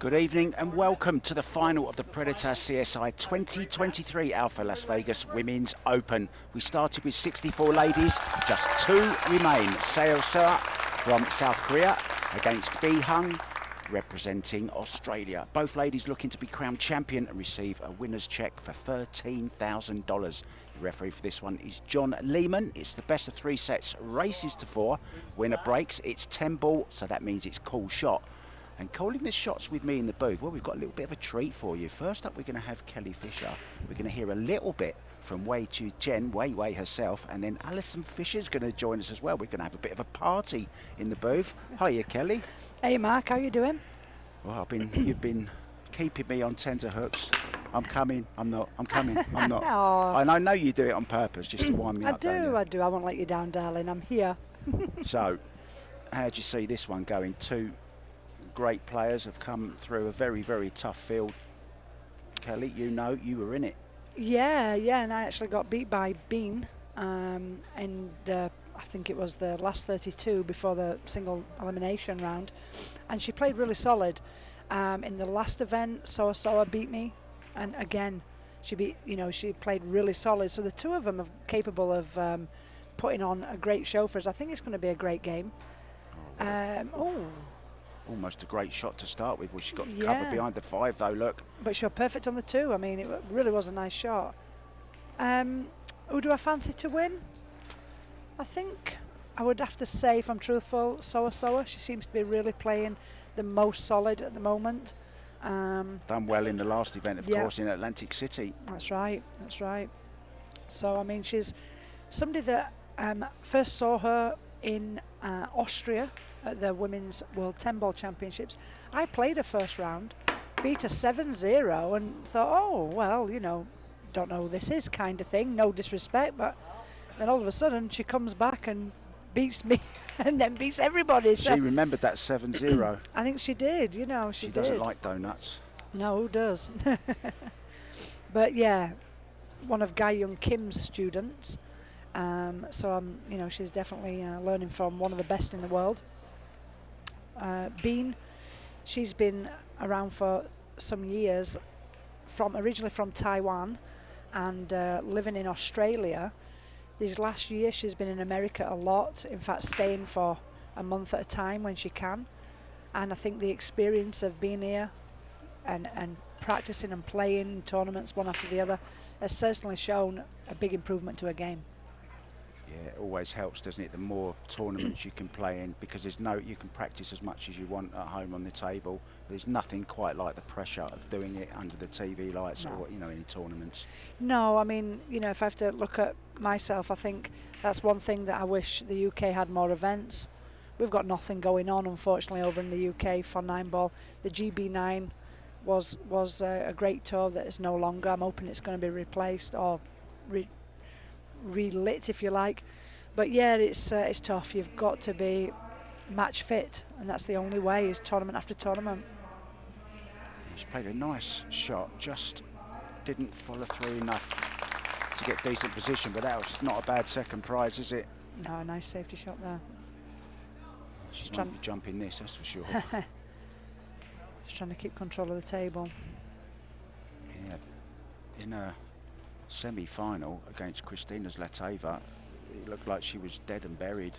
Good evening and welcome to the final of the Predator CSI 2023 Alfa Las Vegas Women's Open. We started with 64 ladies, just 2 remain. Seoa from South Korea against Bi Hung representing Australia. Both ladies looking to be crowned champion and receive a winner's cheque for $13,000. The referee for this one is John Lehman. It's the best of 3 sets, races to 4. Winner breaks, it's 10 ball, so that means it's call shot. And calling the shots with me in the booth, well, we've got a little bit of a treat for you. First up, we're going to have Kelly Fisher. We're going to hear a little bit from Wei Chu Chen, Wei herself, and then Alison Fisher's going to join us as well. We're going to have a bit of a party in the booth. Hiya, Kelly. Hey, Mark, how you doing? Well, you've been keeping me on tenterhooks. I'm coming, I'm not, I'm coming, I'm not. And I know you do it on purpose, just to wind me up. I do. I won't let you down, darling. I'm here. So, how do you see this one going? 2 great players have come through a very, very tough field. Kelly, you know, you were in it. Yeah, and I actually got beat by Bean in the, I think it was the last 32 before the single elimination round, and she played really solid. In the last event, Seoa beat me, and again, she played really solid. So the 2 of them are capable of putting on a great show for us. I think it's going to be a great game. Almost a great shot to start with. Well, she's got cover behind the 5 though, look. But she was perfect on the 2. I mean, it really was a nice shot. Who do I fancy to win? I think I would have to say, if I'm truthful, Seoa. She seems to be really playing the most solid at the moment. Done well in the last event, of course, in Atlantic City. That's right. So, I mean, she's somebody that first saw her in Austria at the Women's World 10-Ball Championships. I played her first round, beat her 7-0, and thought, oh, well, you know, don't know who this is kind of thing, no disrespect, but then all of a sudden she comes back and beats me and then beats everybody. So she remembered that 7-0. I think she did, you know, she did. She doesn't like donuts. No, who does? But yeah, one of Gai Young Kim's students. So she's definitely learning from one of the best in the world. Bean, she's been around for some years, originally from Taiwan, and living in Australia. These last years she's been in America a lot, in fact staying for a month at a time when she can. And I think the experience of being here and practicing and playing tournaments one after the other has certainly shown a big improvement to her game. Yeah, it always helps, doesn't it? The more tournaments you can play in, because you can practice as much as you want at home on the table. There's nothing quite like the pressure of doing it under the TV lights or, any tournaments. No, I mean, if I have to look at myself, I think that's one thing that I wish the UK had more events. We've got nothing going on, unfortunately, over in the UK for 9-ball. The GB9 was a great tour that is no longer. I'm hoping it's going to be replaced or relit, if you like. But yeah, it's tough. You've got to be match fit, and that's the only way, is tournament after tournament. She's played a nice shot, just didn't follow through enough to get decent position, but that was not a bad second prize, is it? No, a nice safety shot there. She's trying to jump in this, that's for sure. Just trying to keep control of the table. Yeah, in a semi-final against Kristina Zlateva, it looked like she was dead and buried,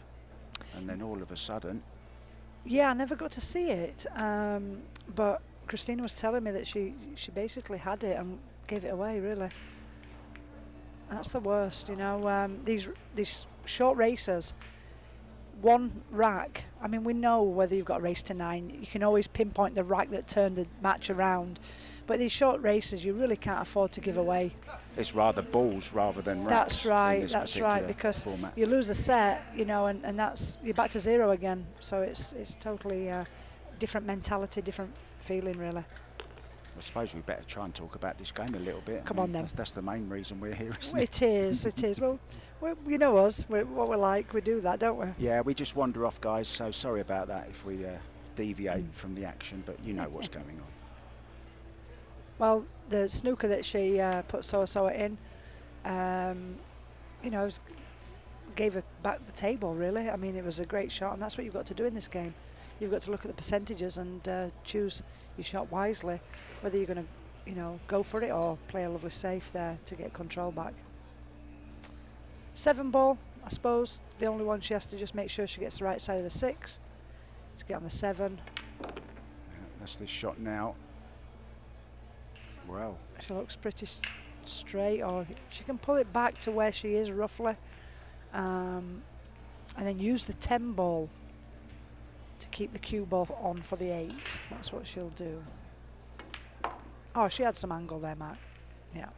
and then all of a sudden. Yeah, I never got to see it, but Kristina was telling me that she basically had it and gave it away, really. And that's the worst, these short races, one rack. I mean, we know whether you've got a race to 9, you can always pinpoint the rack that turned the match around. But these short races, you really can't afford to give away. It's rather balls rather than racks. That's right, because format. You lose a set, and that's, you're back to 0 again. So it's totally different mentality, different feeling, really. I suppose we better try and talk about this game a little bit. Come on then. That's the main reason we're here, isn't it? It is. Well, you know us, what we're like, we do that, don't we? Yeah, we just wander off, guys, so sorry about that if we deviate from the action, but you know what's going on. Well, the snooker that she put Seoa in, gave her back the table, really. I mean, it was a great shot, and that's what you've got to do in this game. you've got to look at the percentages and choose your shot wisely, whether you're going to, you know, go for it or play a lovely safe there to get control back. 7 ball, I suppose, the only one she has to just make sure she gets the right side of the 6 to get on the 7. Yeah, that's this shot now. Well, she looks pretty straight, or she can pull it back to where she is roughly, and then use the 10 ball to keep the cue ball on for the 8. That's what she'll do. Oh, she had some angle there, Matt. Yeah.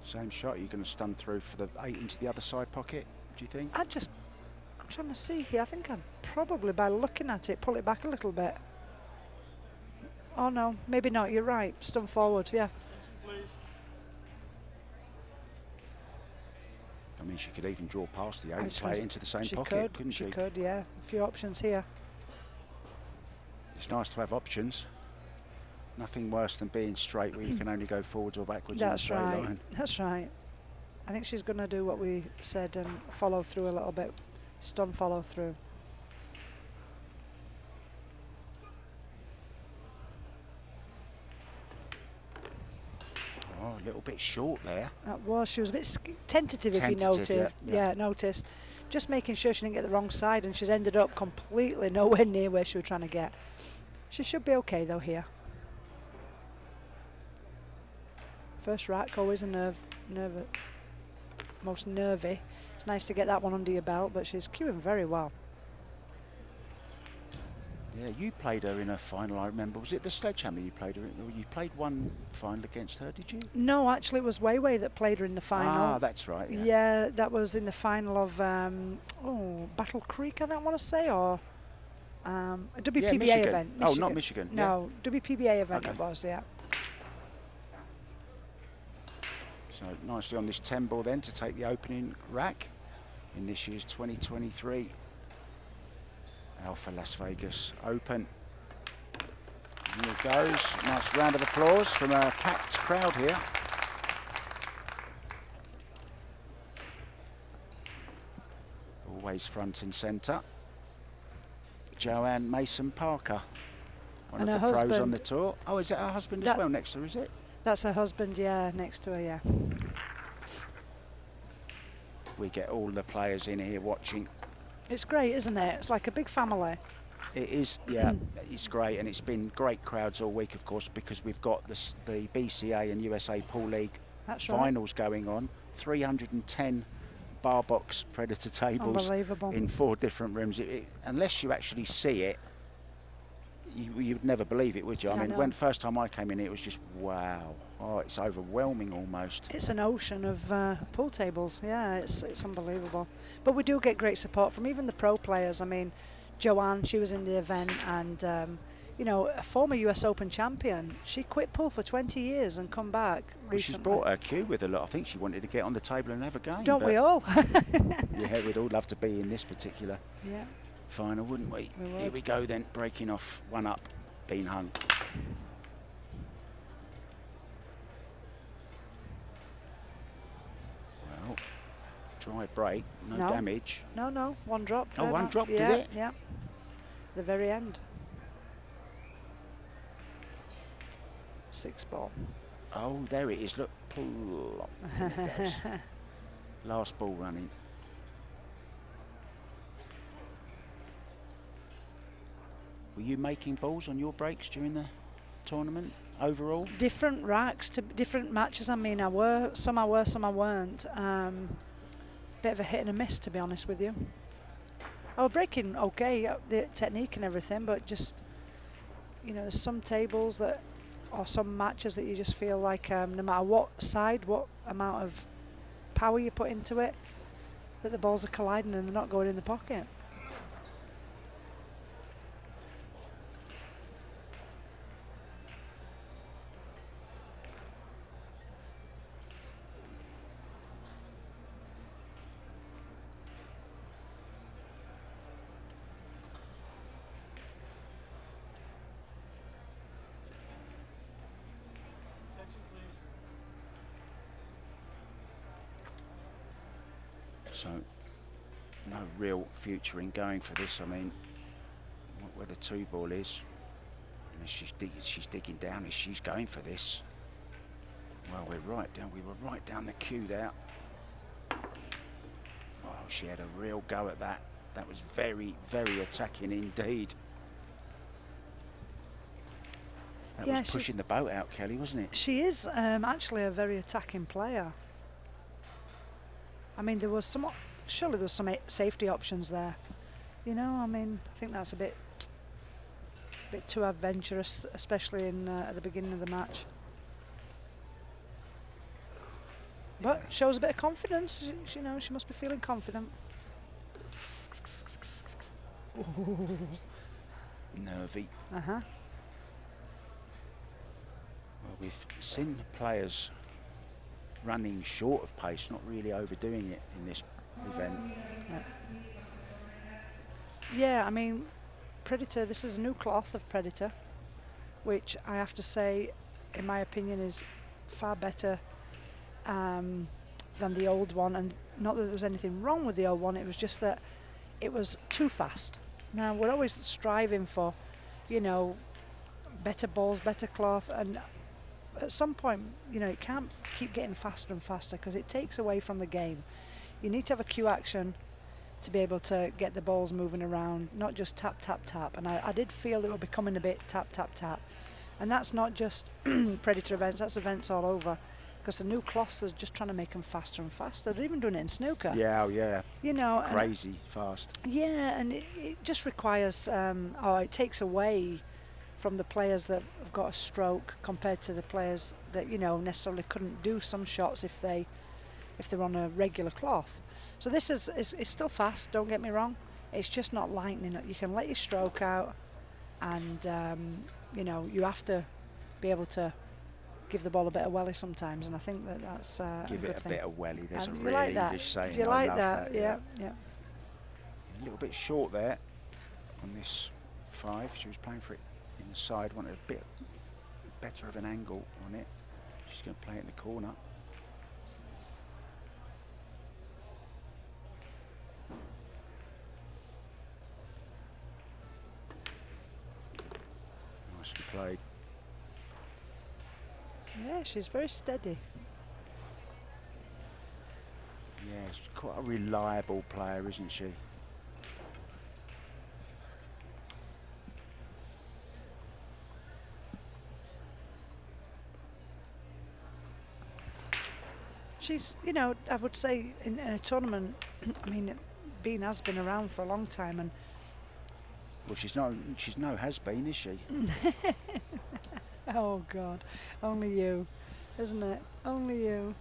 Same shot. You're going to stun through for the 8 into the other side pocket, do you think? I'm trying to see here. I think I'd probably, by looking at it, pull it back a little bit. Oh no, maybe not. You're right. Stun forward, yeah. I mean, she could even draw past the 8 and play it into the same pocket, couldn't she? She could, yeah. A few options here. It's nice to have options. Nothing worse than being straight where you can only go forwards or backwards in a straight line. That's right. I think she's going to do what we said and follow through a little bit. Stun follow through. Oh, a little bit short there. That was. She was a bit tentative, if you noticed. Yeah. Noticed. Just making sure she didn't get the wrong side, and she's ended up completely nowhere near where she was trying to get. She should be okay though here. First rack, always a most nervy. It's nice to get that one under your belt, but she's cueing very well. Yeah, you played her in a final, I remember. Was it the Sledgehammer you played her in? You played one final against her, did you? No, actually it was Weiwei that played her in the final. Ah, that's right. Yeah, that was in the final of Battle Creek, I don't want to say, or a WPBA event. Oh, not Michigan. No, yeah. WPBA event Okay. it was, yeah. So nicely on this 10 ball then to take the opening rack in this year's 2023 Alfa Las Vegas Open. Here it goes. Nice round of applause from a packed crowd here. Always front and centre. Joanne Mason Parker, one and of her the pros husband. on the tour. Oh, is it her husband as well next to her, is it? That's her husband, yeah, next to her, yeah. We get all the players in here watching. It's great, isn't it? It's like a big family. It is, yeah, it's great, and it's been great crowds all week, of course, because we've got the BCA and USA Pool League finals going on. 310 bar box Predator tables in 4 different rooms. Unless you actually see it, you would never believe it, would you? Yeah, I mean, when first time I came in, it was just wow. Oh, it's overwhelming almost. It's an ocean of pool tables. Yeah, it's unbelievable. But we do get great support from even the pro players. I mean, Joanne, she was in the event, and you know, a former US Open champion. She quit pool for 20 years and come back recently. She's brought her cue with a lot. I think she wanted to get on the table and have a game. Don't we all? Yeah, we'd all love to be in this particular final, wouldn't we? We would. Here we go then, breaking off, one up, being hung. Well, dry break, no damage. No, one drop. Oh, one drop, yeah, did it? Yeah, the very end. 6 ball. Oh, there it is, look. Plop. There it goes. Last ball running. Were you making balls on your breaks during the tournament overall? Different racks to different matches. I mean, some I were, some I weren't. Bit of a hit and a miss, to be honest with you. I was breaking okay, the technique and everything, but just, you know, there's some tables that, or some matches that you just feel like no matter what side, what amount of power you put into it, that the balls are colliding and they're not going in the pocket. So no real future in going for this. I mean, where the 2-ball is, and she's digging down as she's going for this. Well, we were right down the cue there. Oh, she had a real go at that. That was very, very attacking indeed. That was pushing the boat out, Kelly, wasn't it? She is actually a very attacking player. I mean, surely there was some safety options there. You know, I mean, I think that's a bit too adventurous, especially at the beginning of the match. But shows a bit of confidence. You know, she must be feeling confident. Ooh. Nervy. Uh-huh. Well, we've seen players running short of pace, not really overdoing it in this event. Yeah, I mean, Predator, this is a new cloth of Predator, which I have to say, in my opinion, is far better than the old one. And not that there was anything wrong with the old one, it was just that it was too fast. Now, we're always striving for, you know, better balls, better cloth, and at some point, you know, it can't keep getting faster and faster because it takes away from the game. You need to have a cue action to be able to get the balls moving around, not just tap, tap, tap. And I did feel it were becoming a bit tap, tap, tap. And that's not just Predator events, that's events all over. Because the new cloths are just trying to make them faster and faster. They're even doing it in snooker. Yeah, yeah. You know, crazy fast. Yeah, and it just requires, or it takes away from the players that have got a stroke compared to the players that, you know, necessarily couldn't do some shots if they're on a regular cloth. So this is still fast, don't get me wrong. It's just not lightning. You can let your stroke out, and you know, you have to be able to give the ball a bit of welly sometimes, and I think that's give it a bit of welly. There's a you really like that? English saying. Do you like that? Yeah, yeah. A little bit short there on this 5. She was playing for it in the side, wanted a bit better of an angle on it. She's going to play it in the corner. Nicely played. Yeah, she's very steady. Yeah, she's quite a reliable player, isn't she? She's, you know, I would say in a tournament, I mean, Bean has been around for a long time, and well, she's no has-been, is she? oh God, only you, isn't it? Only you.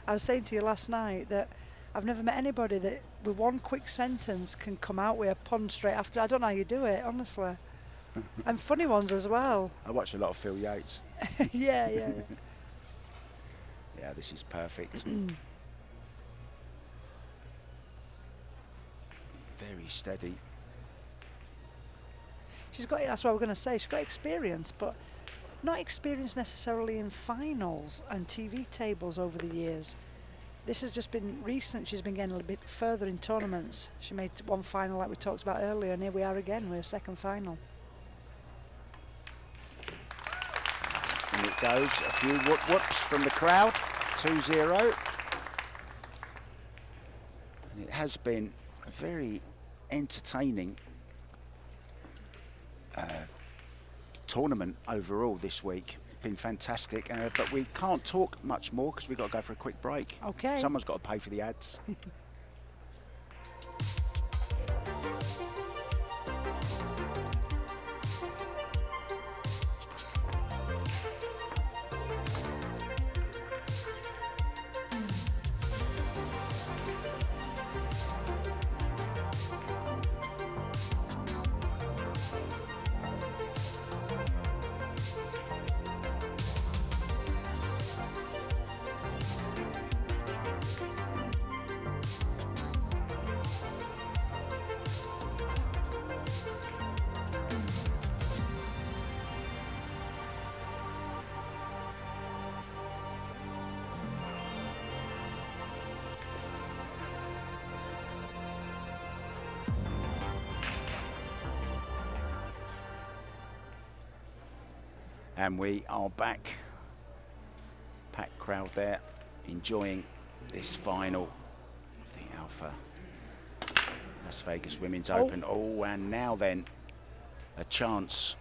I was saying to you last night that I've never met anybody that with one quick sentence can come out with a pun straight after. I don't know how you do it, honestly. And funny ones as well. I watch a lot of Phil Yates. Yeah, yeah, yeah. Yeah, this is perfect. Very steady. She's got, that's what we're going to say, she's got experience, but not experience necessarily in finals and TV tables over the years. This has just been recent. She's been getting a little bit further in tournaments. She made one final like we talked about earlier, and here we are again with a second final. And it goes, a few whoops from the crowd, 2-0. And it has been a very entertaining tournament overall this week. Been fantastic, but we can't talk much more because we've got to go for a quick break. Okay. Someone's got to pay for the ads. And we are back. Packed crowd there, enjoying this final of the Alfa Las Vegas Women's Open. Oh, and now then, a chance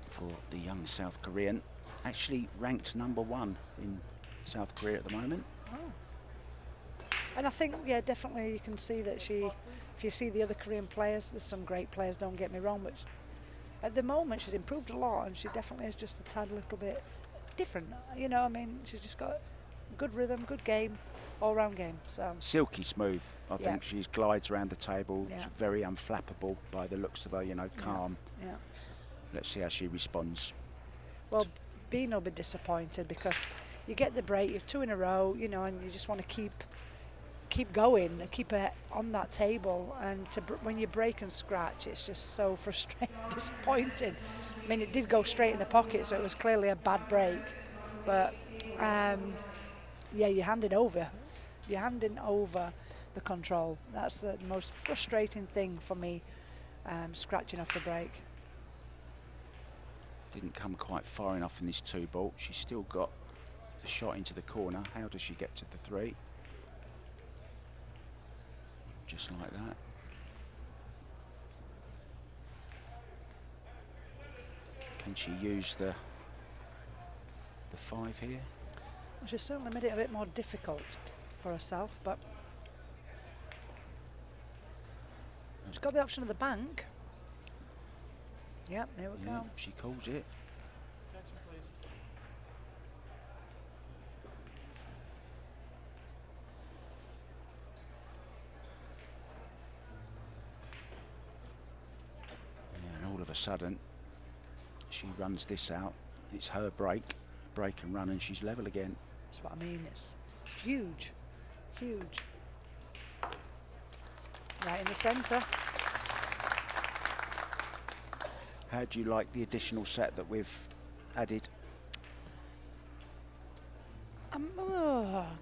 for the young South Korean, actually ranked #1 in South Korea at the moment. Oh. And I think, yeah, definitely you can see that if you see the other Korean players, there's some great players, don't get me wrong, but at the moment she's improved a lot, and she definitely is just a tad little bit different. You know, I mean, she's just got good rhythm, good game, all-round game. So silky smooth. I think she glides around the table. Yeah. She's very unflappable by the looks of her, you know, calm. Yeah. Let's see how she responds. Well, Bean will be disappointed because you get the break, you've 2 in a row, you know, and you just want to keep going and keep it on that table. And when you break and scratch, it's just so frustrating, disappointing. I mean, it did go straight in the pocket, so it was clearly a bad break. But yeah, you're handing over. You're handing over the control. That's the most frustrating thing for me, scratching off the break. Didn't come quite far enough in this 2-ball. She's still got a shot into the corner. How does she get to the 3? Just like that. Can she use the 5 here? Well, she's certainly made it a bit more difficult for herself, but she's got the option of the bank. Yep, there we go. She calls it. And all of a sudden, she runs this out. It's her break and run, and she's level again. That's what I mean. It's huge, huge. Right in the centre. How do you like the additional set that we've added?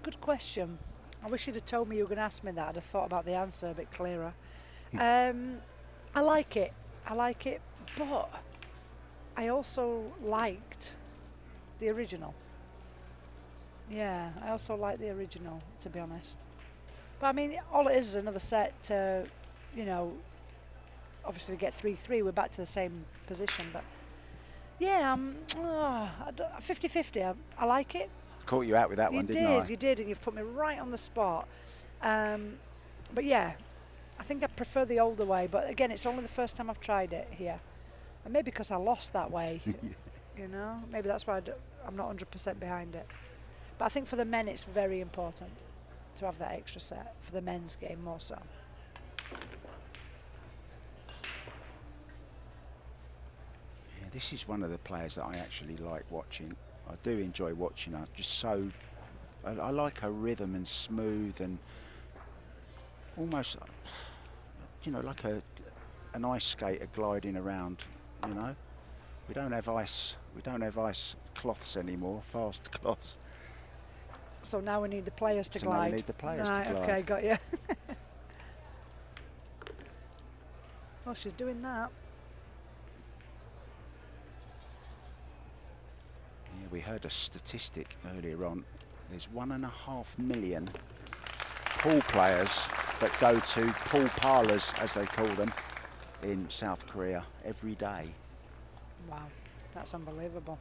Good question. I wish you'd have told me you were going to ask me that. I'd have thought about the answer a bit clearer. I like it. I like it, but I also liked the original. Yeah, I also like the original, to be honest. But I mean, all it is another set. You know, obviously we get 3-3. We're back to the same position, but yeah, 50-50. I like it. Caught you out with that one, didn't I? You did, and you've put me right on the spot. But yeah, I think I prefer the older way. But again, it's only the first time I've tried it here, and maybe because I lost that way. You know, maybe that's why I'm not 100% behind it. But I think for the men, it's very important to have that extra set for the men's game more so. Yeah, this is one of the players that I actually like watching. I do enjoy watching her. Just so, I like her rhythm and smooth and almost, you know, like an ice skater gliding around. You know, we don't have ice cloths anymore, fast cloths. So now we need the players to glide. Now we need the players to glide. Okay, got you. Well, she's doing that. Yeah, we heard a statistic earlier on. There's 1.5 million pool players that go to pool parlours, as they call them, in South Korea every day. Wow, that's unbelievable.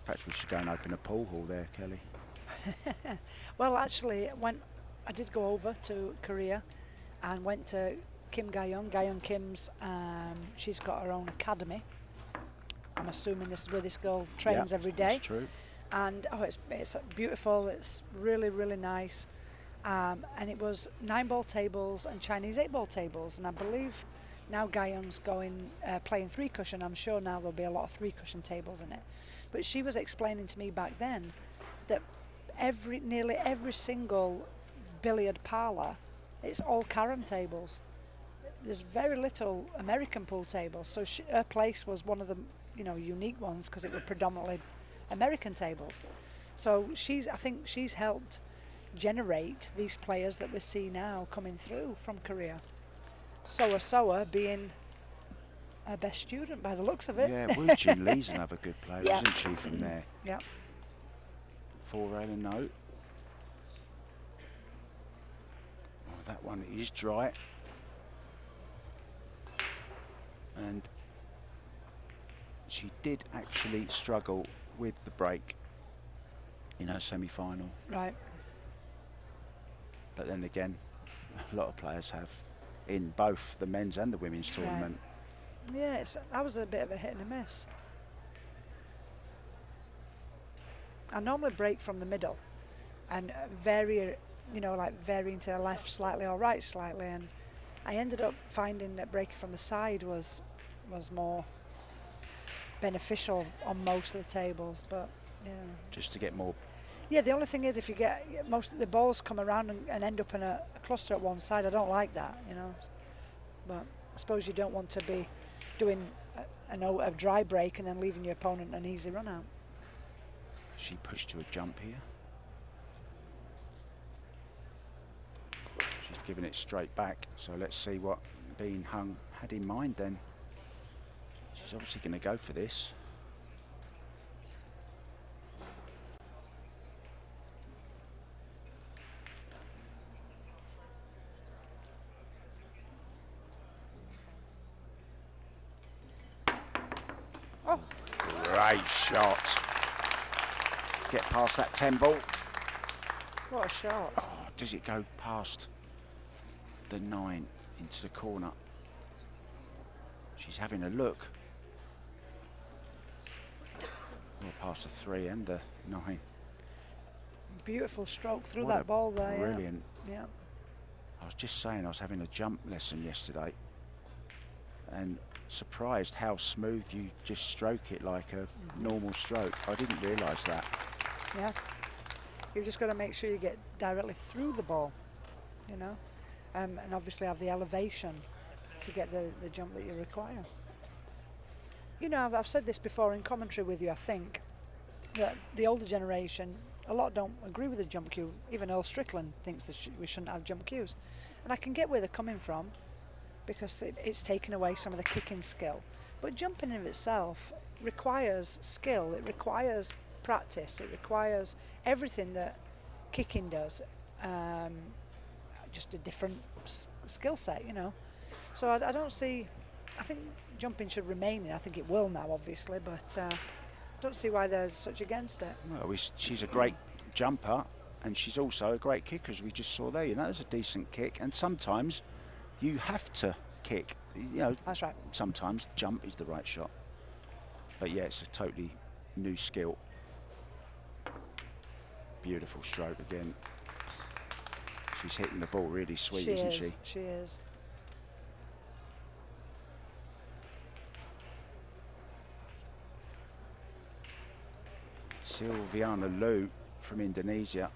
Perhaps we should go and open a pool hall there, Kelly. Well, actually, I did go over to Korea and went to Kim Ga-young Kim's. She's got her own academy. I'm assuming this is where this girl trains every day. That's true. And it's beautiful. It's really, really nice. And it was 9-ball tables and Chinese 8-ball tables. And I believe now Ga-young's playing 3-cushion. I'm sure now there'll be a lot of 3-cushion tables in it. But she was explaining to me back then that nearly every single billiard parlour, it's all carom tables. There's very little American pool tables. So her place was one of the unique ones because it were predominantly American tables. So I think she's helped generate these players that we see now coming through from Korea. Seoa being her best student by the looks of it. Yeah, Wu Jin Lee's another good player, Yeah. isn't she, from there? Yeah. 4-railer note. Oh, that one is dry. And she did actually struggle with the break in her semi-final. Right. But then again, a lot of players have in both the men's and the women's tournament. Yeah, that was a bit of a hit and a miss. I normally break from the middle and vary, like varying to the left slightly or right slightly, and I ended up finding that breaking from the side was more beneficial on most of the tables, but yeah. Just to get more. Yeah, the only thing is if you get most of the balls come around and end up in a cluster at one side, I don't like that, But I suppose you don't want to be doing a dry break and then leaving your opponent an easy run out. She pushed to a jump here. She's giving it straight back, so let's see what Bean Hung had in mind then. She's obviously going to go for this. Oh, great shot. Get past that 10 ball. What a shot. Oh, does it go past the 9 into the corner? She's having a look. Well, past the 3 and the 9. Beautiful stroke through What that a ball there. brilliant. Yeah. I was just saying I was having a jump lesson yesterday and surprised how smooth you just stroke it like a normal stroke. I didn't realise that. Yeah. You've just got to make sure you get directly through the ball, and obviously have the elevation to get the jump that you require. I've said this before in commentary with you, I think, that the older generation, a lot don't agree with the jump cue. Even Earl Strickland thinks that we shouldn't have jump cues. And I can get where they're coming from because it's taken away some of the kicking skill. But jumping in itself requires skill, it requires practice, it requires everything that kicking does, just a different skill set, So I don't see, I think jumping should remain in. I think it will now, obviously, but I don't see why there's such against it. Well, she's a great jumper and she's also a great kicker, as we just saw there. It was a decent kick, and sometimes you have to kick. That's right. Sometimes jump is the right shot. But yeah, it's a totally new skill. Beautiful stroke again. She's hitting the ball really sweet, isn't she? She is. Silviana Liu from Indonesia,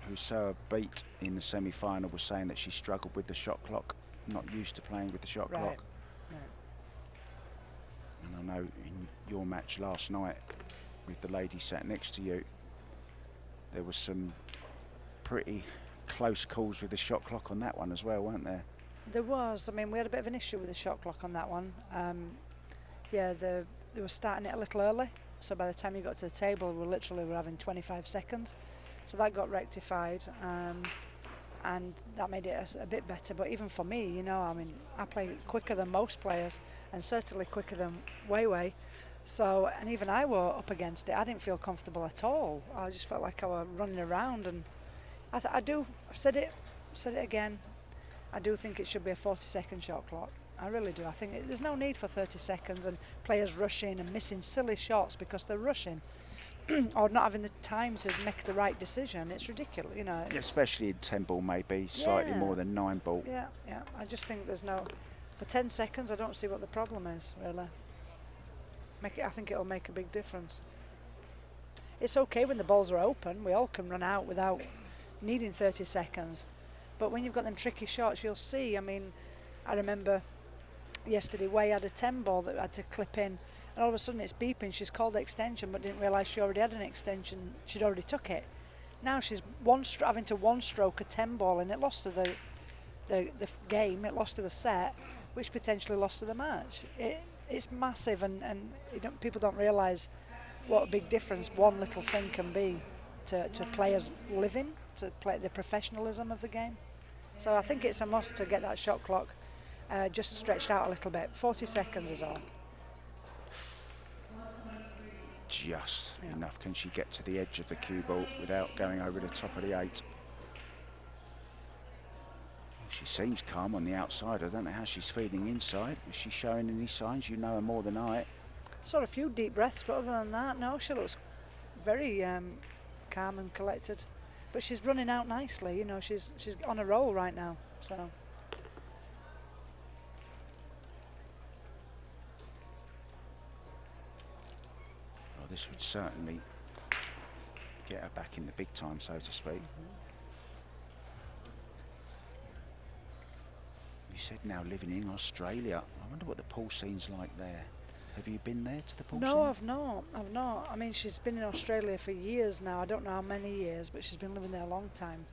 who Seoa beat in the semi-final, was saying that she struggled with the shot clock, not used to playing with the shot clock. Right. And I know in your match last night with the lady sat next to you, there was some pretty close calls with the shot clock on that one as well, weren't there? There was. I mean, we had a bit of an issue with the shot clock on that one. Yeah, they were starting it a little early, so by the time you got to the table, we were having 25 seconds. So that got rectified, and that made it a bit better. But even for me, I play quicker than most players, and certainly quicker than Wei. So, and even I were up against it. I didn't feel comfortable at all. I just felt like I was running around, and I've said it again. I do think it should be a 40-second shot clock. I really do. I think there's no need for 30 seconds and players rushing and missing silly shots because they're rushing or not having the time to make the right decision. It's ridiculous, Especially in 10 ball, maybe slightly more than 9 ball. Yeah. I just think for 10 seconds, I don't see what the problem is, really. I think it'll make a big difference. It's okay when the balls are open. We all can run out without needing 30 seconds. But when you've got them tricky shots, you'll see. I mean, I remember yesterday Wei had a 10 ball that had to clip in, and all of a sudden it's beeping. She's called extension, but didn't realise she already had an extension. She'd already took it. Now she's having to one-stroke a 10 ball, and it lost to the game. It lost to the set. which potentially lost her the match. It's massive, and people don't realise what a big difference one little thing can be to players' living, to play the professionalism of the game. So I think it's a must to get that shot clock just stretched out a little bit. 40 seconds is all. Just enough. Can she get to the edge of the cue ball without going over the top of the 8? She seems calm on the outside. I don't know how she's feeling inside. Is she showing any signs? You know her more than I. Sort of a few deep breaths, but other than that, no, she looks very calm and collected. But she's running out nicely, you know, she's on a roll right now, so. Well, this would certainly get her back in the big time, so to speak. You said now living in Australia. I wonder what the pool scene's like there. Have you been there to the pool scene? No, I've not. I mean, she's been in Australia for years now. I don't know how many years, but she's been living there a long time.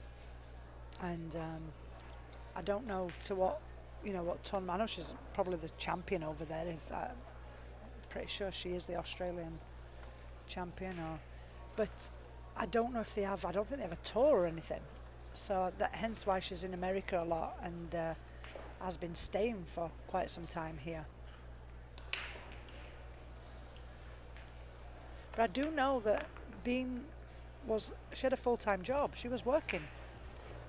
And I don't know to what tournament. I know she's probably the champion over there. I'm pretty sure she is the Australian champion. But I don't know if they have. I don't think they have a tour or anything. So hence why she's in America a lot and has been staying for quite some time here. But I do know that she had a full-time job. She was working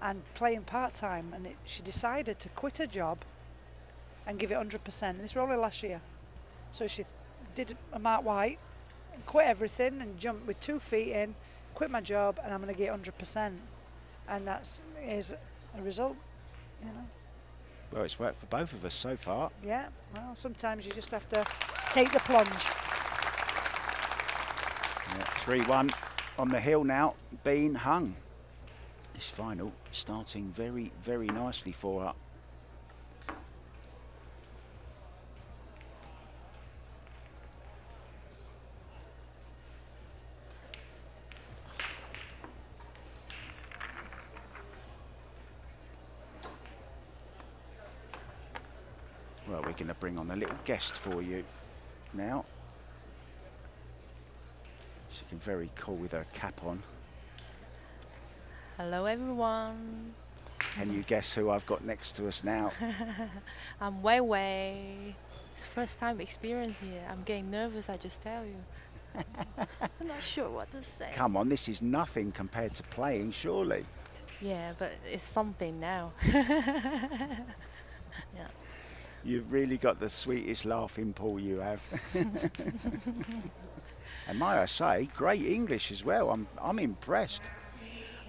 and playing part-time, and she decided to quit her job and give it 100%. And this was only last year. So she did a Mark White, and quit everything and jumped with 2 feet in, quit my job, and I'm going to get 100%. And is a result, you know. Well, it's worked for both of us so far. Yeah, well, sometimes you just have to take the plunge. Yeah, 3-1 on the hill now, being hung. This final starting very, very nicely for her. Well, we're going to bring on a little guest for you now. She's looking very cool with her cap on. Hello, everyone. Can you guess who I've got next to us now? I'm Wei Wei. It's first time experience here. I'm getting nervous, I just tell you. I'm not sure what to say. Come on, this is nothing compared to playing, surely. Yeah, but it's something now. Yeah. You've really got the sweetest laughing pool, you have. And may I say, great English as well. I'm impressed.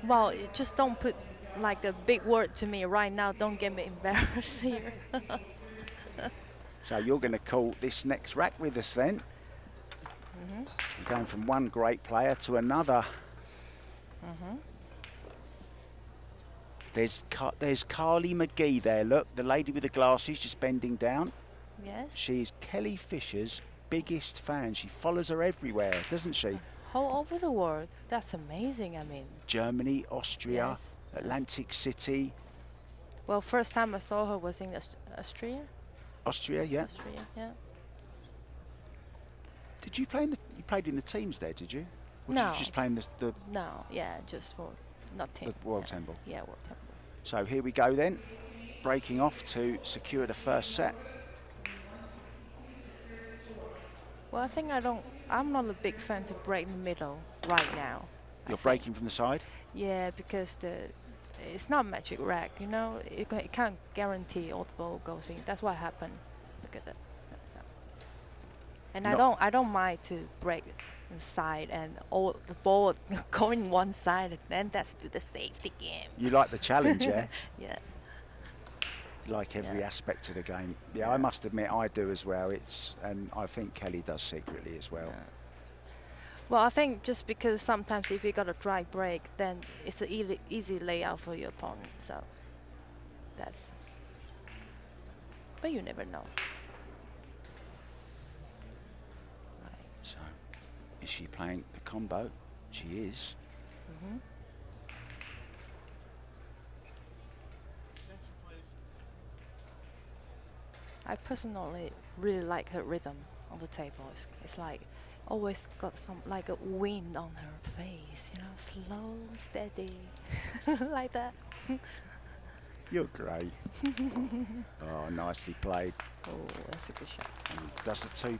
Well, just don't put like the big word to me right now. Don't get me embarrassed here. So you're going to call this next rack with us then. We're going from one great player to another. There's Carly McGee there, look, the lady with the glasses just bending down. Yes. She's Kelly Fisher's biggest fan. She follows her everywhere, doesn't she? All over the world. That's amazing, I mean. Germany, Austria, Yes. Atlantic City. Well, first time I saw her was in Austria. Austria, yeah. Austria, yeah. Did you play you played in the teams there, did you? Or No. did you just play in the No, yeah, just for nothing. The World Temple. Yeah, World Temple. So here we go then, breaking off to secure the first set. Well, I think I'm not a big fan to break in the middle right now. You're breaking from the side? Yeah, because it's not magic rack, you know. It can't guarantee all the ball goes in. That's what happened. Look at that. So. And I don't mind to break inside and all the ball going one side, and then that's to the safety game. You like the challenge, yeah? Yeah. You like every aspect of the game. Yeah, I must admit I do as well. And I think Kelly does secretly as well. Yeah. Well, I think just because sometimes if you got a dry break, then it's an easy layout for your opponent. So that's. But you never know. Right. So, is she playing the combo? She is. I personally really like her rhythm on the table. It's like always got some like a wind on her face, you know, slow, steady, like that. You're great. Oh, nicely played. Oh, that's a good shot. And does the two,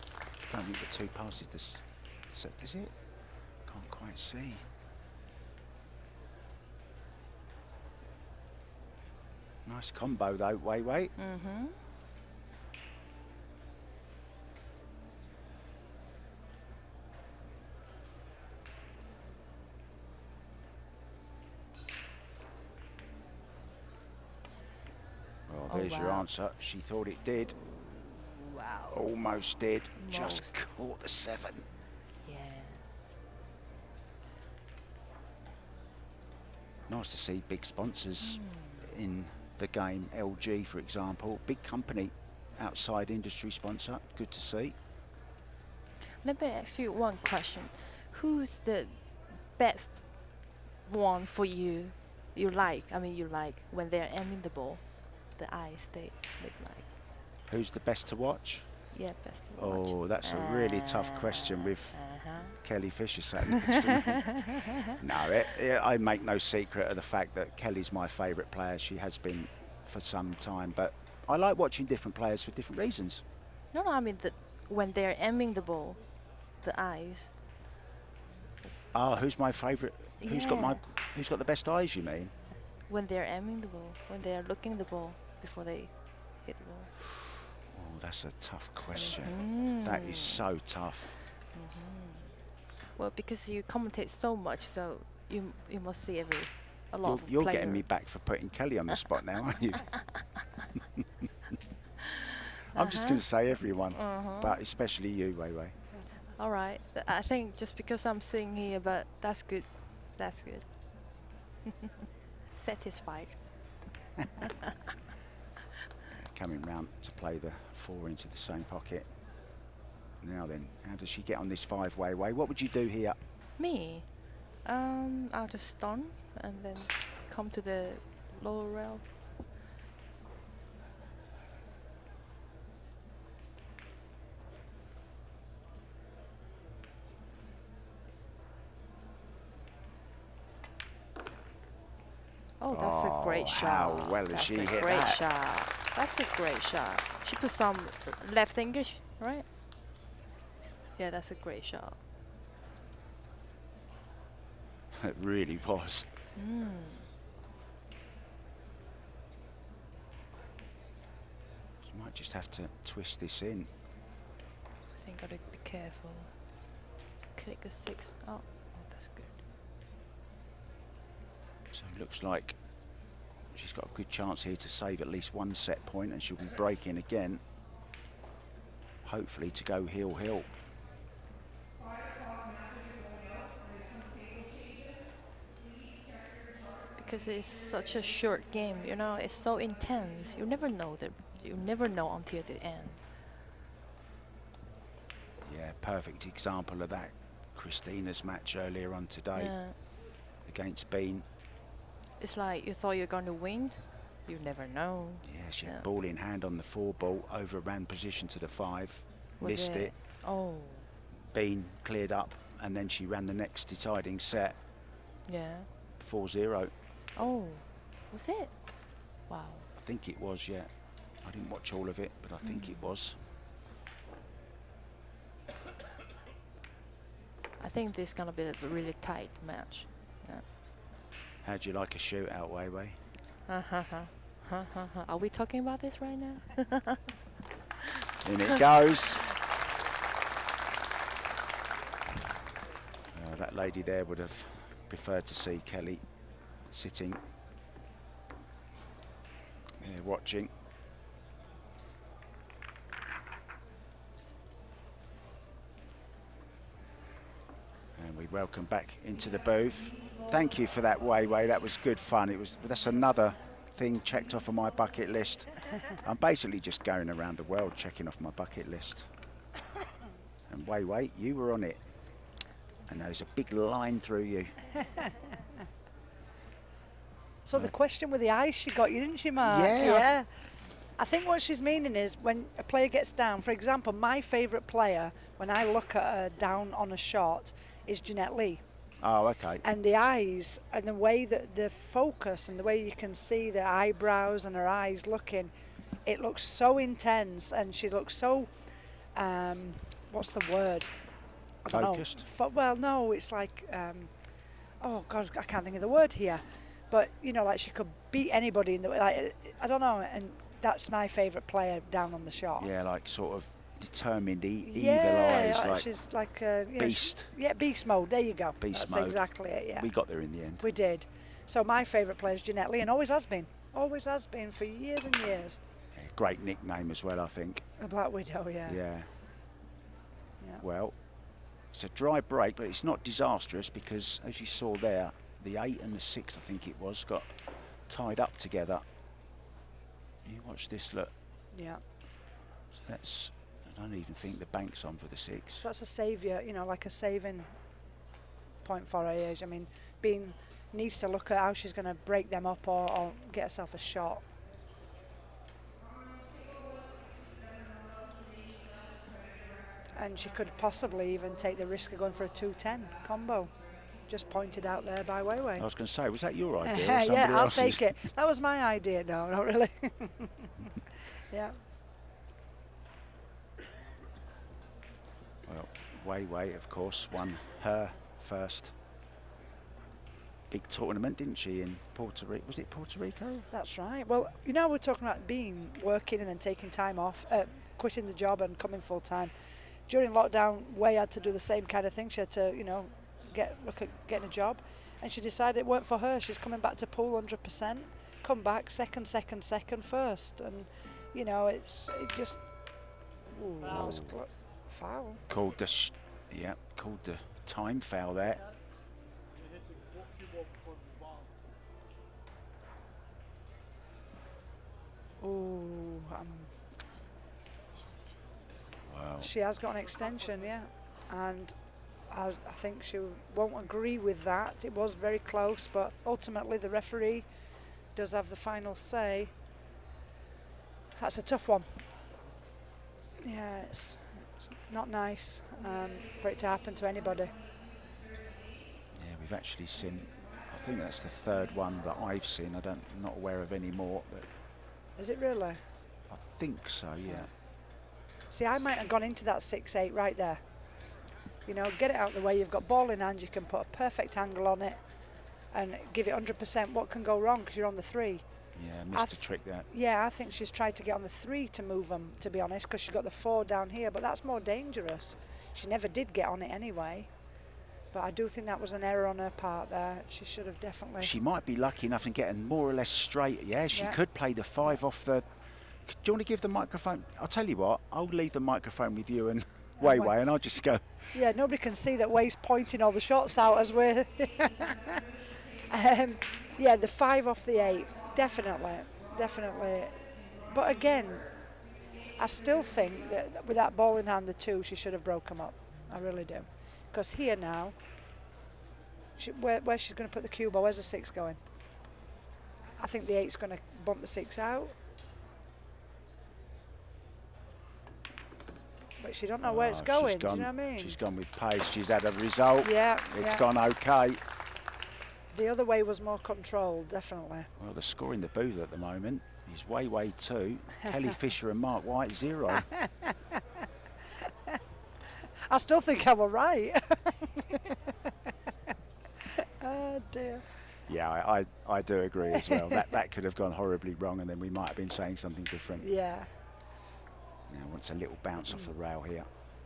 don't think the two passes this set, does it? Can't quite see. Nice combo though, Wei Wei. Mm-hmm. Well, there's your answer. She thought it did. Wow. Almost did. Just Most. caught the 7. Yeah. Nice to see big sponsors in the game. LG, for example, big company, outside industry sponsor. Good to see. Let me ask you one question. Who's the best one for you? You like when they're aiming the ball, the eyes they look like. Who's the best to watch? Yeah, best to watch. Oh, that's a really tough question with Uh-huh. Kelly Fisher sat next to me. No, I make no secret of the fact that Kelly's my favourite player. She has been for some time, but I like watching different players for different reasons. No, I mean when they're aiming the ball, the eyes. Ah, who's my favourite? Who's got the best eyes, you mean? When they're aiming the ball, when they're looking the ball before they hit the ball. Oh, that's a tough question. That is so tough. Well, because you commentate so much, so you must see a lot of You're player. getting me back for putting Kelly on the spot now, aren't you? I'm just going to say everyone, but especially you, Wei Wei. All right. I think just because I'm sitting here, but that's good. That's good. Satisfied. Coming round to play the 4 into the same pocket. Now then, how does she get on this 5 Wei Wei? What would you do here? Me? I'll just stun and then come to the lower rail. Oh, that's a great shot. How well has she hit that? That's a great shot. That's a great shot. She put some left English, right? Yeah, that's a great shot. It really was. She might just have to twist this in. I think gotta be careful. Just click a 6. Oh, that's good. So it looks like she's got a good chance here to save at least one set point, and she'll be breaking again. Hopefully to go heel-heel. Because it's such a short game, you know, it's so intense. You never know until the end. Yeah, perfect example of that. Christina's match earlier on today against Bean. It's like you thought you're going to win, you never know. Yeah, she had ball in hand on the 4 ball, overran position to the 5, Was missed it. Oh. Bean cleared up, and then she ran the next deciding set. Yeah. 4-0. Oh, was it? Wow. I think it was, yeah. I didn't watch all of it, but I think it was. I think this is going to be a really tight match. Yeah. How'd you like a shootout, Wei Wei? Are we talking about this right now? In it goes. That lady there would have preferred to see Kelly sitting there watching. And we welcome back into the booth. Thank you for that, Wei Wei. That was good fun. That's another thing checked off of my bucket list. I'm basically just going around the world checking off my bucket list. And Wei Wei, you were on it. And there's a big line through you. So the question with the eyes, she got you, didn't she, Mark? Yeah. I think what she's meaning is when a player gets down, for example, my favourite player, when I look at her down on a shot, is Jeanette Lee. Oh, okay. And the eyes and the way that the focus and the way you can see the eyebrows and her eyes looking, it looks so intense, and she looks so, what's the word? I don't Focused? know. Well, no, it's like, oh God, I can't think of the word here. But, you know, like she could beat anybody in the, like, I don't know, and that's my favourite player down on the shot. Yeah, like sort of determined, evil Yeah, eyes, like she's like beast. Yeah, beast mode. There you go. Beast That's mode. exactly it. Yeah, We got there in the end. we did. So my favourite player is Jeanette Lee, and always has been for years and years. Yeah, great nickname as well, I think. A Black Widow, yeah. Yeah. Yeah. Well, it's a dry break, but it's not disastrous because, as you saw there, the 8 and the 6, I think it was, got tied up together. You watch this, look. Yeah. So that's, I don't even think the bank's on for the 6. That's a saviour, you know, like a saving point for her age. I mean, Bean needs to look at how she's going to break them up or get herself a shot. And she could possibly even take the risk of going for a 2-10 combo. Just pointed out there by Weiwei. I was going to say, was that your idea? Or Yeah, somebody I'll else's? take it. That was my idea. No, not really. Yeah. Well, Weiwei, of course, won her first big tournament, didn't she, in Puerto Rico? Was it Puerto Rico? That's right. Well, you know, we're talking about being working and then taking time off, quitting the job and coming full time. During lockdown, Wei had to do the same kind of thing. She had to, you know, look at getting a job, and she decided it weren't for her. She's coming back to pool 100%. Come back second, first, and you know, it just. Ooh, that was foul. Called the, called the time foul there. Ooh, Wow. she has got an extension, yeah, and I think she won't agree with that. It was very close, but ultimately the referee does have the final say. That's a tough one. Yeah, it's not nice for it to happen to anybody. Yeah, we've actually seen, I think that's the third one that I've seen. I'm not aware of any more, but Is it really? I think so, yeah. See, I might have gone into that 6-8 right there. You know, get it out of the way. You've got ball in hand. You can put a perfect angle on it and give it 100%. What can go wrong because you're on the 3? Yeah, missed a trick that. Yeah, I think she's tried to get on the 3 to move them, to be honest, because she's got the 4 down here, but that's more dangerous. She never did get on it anyway. But I do think that was an error on her part there. She should have definitely. She might be lucky enough in getting more or less straight. Yeah, she could play the 5 off the. Do you want to give the microphone? I'll tell you what, I'll leave the microphone with you and Weiwei, and I'll just go. Yeah, nobody can see that Wei's pointing all the shots out as we're. Yeah, the 5 off the 8, definitely. But again, I still think that with that ball in hand, the 2, she should have broke them up. I really do. Because here now, where she's going to put the cue ball, where's the 6 going? I think the 8's going to bump the 6 out. But she don't know where it's going, do you know what I mean? She's gone with pace, she's had a result. Yeah. It's gone okay. The other way was more controlled, definitely. Well, the score in the booth at the moment is Weiwei 2, Kelly Fisher and Mark White 0. I still think I was right. Oh dear. Yeah, I do agree as well. that could have gone horribly wrong, and then we might have been saying something different. Yeah. Now wants a little bounce off the rail here.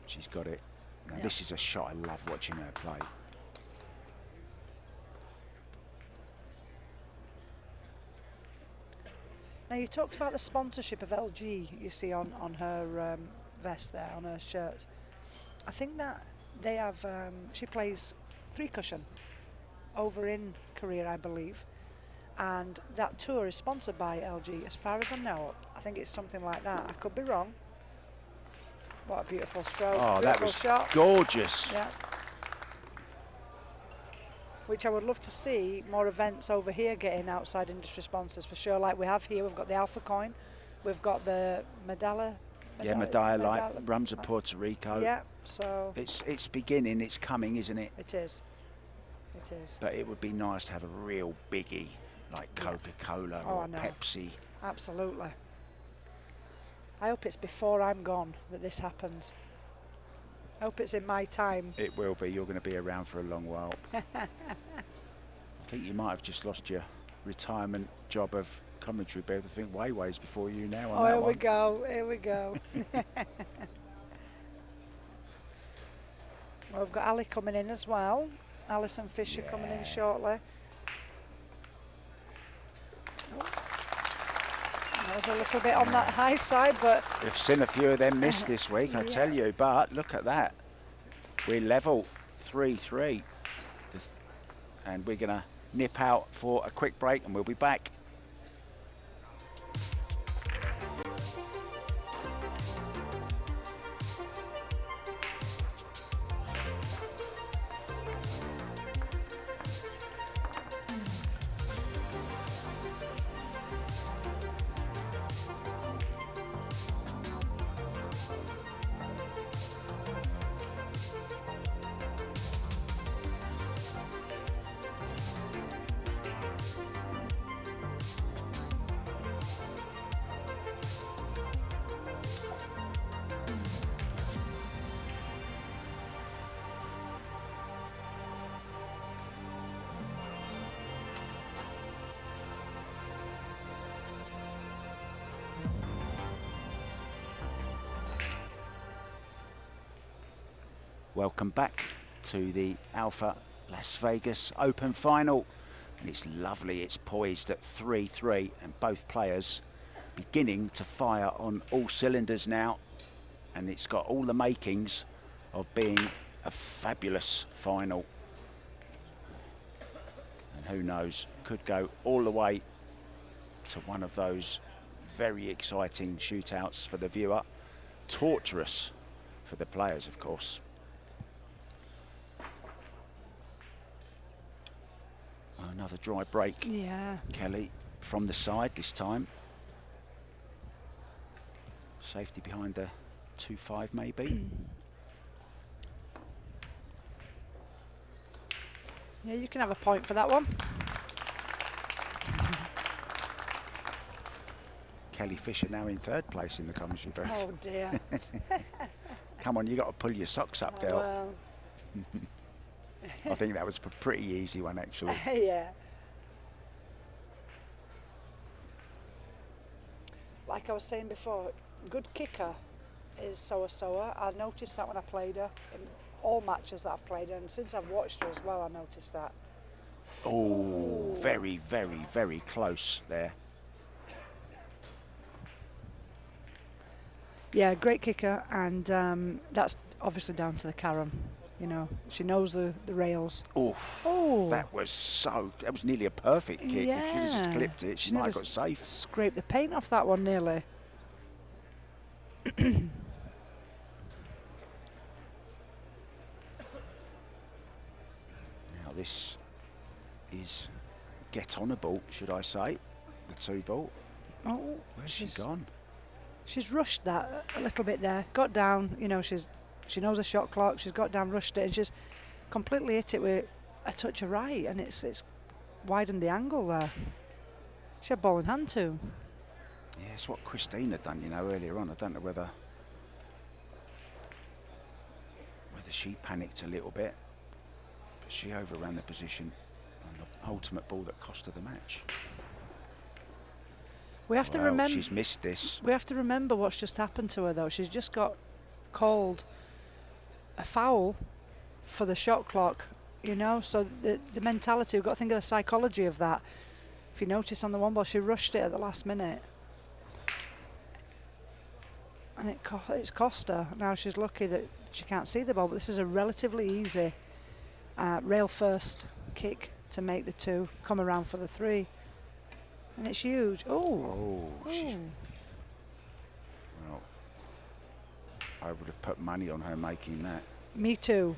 She's got it. Now this is a shot I love watching her play. Now you talked about the sponsorship of LG you see on her vest there, on her shirt. I think that they have, she plays 3 cushion over in Korea, I believe. And that tour is sponsored by LG, as far as I know. I think it's something like that. I could be wrong. What a beautiful stroke. Oh, beautiful that was shot. gorgeous. Yeah. Which I would love to see more events over here getting outside industry sponsors for sure, like we have here. We've got the Alpha coin we've got the Medalla. Medalla Light runs of Puerto Rico. Yeah, so it's beginning, it's coming, isn't it? it is. It is. But it would be nice to have a real biggie like Coca-Cola or Pepsi. Absolutely. I hope it's before I'm gone that this happens. I hope it's in my time. It will be. You're going to be around for a long while. I think you might have just lost your retirement job of commentary, but I think Weiwei's before you now on that here one. we go. Here we go. Well, we've got Ali coming in as well. Alison Fisher coming in shortly. That was a little bit on that high side, but we've seen a few of them miss this week, I tell you. But look at that. We're level 3-3. And we're going to nip out for a quick break and we'll be back. Welcome back to the Alfa Las Vegas Open final. And it's lovely, it's poised at 3-3 and both players beginning to fire on all cylinders now. And it's got all the makings of being a fabulous final. And who knows, could go all the way to one of those very exciting shootouts for the viewer. Torturous for the players, of course. Another dry break. Yeah. Kelly from the side this time. Safety behind the 2-5 maybe. Yeah, you can have a point for that one. Kelly Fisher now in third place in the commentary booth. Oh dear. Come on, you got to pull your socks up, girl. Well. I think that was a pretty easy one, actually. Yeah. Like I was saying before, good kicker is Seoa. I noticed that when I played her in all matches that I've played her, and since I've watched her as well, I noticed that. Oh, very, very, very close there. Yeah, great kicker, and that's obviously down to the carom. You know, she knows the rails. Oh, that was nearly a perfect kick. Yeah. If she'd have just clipped it, she might have got safe. Scraped the paint off that one nearly. Now this is get-onable, should I say, the 2-ball. Oh, where's she gone? She's rushed that a little bit there. Got down, you know, she knows the shot clock. She's got down, rushed it, and she's completely hit it with a touch of right, and it's widened the angle there. She had ball in hand too. Yeah, it's what Christina done, you know, earlier on. I don't know whether she panicked a little bit, but she overran the position on the ultimate ball that cost her the match. We have to remember she's missed this. We have to remember what's just happened to her, though. She's just got called a foul for the shot clock, you know. So the mentality, we've got to think of the psychology of that. If you notice on the one ball, she rushed it at the last minute, and it's cost her. Now she's lucky that she can't see the ball, but this is a relatively easy rail first kick to make the 2, come around for the 3. And it's huge. Oh. Well, I would have put money on her making that. Me too.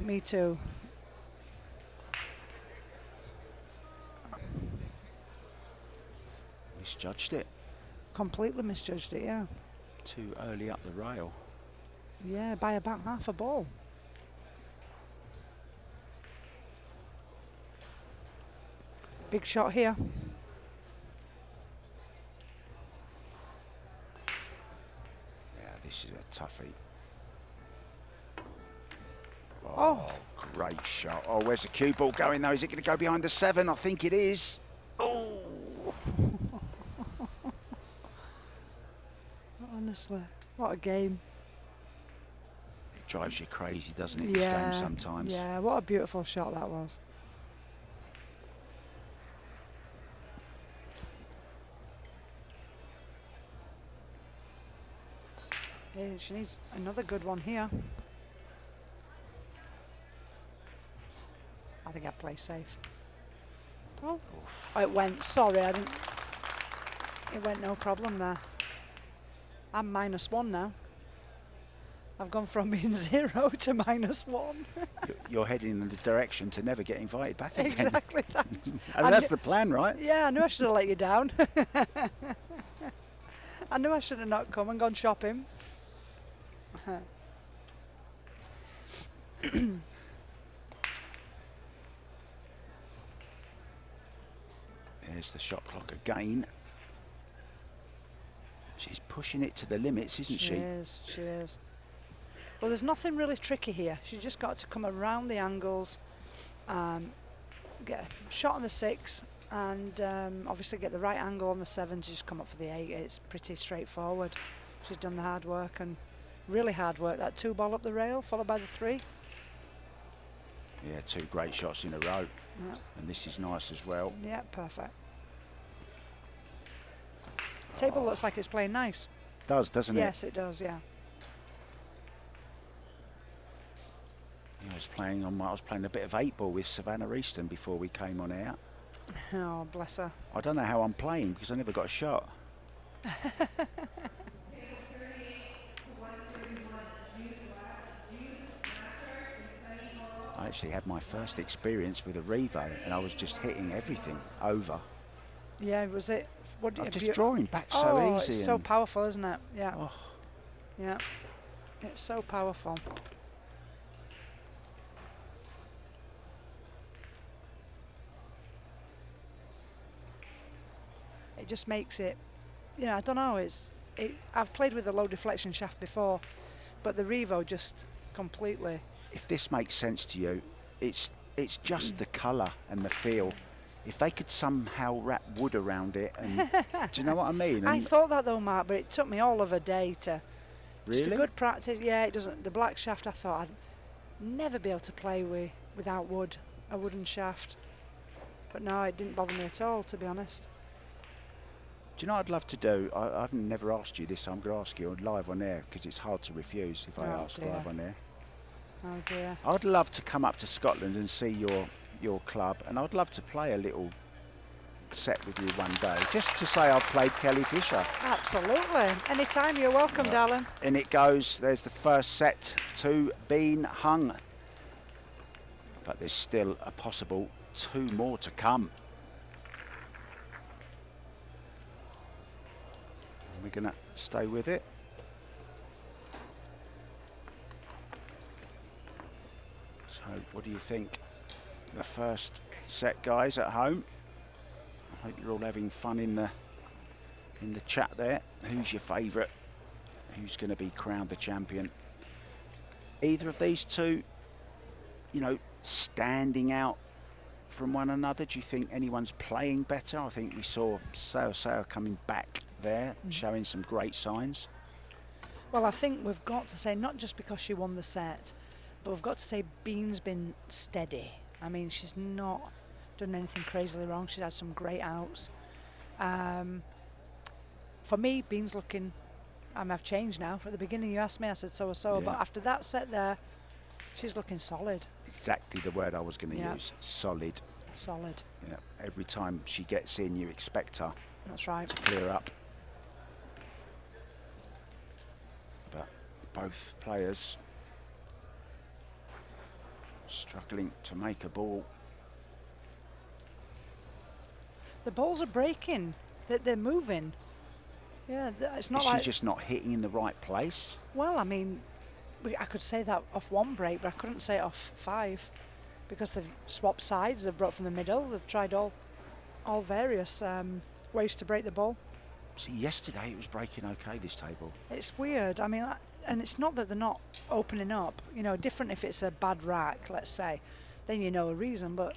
Misjudged it. Completely misjudged it, yeah. Too early up the rail. Yeah, by about half a ball. Big shot here. Yeah, this is a toughie. Oh. Great shot. Oh, where's the cue ball going though? Is it going to go behind the 7? I think it is. Oh. Honestly, what a game. It drives you crazy, doesn't it, this game sometimes? Yeah, what a beautiful shot that was. Yeah, she needs another good one here. I think I'd play safe. Oh, it went. Sorry, I didn't. It went no problem there. I'm -1 now. I've gone from being 0 to -1. You're heading in the direction to never get invited back again. Exactly that. And that's the plan, right? Yeah, I knew I should have let you down. I knew I should have not come and gone shopping. There's the shot clock again. She's pushing it to the limits, isn't she? She is, she is. Well, there's nothing really tricky here. She's just got to come around the angles, get a shot on the 6, and obviously get the right angle on the 7 to just come up for the 8. It's pretty straightforward. She's done the hard work, and really hard work. That 2 ball up the rail, followed by the 3. Yeah, 2 great shots in a row. Yeah. And this is nice as well. Yeah, perfect. Table looks like it's playing nice. Does, doesn't it? Yes, it does, yeah. Yeah, I was playing a bit of 8-ball with Savannah Easton before we came on air. Oh, bless her. I don't know how I'm playing because I never got a shot. I actually had my first experience with a Revo and I was just hitting everything over. Yeah, was it? What I'm just drawing back so easy. It's so powerful, isn't it? Yeah. Oh. Yeah. It's so powerful. It just makes it, you know, I don't know, I've played with a low deflection shaft before, but the Revo just completely. If this makes sense to you, it's just the colour and the feel. If they could somehow wrap wood around it, and do you know what I mean? And I thought that though, Mark, but it took me all of a day to. Really? Just a good practice. Yeah, it doesn't. The black shaft, I thought I'd never be able to play without wood, a wooden shaft. But no, it didn't bother me at all, to be honest. Do you know what I'd love to do? I've never asked you this. I'm going to ask you live on air because it's hard to refuse if I ask live on air. Oh dear. I'd love to come up to Scotland and see your club, and I'd love to play a little set with you one day, just to say I've played Kelly Fisher. Absolutely. Anytime, you're welcome, darling. And it goes, there's the first set to Bean Hung. But there's still a possible 2 more to come. We're going to stay with it. So what do you think? The first set, guys, at home. I hope you're all having fun in the chat there. Who's your favourite? Who's going to be crowned the champion? Either of these two, you know, standing out from one another? Do you think anyone's playing better? I think we saw Seoa coming back there, showing some great signs. Well, I think we've got to say, not just because she won the set, but we've got to say Bean's been steady. I mean, she's not done anything crazily wrong. She's had some great outs. For me, Bean's looking, I've changed now. At the beginning you asked me, I said so, but after that set there, she's looking solid. Exactly the word I was going to use, solid. Solid. Yeah, every time she gets in, you expect her That's right. to clear up. But both players struggling to make a ball. The balls are breaking. They're moving. Yeah, it's not Is like... she just not hitting in the right place? Well, I mean, I could say that off one break, but I couldn't say it off 5 because they've swapped sides, they've brought from the middle, they've tried all various ways to break the ball. See, yesterday it was breaking okay, this table. It's weird. I mean, and it's not that they're not opening up. You know, different if it's a bad rack, let's say, then you know a reason, but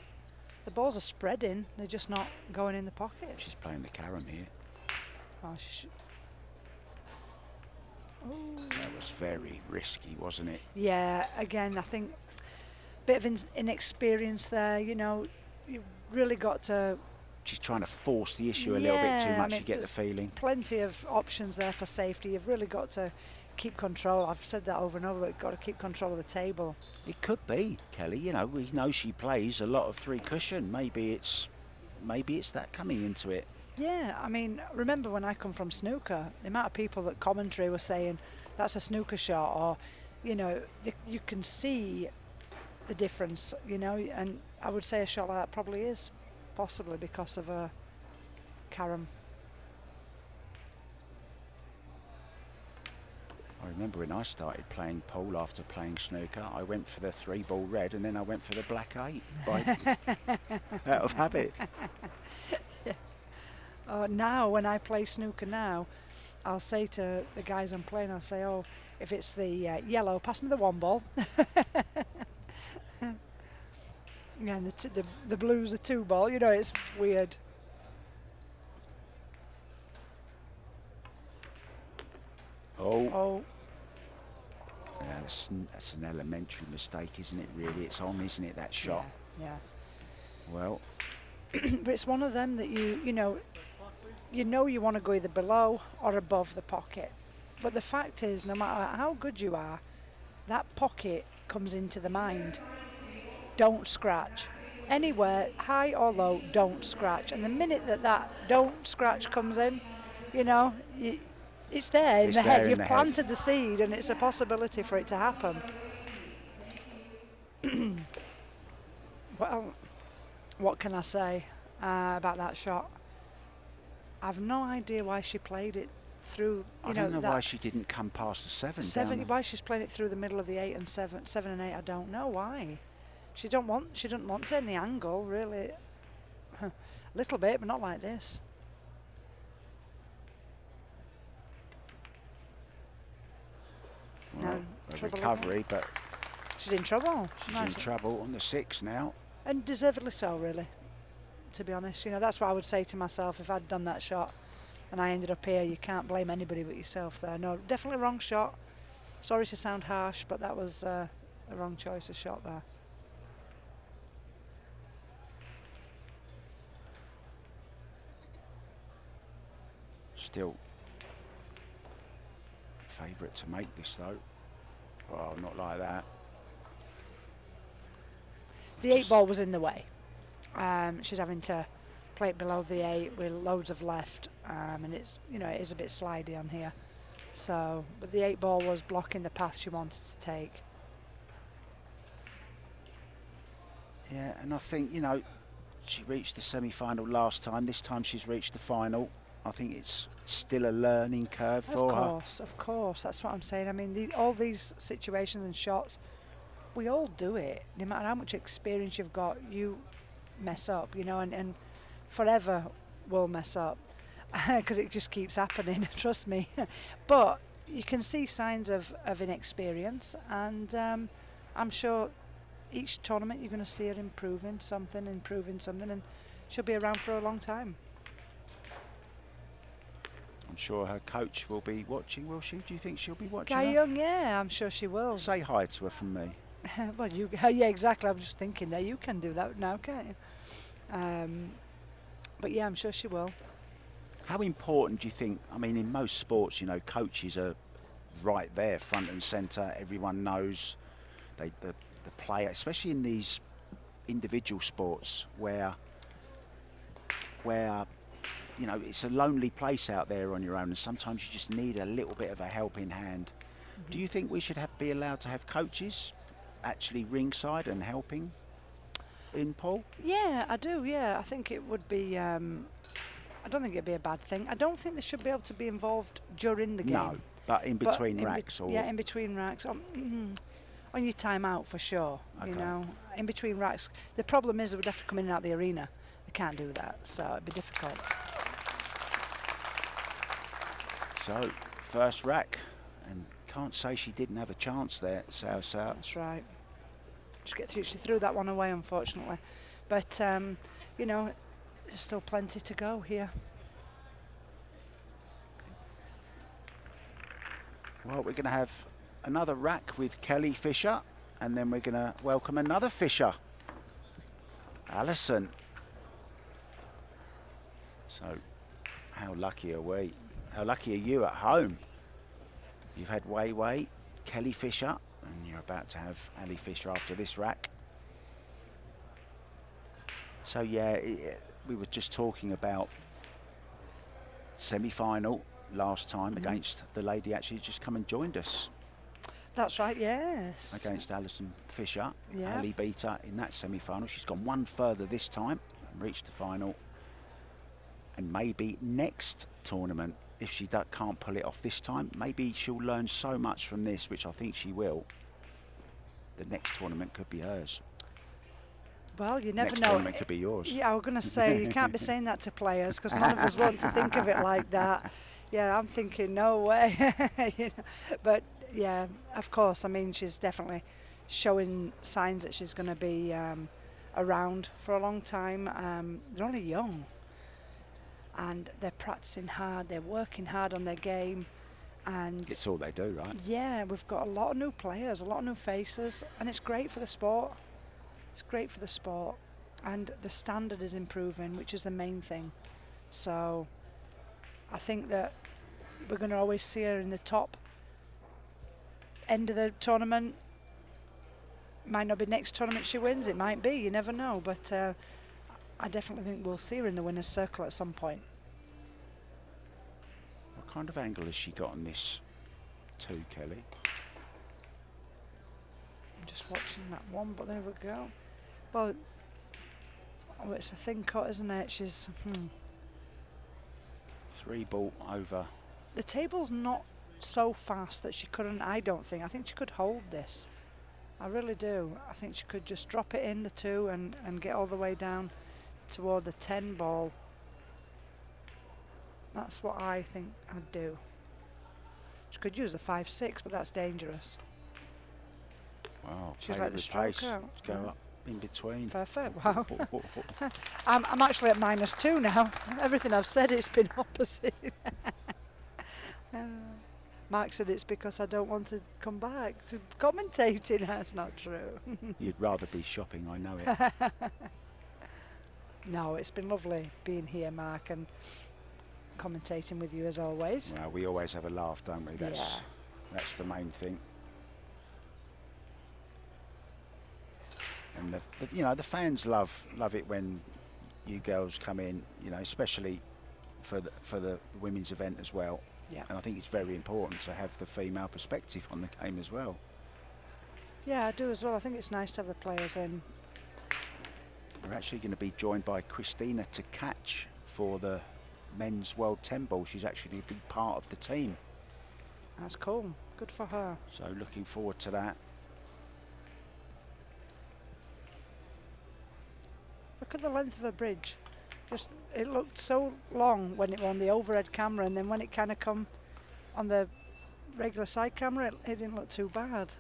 the balls are spreading, they're just not going in the pocket. She's playing the carom here. Oh, That was very risky, wasn't it? yeah, again, I think a bit of inexperience there, you know, you've really got to... She's trying to force the issue a little bit too Yeah, I much, mean, you get the there's feeling. plenty of options there for safety. You've really got to keep control. I've said that over and over, but you've got to keep control of the table. It could be, Kelly, you know, we know she plays a lot of 3 cushion. Maybe it's that coming into it. Yeah, I mean, remember when I come from snooker, the amount of people that commentary were saying that's a snooker shot, or, you know, you can see the difference, you know, and I would say a shot like that probably is, possibly because of a carom. I remember when I started playing pool after playing snooker, I went for the 3-ball red and then I went for the black 8 out of habit. Now, when I play snooker now, I'll say to the guys I'm playing, I'll say, oh, if it's the yellow, pass me the 1 ball. Yeah, and the blue's the 2 ball. You know, it's weird. Oh. Yeah, that's an elementary mistake, isn't it, really? It's on, isn't it, that shot? Yeah. Well. But it's one of them that you know you want to go either below or above the pocket. But the fact is, no matter how good you are, that pocket comes into the mind. Don't scratch. Anywhere, high or low, don't scratch. And the minute that don't scratch comes in, you know, it's there in the head. You've planted the seed and it's a possibility for it to happen. Well, what can I say about that shot? I've no idea why she played it through. I don't know why she didn't come past the 7. Why she's playing it through the middle of the 8 and 7 and 8. I don't know why. She doesn't want any angle, really. A little bit, but not like this. Well, No, a trouble recovery, but she's in trouble. she's in trouble on the 6 now. And deservedly so, really, to be honest. You know, that's what I would say to myself if I'd done that shot and I ended up here. You can't blame anybody but yourself there. No, definitely wrong shot. Sorry to sound harsh, but that was a wrong choice of shot there. Still favourite to make this, though. Well, not like that. The 8 ball was in the way. She's having to play it below the 8 with loads of left, and it's, you know, it is a bit slidey on here. So, but the 8 ball was blocking the path she wanted to take. Yeah, and I think, you know, she reached the semi-final last time. This time she's reached the final. I think it's still a learning curve for her. Of course, that's what I'm saying. I mean, all these situations and shots, we all do it. No matter how much experience you've got, you mess up, you know, and forever we'll mess up because it just keeps happening, trust me. But you can see signs of inexperience, and I'm sure each tournament you're going to see her improving something, and she'll be around for a long time. I'm sure her coach will be watching, will she? Do you think she'll be watching Guy her? Young, yeah, I'm sure she will. Say hi to her from me. Well, yeah, exactly. I'm just thinking that you can do that now, can't you? But yeah, I'm sure she will. How important do you think, I mean, in most sports, you know, coaches are right there, front and centre. Everyone knows the player, especially in these individual sports where you know, it's a lonely place out there on your own, and sometimes you just need a little bit of a helping hand. Mm-hmm. Do you think we should be allowed to have coaches actually ringside and helping in pool? Yeah, I do, yeah. I think it would be a I don't think it'd be a bad thing. I don't think they should be able to be involved during the game. No, but in between racks, or yeah, in between racks. On your time out for sure. Okay. You know, in between racks. The problem is they would have to come in and out the arena. They can't do that, so it'd be difficult. So first rack, and can't say she didn't have a chance there, Seoa. That's right. She threw that one away, unfortunately. But you know, there's still plenty to go here. Well, we're going to have another rack with Kelly Fisher, and then we're going to welcome another Fisher, Alison. So, how lucky are we? How lucky are you at home? You've had Wei, Kelly Fisher, and you're about to have Ali Fisher after this rack. So yeah, we were just talking about semi-final last time against the lady actually just come and joined us. That's right, yes. Against Alison Fisher. Yeah. Ali beat her in that semi-final. She's gone one further this time and reached the final. And maybe next tournament, if she can't pull it off this time, maybe she'll learn so much from this, which I think she will. The next tournament could be hers. Well, you never Next know. tournament could be yours. Yeah, I was going to say, you can't be saying that to players because none of us want to think of it like that. Yeah, I'm thinking, no way. You know, but yeah, of course, I mean, she's definitely showing signs that she's going to be around for a long time. They're only young. And they're practicing hard, they're working hard on their game. And it's all they do, right? yeah, we've got a lot of new players, a lot of new faces, and it's great for the sport. It's great for the sport. And the standard is improving, which is the main thing. So I think that we're going to always see her in the top end of the tournament. Might not be next tournament she wins, it might be, you never know. But I definitely think we'll see her in the winner's circle at some point. What kind of angle has she got on this too, Kelly? I'm just watching that one, but there we go. Well, oh, it's a thin cut, isn't it? She's 3-ball over. The table's not so fast that she couldn't, I don't think. I think she could hold this. I really do. I think she could just drop it in the 2 and get all the way down toward the 10 ball. That's what I think I'd do. She could use a 5-6, but that's dangerous. Wow, She's play like with the stroke pace. out. Let's go up in between. Perfect, wow. I'm actually at -2 now. Everything I've said, it's been opposite. Mark said it's because I don't want to come back to commentating. That's not true. You'd rather be shopping, I know it. No, it's been lovely being here, Mark, and commentating with you as always. Well, we always have a laugh, don't we? That's the main thing. And you know, the fans love it when you girls come in, you know, especially for the women's event as well. Yeah. And I think it's very important to have the female perspective on the game as well. Yeah, I do as well. I think it's nice to have the players in. We're actually going to be joined by Christina to catch for the men's World 10 ball. She's actually a big part of the team. That's cool. Good for her. So looking forward to that. Look at the length of her bridge. Just, it looked so long when it was on the overhead camera, and then when it kind of come on the regular side camera, it didn't look too bad.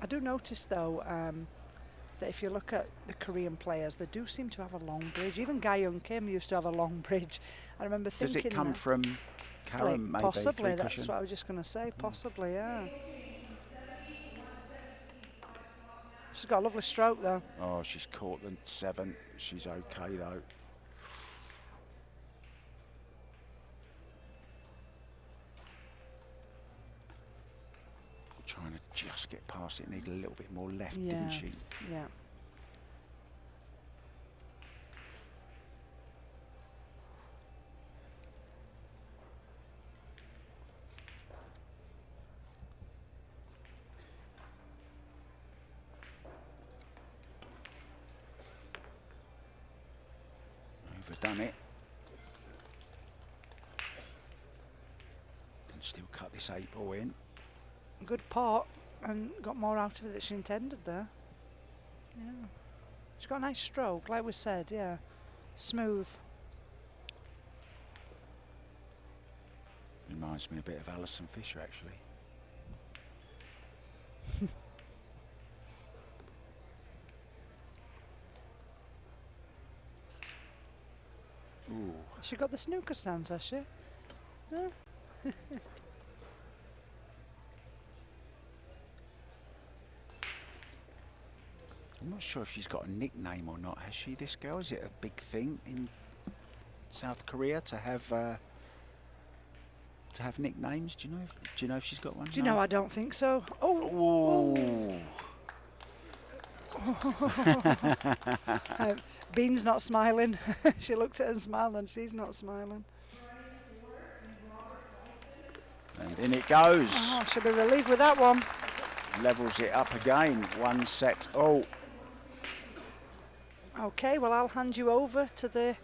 I do notice though that if you look at the Korean players, they do seem to have a long bridge. Even Ga Young Kim used to have a long bridge. I remember thinking. Does it come from Karen, maybe? Possibly, that's what I was just going to say. Possibly, yeah. She's got a lovely stroke though. Oh, she's caught the 7. She's okay though. Trying to just get past it, needed a little bit more left, didn't she? Yeah. Overdone it. Can still cut this 8-ball in. Good pot, and got more out of it than she intended there. Yeah. She's got a nice stroke, like we said, yeah. Smooth. Reminds me a bit of Alison Fisher, actually. Ooh. She got the snooker stands, has she? No? I'm not sure if she's got a nickname or not. Has she, this girl? Is it a big thing in South Korea to have nicknames? Do you know if she's got one? Do you know, I don't think so. Oh! Bean's not smiling. She looked at her and smiled, and she's not smiling. And in it goes. Oh, she'll be relieved with that one. Levels it up again. 1 set. Oh. Okay, well, I'll hand you over to the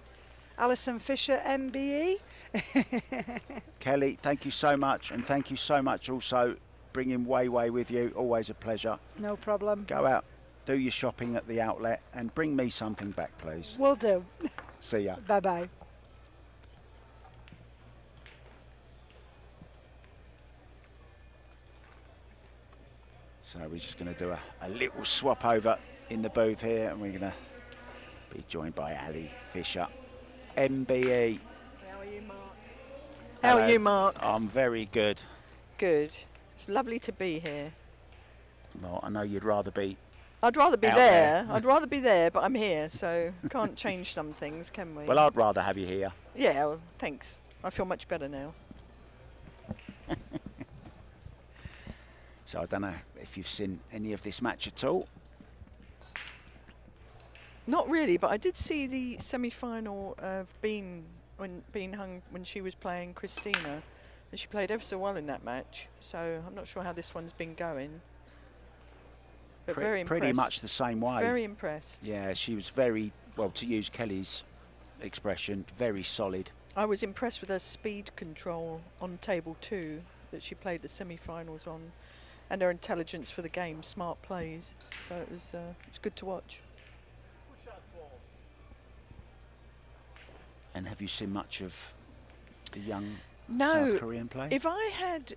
Alison Fisher MBE. Kelly, thank you so much, and thank you so much also bringing Wei Wei with you. Always a pleasure. No problem. Go out, do your shopping at the outlet, and bring me something back, please. Will do. See ya. Bye-bye. So we're just going to do a little swap over in the booth here, and we're going to be joined by Ali Fisher, MBE. How are you, Mark? Hello. How are you, Mark? I'm very good. Good. It's lovely to be here. Well, I know you'd rather be. I'd rather be out there. there. I'd rather be there, but I'm here, so can't change some things, can we? Well, I'd rather have you here. Yeah, well, thanks. I feel much better now. So I don't know if you've seen any of this match at all. Not really, but I did see the semi-final of Bean when she was playing Christina, and she played ever so well in that match. So I'm not sure how this one's been going. But very impressed. Pretty much the same way. Very impressed. Yeah, she was very, well, to use Kelly's expression, very solid. I was impressed with her speed control on table 2 that she played the semi-finals on, and her intelligence for the game, smart plays. So it was good to watch. And have you seen much of the young No, South Korean play? If I had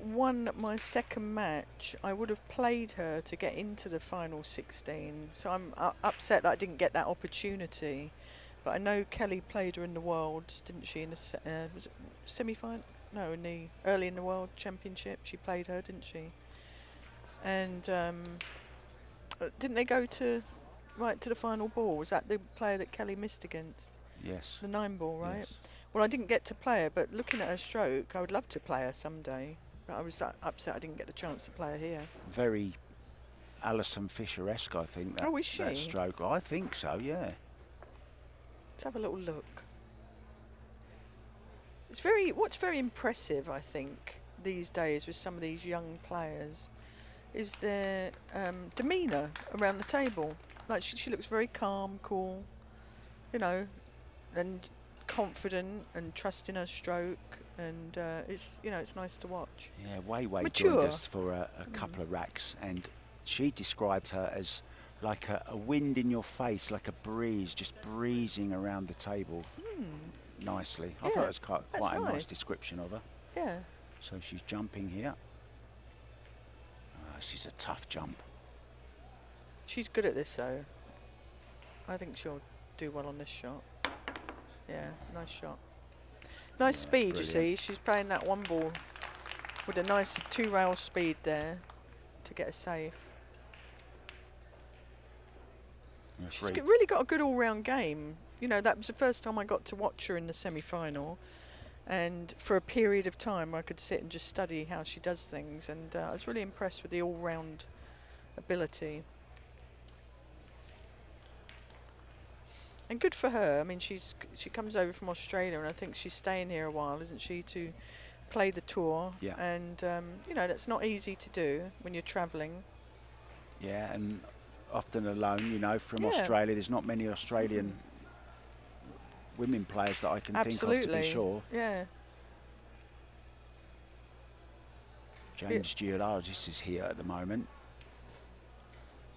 won my second match, I would have played her to get into the final 16. So I'm upset that I didn't get that opportunity. But I know Kelly played her in the Worlds, didn't she? In the was it semi-final? No, early in the World Championship, she played her, didn't she? And didn't they go right to the final ball? Was that the player that Kelly missed against? Yes. The 9-ball, right? Yes. Well, I didn't get to play her, but looking at her stroke, I would love to play her someday. But I was upset I didn't get the chance to play her here. Very Alison Fisher-esque, I think. That, Oh, is she? That stroke. I think so, yeah. Let's have a little look. What's very impressive, I think, these days with some of these young players is their demeanour around the table. Like she looks very calm, cool, you know, and confident and trusting her stroke, and it's nice to watch. Yeah, Wei Wei Mature. joined us for a couple of racks, and she described her as like a wind in your face, like a breeze, just breezing around the table nicely. I thought it was quite a nice description of her. Yeah. So she's jumping here. She's a tough jump. She's good at this, though. I think she'll do well on this shot. Yeah, nice shot. Nice speed, brilliant. you see. She's playing that 1 ball with a nice 2-rail speed there to get a safe. She's really got a good all-round game. You know, that was the first time I got to watch her in the semi-final. And for a period of time, I could sit and just study how she does things. And I was really impressed with the all-round ability. And good for her. I mean, she comes over from Australia, and I think she's staying here a while, isn't she, to play the tour. Yeah. And, that's not easy to do when you're travelling. Yeah, and often alone, from Australia. There's not many Australian women players that I can think of, to be sure. Yeah. James Giordardis is here at the moment.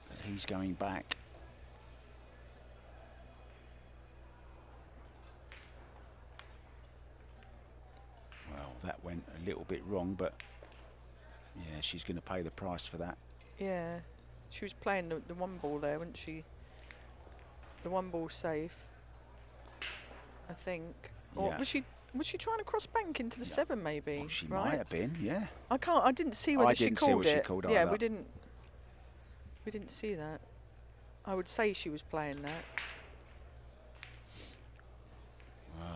But he's going back. Well, that went a little bit wrong, but yeah, she's going to pay the price for that. Yeah. She was playing the one ball there, wasn't she? The one ball safe, I think. Or Yeah. was she trying to cross bank into the 7 maybe? Well, she right? might have been, yeah. I didn't see whether she didn't see called what it. she called yeah, either. we didn't see that. I would say she was playing that.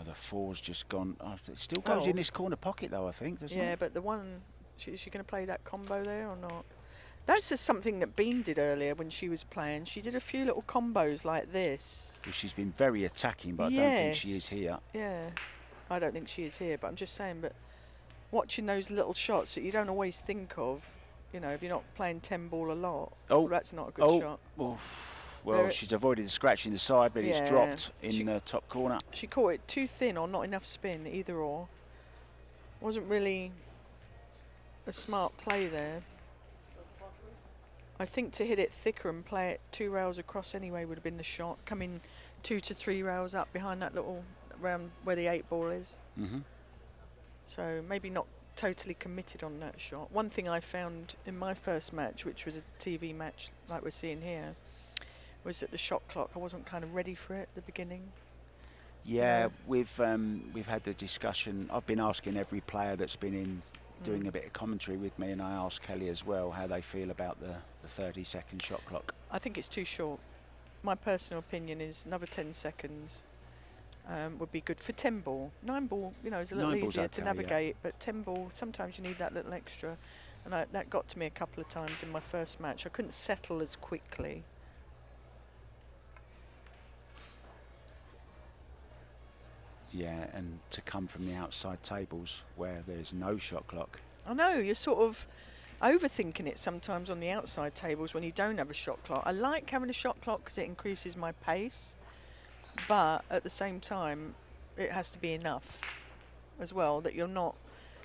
The 4's just gone. It still goes in this corner pocket though, I think, doesn't it? Yeah, but the one, is she going to play that combo there or not? That's just something that Bean did earlier when she was playing. She did a few little combos like this. Well, she's been very attacking, but I don't think she is here. Yeah, I don't think she is here, but I'm just saying, but watching those little shots that you don't always think of, you know, if you're not playing 10 ball a lot, well, that's not a good shot. Oh. Well, she's avoided the scratch in the side, but it's dropped in the top corner. She caught it too thin or not enough spin, either or. Wasn't really a smart play there. I think to hit it thicker and play it 2 rails across anyway would have been the shot. Coming 2 to 3 rails up behind that little round where the 8 ball is. So maybe not totally committed on that shot. One thing I found in my first match, which was a TV match like we're seeing here, was that the shot clock, I wasn't kind of ready for it at the beginning. Yeah, we've had the discussion. I've been asking every player that's been in doing a bit of commentary with me, and I asked Kelly as well how they feel about the 30-second shot clock. I think it's too short. My personal opinion is another 10 seconds would be good for 10 ball. 9 ball, you know, is a little easier to navigate, but 10 ball, sometimes you need that little extra. And that got to me a couple of times in my first match. I couldn't settle as quickly. Yeah, and to come from the outside tables where there's no shot clock. I know, you're sort of overthinking it sometimes on the outside tables when you don't have a shot clock. I like having a shot clock because it increases my pace, but at the same time, it has to be enough as well, that you're not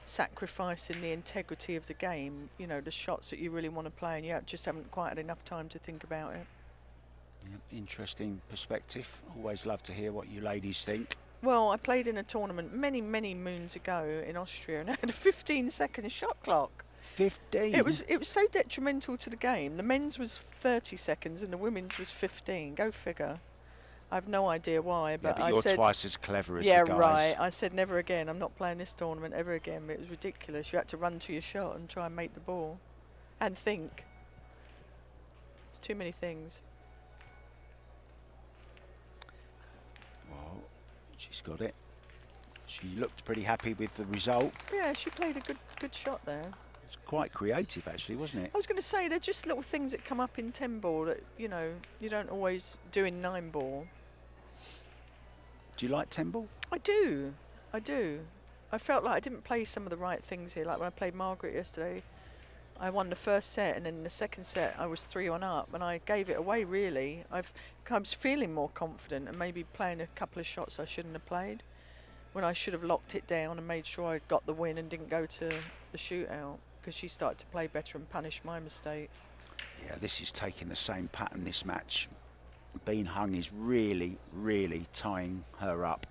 sacrificing the integrity of the game, you know, the shots that you really want to play, and you just haven't quite had enough time to think about it. Yeah, interesting perspective. Always love to hear what you ladies think. Well, I played in a tournament many, many moons ago in Austria, and I had a 15-second shot clock. 15? It was so detrimental to the game. The men's was 30 seconds and the women's was 15. Go figure. I have no idea why, but, I said... you're twice as clever as the guys. Yeah, right. I said never again. I'm not playing this tournament ever again. It was ridiculous. You had to run to your shot and try and make the ball. And think. It's too many things. Well, she's got it. She looked pretty happy with the result. Yeah, she played a good shot there. It's quite creative, actually, wasn't it? I was going to say, they're just little things that come up in 10 ball that, you know, you don't always do in 9 ball. Do you like 10 ball? I do. I felt like I didn't play some of the right things here. Like when I played Margaret yesterday, I won the first set, and then the second set I was 3-1 up, and I gave it away, really. I was feeling more confident and maybe playing a couple of shots I shouldn't have played, when I should have locked it down and made sure I got the win and didn't go to the shootout, because she started to play better and punish my mistakes. Yeah, this is taking the same pattern, this match. Bean Hung is really, really tying her up.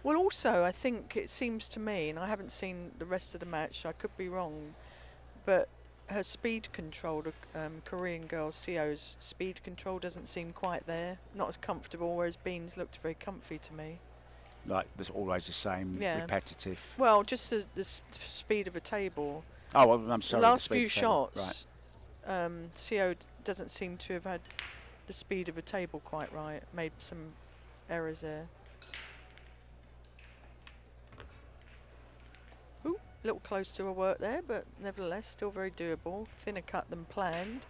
Well, also, I think it seems to me, and I haven't seen the rest of the match, so I could be wrong, but her speed control, the Korean girl, Seoa's speed control doesn't seem quite there. Not as comfortable, whereas Bean's looked very comfy to me. Like, there's always the same, repetitive. Well, just the speed of a table. Oh, well, I'm sorry. Last few shots, Seoa doesn't seem to have had the speed of a table quite right. Made some errors there. Ooh, a little close to her work there, but nevertheless still very doable. Thinner cut than planned.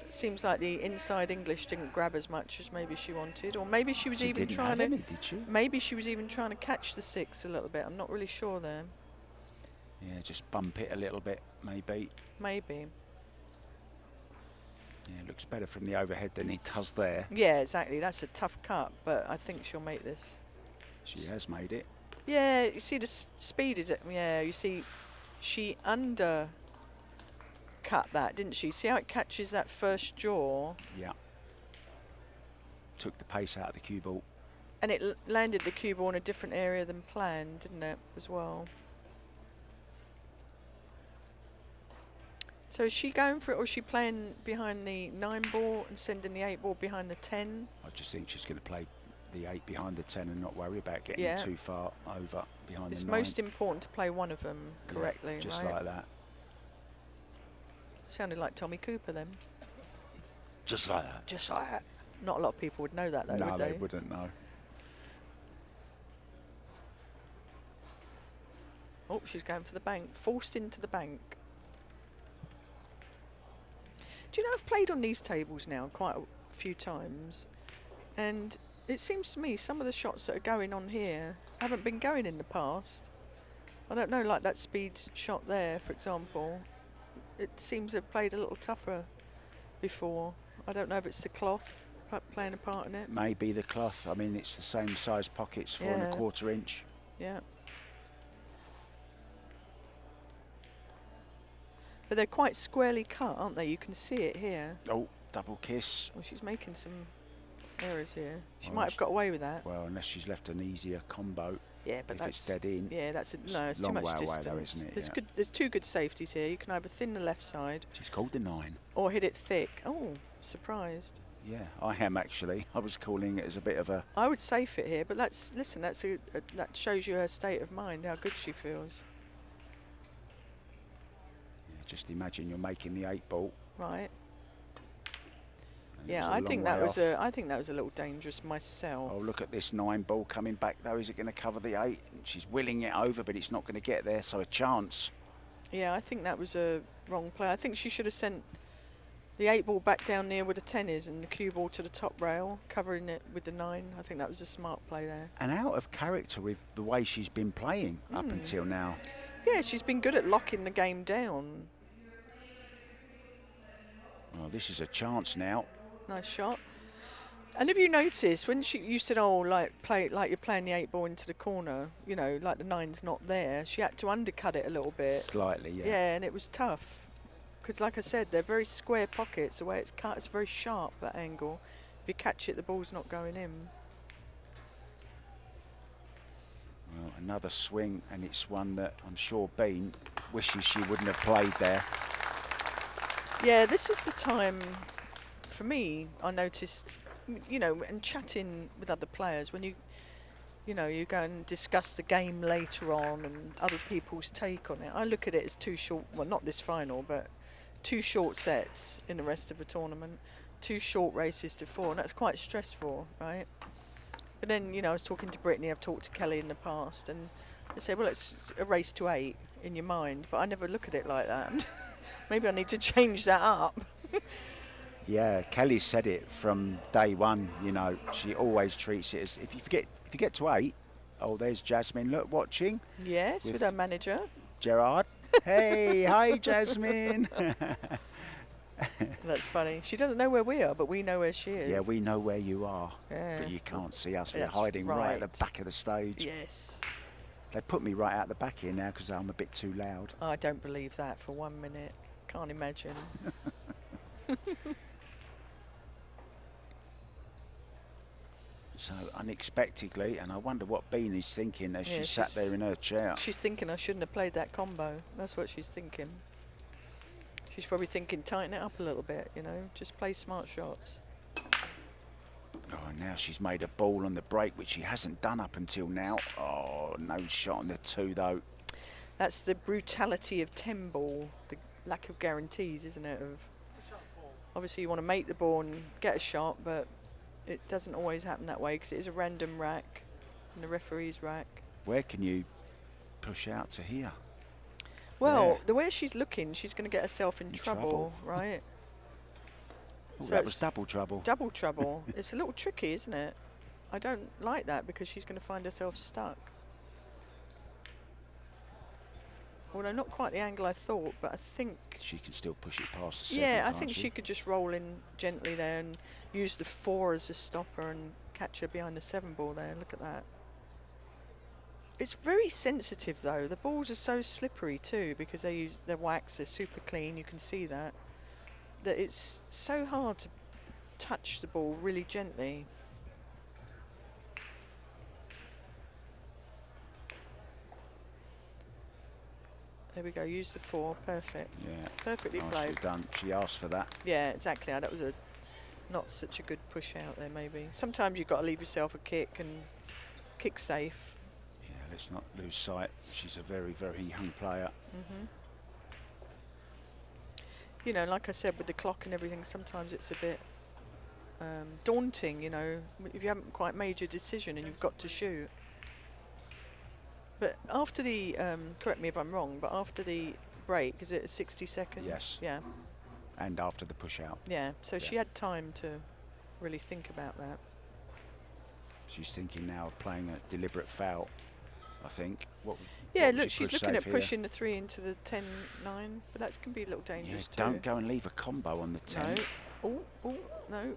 It seems like the inside English didn't grab as much as maybe she wanted, or maybe she was even trying to. Did she? Maybe she was even trying to catch the 6 a little bit. I'm not really sure there. Yeah, just bump it a little bit, maybe. Maybe. Yeah, it looks better from the overhead than it does there. Yeah, exactly. That's a tough cut, but I think she'll make this. She has made it. Yeah, you see the speed is it? Yeah, you see she undercut that, didn't she? See how it catches that first jaw? Yeah. Took the pace out of the cue ball. And it landed the cue ball in a different area than planned, didn't it, as well? So is she going for it, or is she playing behind the 9 ball and sending the 8 ball behind the 10? I just think she's going to play the 8 behind the 10 and not worry about getting too far over behind It's the 9. most important to play one of them correctly, just right? like that. Sounded like Tommy Cooper then. Just like that. Just like that. Not a lot of people would know that though, No, would they? they wouldn't know. Oh, she's going for the bank. Forced into the bank. Do you know, I've played on these tables now quite a few times, and it seems to me some of the shots that are going on here haven't been going in the past. I don't know, like that speed shot there, for example. It seems to have played a little tougher before. I don't know if it's the cloth playing a part in it. Maybe the cloth. I mean, it's the same size pockets, 4 1/4 inch. Yeah. But they're quite squarely cut, aren't they? You can see it here. Oh, double kiss. Well, she's making some errors here. She Oh, might have got away with that. Well, unless she's left an easier combo. Yeah, but if that's it's dead in. Yeah, that's no, it's too long much way away distance. though, isn't it? There's Yeah. good. There's 2 good safeties here. You can either thin the left side She's called the 9. or hit it thick. Oh, surprised. Yeah, I am actually. I was calling it as a bit of a. I would safe it here, but that's listen. That's that shows you her state of mind, how good she feels. Yeah, just imagine you're making the 8 ball. Right. and it Yeah, was a I long think that way was off. I think that was a little dangerous myself. Oh, look at this 9 ball coming back though. Is it going to cover the 8? She's willing it over, but it's not going to get there. So a chance. Yeah, I think that was a wrong play. I think she should have sent the 8 ball back down near where the 10 is and the cue ball to the top rail, covering it with the 9. I think that was a smart play there. And out of character with the way she's been playing up until now. Yeah, she's been good at locking the game down. Well, this is a chance now. Nice shot. And have you noticed when you said, oh, like you're playing the 8 ball into the corner, you know, like the 9's not there, she had to undercut it a little bit. Slightly, yeah. Yeah, and it was tough. Because like I said, they're very square pockets. The way it's cut, it's very sharp, that angle. If you catch it, the ball's not going in. Well, another swing, and it's one that I'm sure Bean wishes she wouldn't have played there. Yeah, this is the time, for me, I noticed, you know, and chatting with other players, when you know, you go and discuss the game later on and other people's take on it. I look at it as 2 short, well, not this final, but 2 short sets in the rest of the tournament, 2 short races to 4, and that's quite stressful, right? But then, you know, I was talking to Brittany, I've talked to Kelly in the past, and they say, well, it's a race to 8 in your mind, but I never look at it like that. Maybe I need to change that up. Yeah, Kelly said it from day one. You know, she always treats it as if you get to 8. Oh, there's Jasmine. Look, watching. Yes, with our manager. Gerard. Hey, hi, Jasmine. That's funny. She doesn't know where we are, but we know where she is. Yeah, we know where you are, Yeah. but you can't see us. We're That's hiding right at right. the back of the stage. Yes. They put me right out the back here now because I'm a bit too loud. I don't believe that for 1 minute. Can't imagine. So unexpectedly, and I wonder what Bean is thinking as Yeah, she sat there in her chair. She's thinking I shouldn't have played that combo. That's what she's thinking. She's probably thinking tighten it up a little bit, you know, just play smart shots. Oh, now she's made a ball on the break, which she hasn't done up until now. Oh, no shot on the 2 though. That's the brutality of 10 ball, the lack of guarantees, isn't it? Of obviously you want to make the ball and get a shot, but it doesn't always happen that way because it is a random rack and the referee's rack. Where can you push out to here? Well, Yeah. the way she's looking, she's going to get herself in trouble, right? Ooh, So that was it's double trouble. double trouble. It's a little tricky, isn't it? I don't like that because she's going to find herself stuck. Although not quite the angle I thought, but I think... She can still push it past the 7. Yeah, I can't think she could just roll in gently there and use the 4 as a stopper and catch her behind the 7 ball there. Look at that. It's very sensitive though. The balls are so slippery too because they use their wax. They're super clean. You can see that it's so hard to touch the ball really gently. There we go. Use the 4. Perfect. Yeah. Perfectly Nicely played. done. She asked for that. Yeah, exactly. That was not such a good push out there. Maybe sometimes you've got to leave yourself a kick and kick safe. Yeah. Let's not lose sight. She's a very, very young player. You know, like I said, with the clock and everything, sometimes it's a bit daunting, you know, if you haven't quite made your decision and you've got to shoot. But after the, correct me if I'm wrong, but after the break, is it 60 seconds? Yes. Yeah. And after the push out. Yeah, so Yeah. she had time to really think about that. She's thinking now of playing a deliberate foul, I think. Yeah, what would look, you she's push looking safe at here? pushing the 3 into the 10-9, but that's can be a little Yeah, dangerous too. don't go and leave a combo on the 10. No. Oh, no,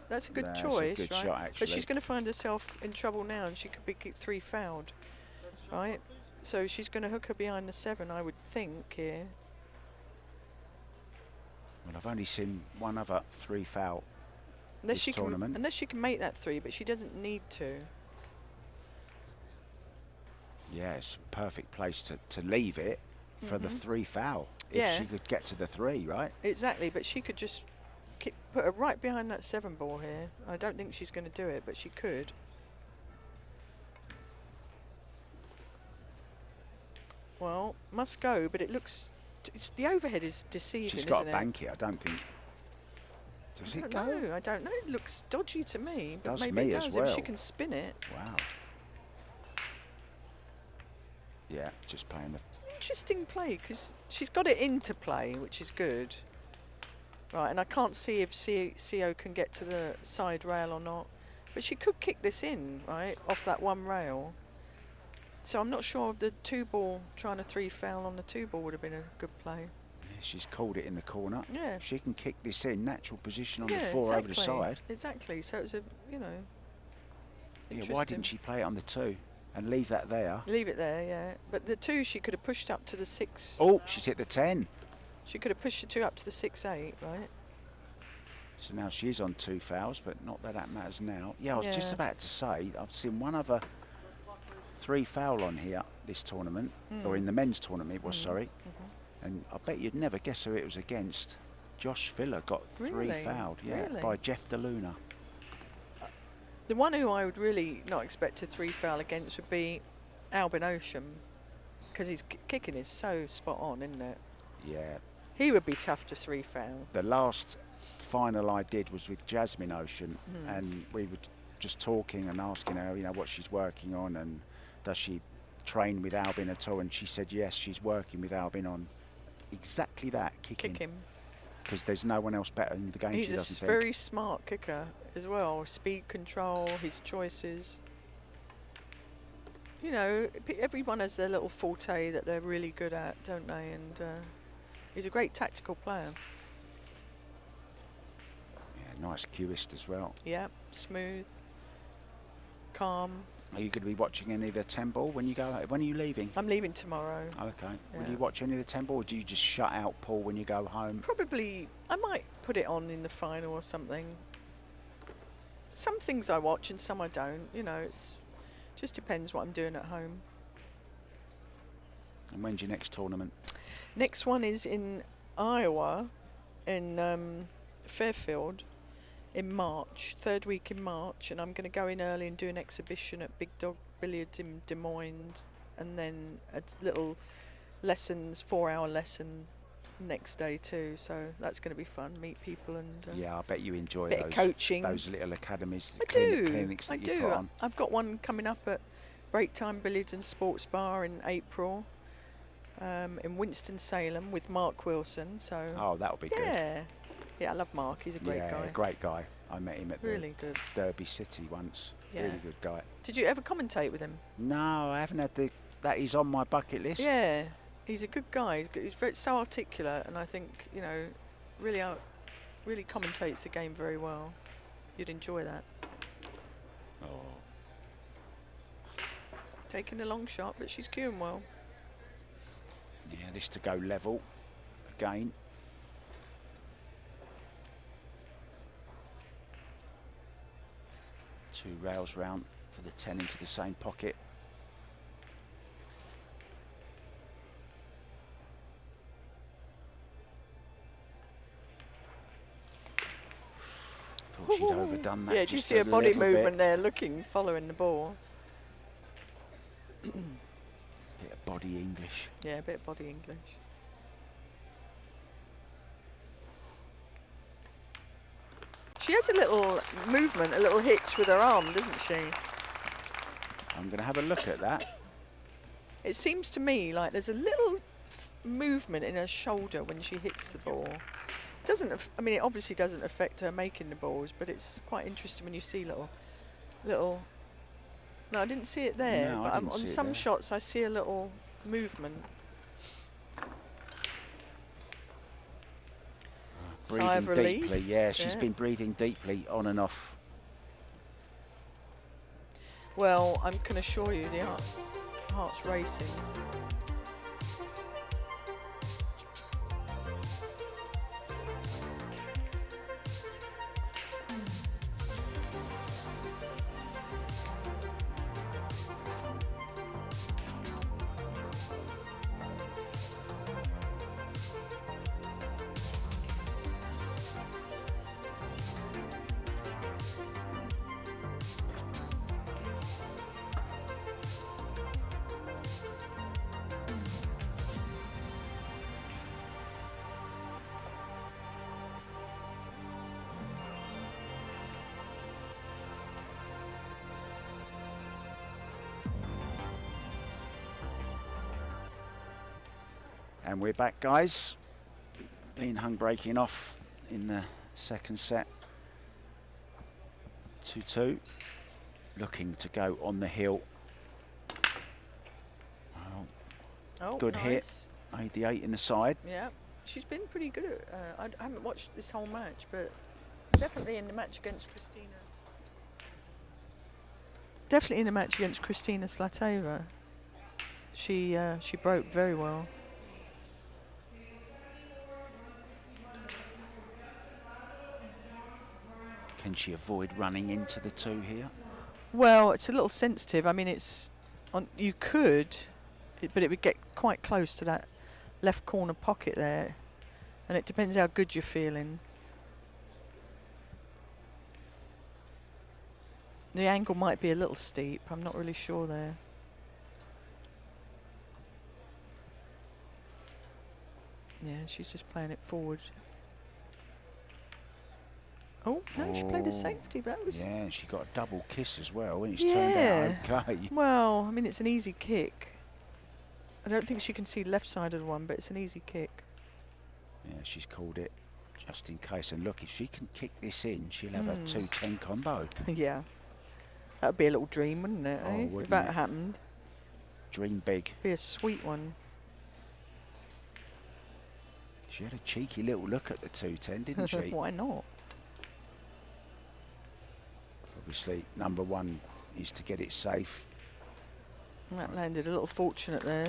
that's a good That's choice, a good right? shot, But actually. she's going to find herself in trouble now, and she could be 3 fouled, right? So she's going to hook her behind the 7, I would think, here. Well, I've only seen one other 3 foul Unless this tournament. unless she can make that 3, but she doesn't need to. Yeah, it's a perfect place to leave it for the 3 foul. If Yeah. she could get to the 3, right? Exactly, but she could just put her right behind that 7 ball here. I don't think she's going to do it, but she could. Well, must go, but it looks... the overhead is deceiving, She's got isn't to it? bank it, I don't think. Does I it don't go? know. I don't know. It looks dodgy to me, but Does maybe me it as does if she well. can spin it. Wow. Yeah, just playing the... Interesting play because she's got it into play, which is good. Right, and I can't see if Co can get to the side rail or not, but she could kick this in, right, off that 1 rail. So I'm not sure if the 2 ball trying a 3 foul on the 2 ball would have been a good play. Yeah, she's called it in the corner. Yeah. If she can kick this in, natural position on Yeah, the 4 exactly. over the side. Exactly. So it was a, you know, Yeah, interesting. why didn't she play it on the 2 and leave that there? Leave it there, yeah. But the 2 she could have pushed up to the 6. Oh, she's hit the 10. She could have pushed the 2 up to the 6-8, right? So now she is on 2 fouls, but not that that matters now. Yeah, I was just Yeah. about to say, I've seen one other 3 foul on here this tournament, or in the men's tournament it was, sorry. And I bet you'd never guess who it was against. Josh Filler got 3 Really? fouled, yeah, Really? by Jeff DeLuna. The one who I would really not expect a 3 foul against would be Albin Ocean, because his kicking is so spot on, isn't it? Yeah, He would be tough to 3 foul. the last final I did was with Jasmine Ocean, and we were just talking and asking her, you know, what she's working on and does she train with Albin at all, and she said yes, she's working with Albin on exactly that, kicking. Kick him. Because there's no one else better in the game, she He's doesn't a very smart kicker as well. Speed control, his choices. You know, everyone has their little forte that they're really good at, don't they? And he's a great tactical player. Yeah, nice cueist as well. Yeah, smooth, calm. Are you going to be watching any of the 10 ball when you go? When are you leaving? I'm leaving tomorrow. Okay. Will Yeah. you watch any of the 10 ball, or do you just shut out Paul when you go home? Probably, I might put it on in the final or something. Some things I watch and some I don't. You know, it's just depends what I'm doing at home. And when's your next tournament? Next one is in Iowa, in Fairfield, in March, 3rd week in March, and I'm going to go in early and do an exhibition at Big Dog Billiards in Des Moines, and then a little lessons, 4-hour lesson next day too. So that's going to be fun. Meet people and Yeah, I bet you enjoy bit those of coaching. those little academies, I clinics do. that you put on. I've got one coming up at Break Time Billiards and Sports Bar in April, in Winston-Salem with Mark Wilson. So Oh, that'll be good. Yeah, I love Mark. He's a great Yeah, guy. great guy. I met him at Really good. the Derby City once. Yeah. Really good guy. Did you ever commentate with him? No, I haven't had that is on my bucket list. Yeah, he's a good guy. He's very so articulate, and I think, you know, really commentates the game very well. You'd enjoy that. Oh. Taking a long shot, but she's cueing well. Yeah, this to go level again. Two rails round for the 10 into the same pocket. Thought she'd overdone that. Yeah, do you just see a a body little movement bit. there, looking, following the ball? Bit of body English. Yeah, a bit of body English. She has a little movement, a little hitch with her arm, doesn't she? I'm going to have a look at that. It seems to me like there's a little movement in her shoulder when she hits the ball. Doesn't I mean, it obviously doesn't affect her making the balls, but it's quite interesting when you see little. No, I didn't see it there. No, but I didn't on see it some there. shots, I see a little movement. Sigh of Breathing relief. deeply, yeah, she's Yeah. been breathing deeply on and off. Well, I can assure you, the heart's racing. And we're back, guys. Being hung breaking off in the second set. 2-2. Looking to go on the hill. Well, Oh, good nice. hit. Made the 8 in the side. Yeah, she's been pretty good at. I haven't watched this whole match, but definitely in the match against Christina. Definitely in the match against Christina Slatova. She broke very well. Can she avoid running into the 2 here? Well, it's a little sensitive. I mean, it's on. You could, but it would get quite close to that left corner pocket there, and it depends how good you're feeling. The angle might be a little steep. I'm not really sure there. Yeah, she's just playing it forward. Oh, no, she played a safety, but that was... Yeah, and she got a double kiss as well, and it's Yeah. turned out okay. Well, I mean, it's an easy kick. I don't think she can see the left side of the one, but it's an easy kick. Yeah, she's called it just in case. And look, if she can kick this in, she'll have a 2-10 combo. Yeah. That would be a little dream, wouldn't it, Oh, eh? If wouldn't that it? happened. Dream big. Be a sweet one. She had a cheeky little look at the 2-10, didn't she? Why not? Obviously, number one is to get it safe. That landed a little fortunate there.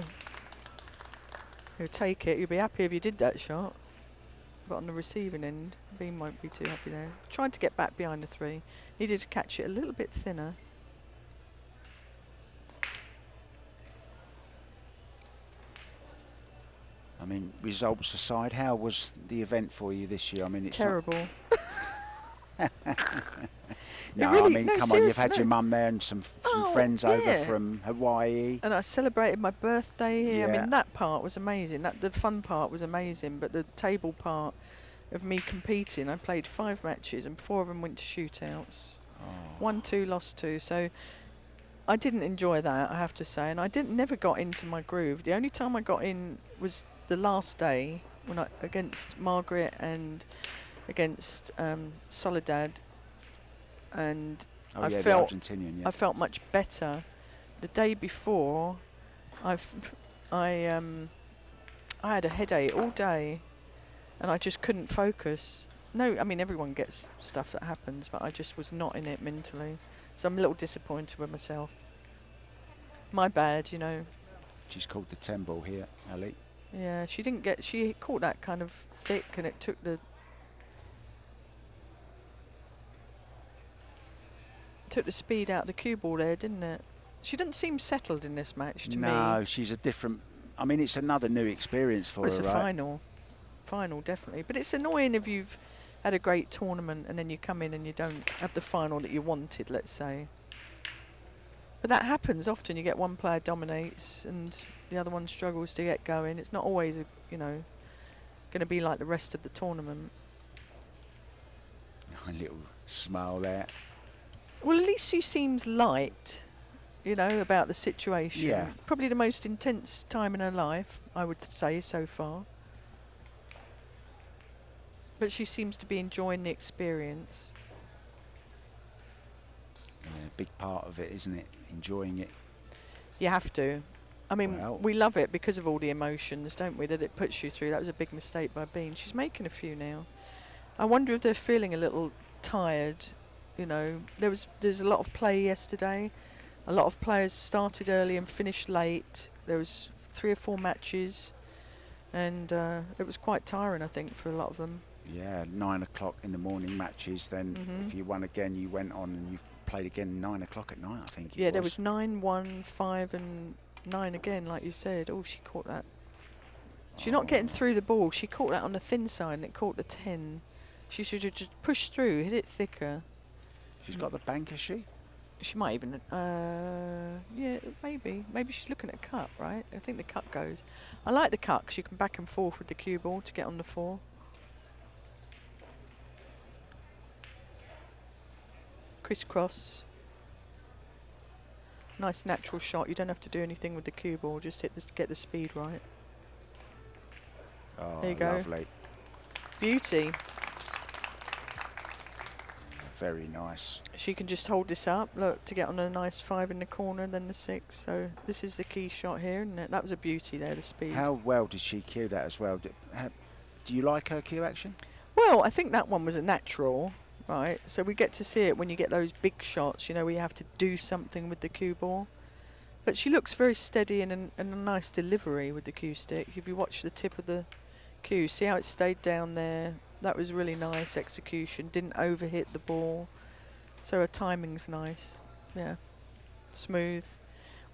You'll take it. You'll be happy if you did that shot. But on the receiving end, Beam won't be too happy there. Tried to get back behind the 3. Needed to catch it a little bit thinner. I mean, results aside, how was the event for you this year? I mean, it's Terrible. No, really- I mean, no, come on, you've seriously, had no. your mum there and some Oh, friends over yeah. from Hawaii. And I celebrated my birthday here. I Yeah. mean, that part was amazing. The fun part was amazing, but the table part of me competing, I played 5 matches and 4 of them went to shootouts. Oh. 1, 2, lost 2. So I didn't enjoy that, I have to say. And I never got into my groove. The only time I got in was the last day when against Margaret and against Soledad. And Oh, I yeah, felt the Argentinian, yeah. I felt much better. The day before, I had a headache all day, and I just couldn't focus. No, I mean everyone gets stuff that happens, but I just was not in it mentally. So I'm a little disappointed with myself. My bad, you know. She's called the 10 ball here, Ali. Yeah, she didn't get. She caught that kind of thick, and it took the speed out of the cue ball there, didn't it? She doesn't seem settled in this match to me. No, she's a different. I mean, it's another new experience for her. It's a right? final definitely. But it's annoying if you've had a great tournament and then you come in and you don't have the final that you wanted, let's say. But that happens often. You get one player dominates and the other one struggles to get going. It's not always, you know, going to be like the rest of the tournament. A little smile there. Well, at least she seems light, you know, about the situation. Yeah. Probably the most intense time in her life, I would say, so far. But she seems to be enjoying the experience. Yeah, big part of it, isn't it? Enjoying it. You have to. I mean, Well. we love it because of all the emotions, don't we, that it puts you through. That was a big mistake by Bean. She's making a few now. I wonder if they're feeling a little tired. You know, there's a lot of play yesterday. A lot of players started early and finished late. There was 3 or 4 matches, and it was quite tiring, I think, for a lot of them. Yeah, 9 o'clock in the morning matches. Then if you won again, you went on and you played again 9 o'clock at night, I think. Yeah, there was 9, 1, 5 and 9 again, like you said. Oh, she caught that. She's not getting through the ball. She caught that on the thin side and it caught the 10. She should have just pushed through, hit it thicker. She's got the bank, has she? She might even, yeah, maybe. Maybe she's looking at a cut, right? I think the cut goes. I like the cut because you can back and forth with the cue ball to get on the 4. Crisscross. Nice natural shot. You don't have to do anything with the cue ball. Just hit this, get the speed right. Oh, there you go. Lovely. Beauty. Very nice. She can just hold this up, look, to get on a nice 5 in the corner, then the 6. So this is the key shot here, isn't it? That was a beauty there, the speed. How well did she cue that as well? Do you like her cue action? Well, I think that one was a natural, right? So we get to see it when you get those big shots, you know, where you have to do something with the cue ball. But she looks very steady and a nice delivery with the cue stick. If you watch the tip of the cue, see how it stayed down there? That was really nice execution. Didn't overhit the ball. So her timing's nice. Yeah. Smooth.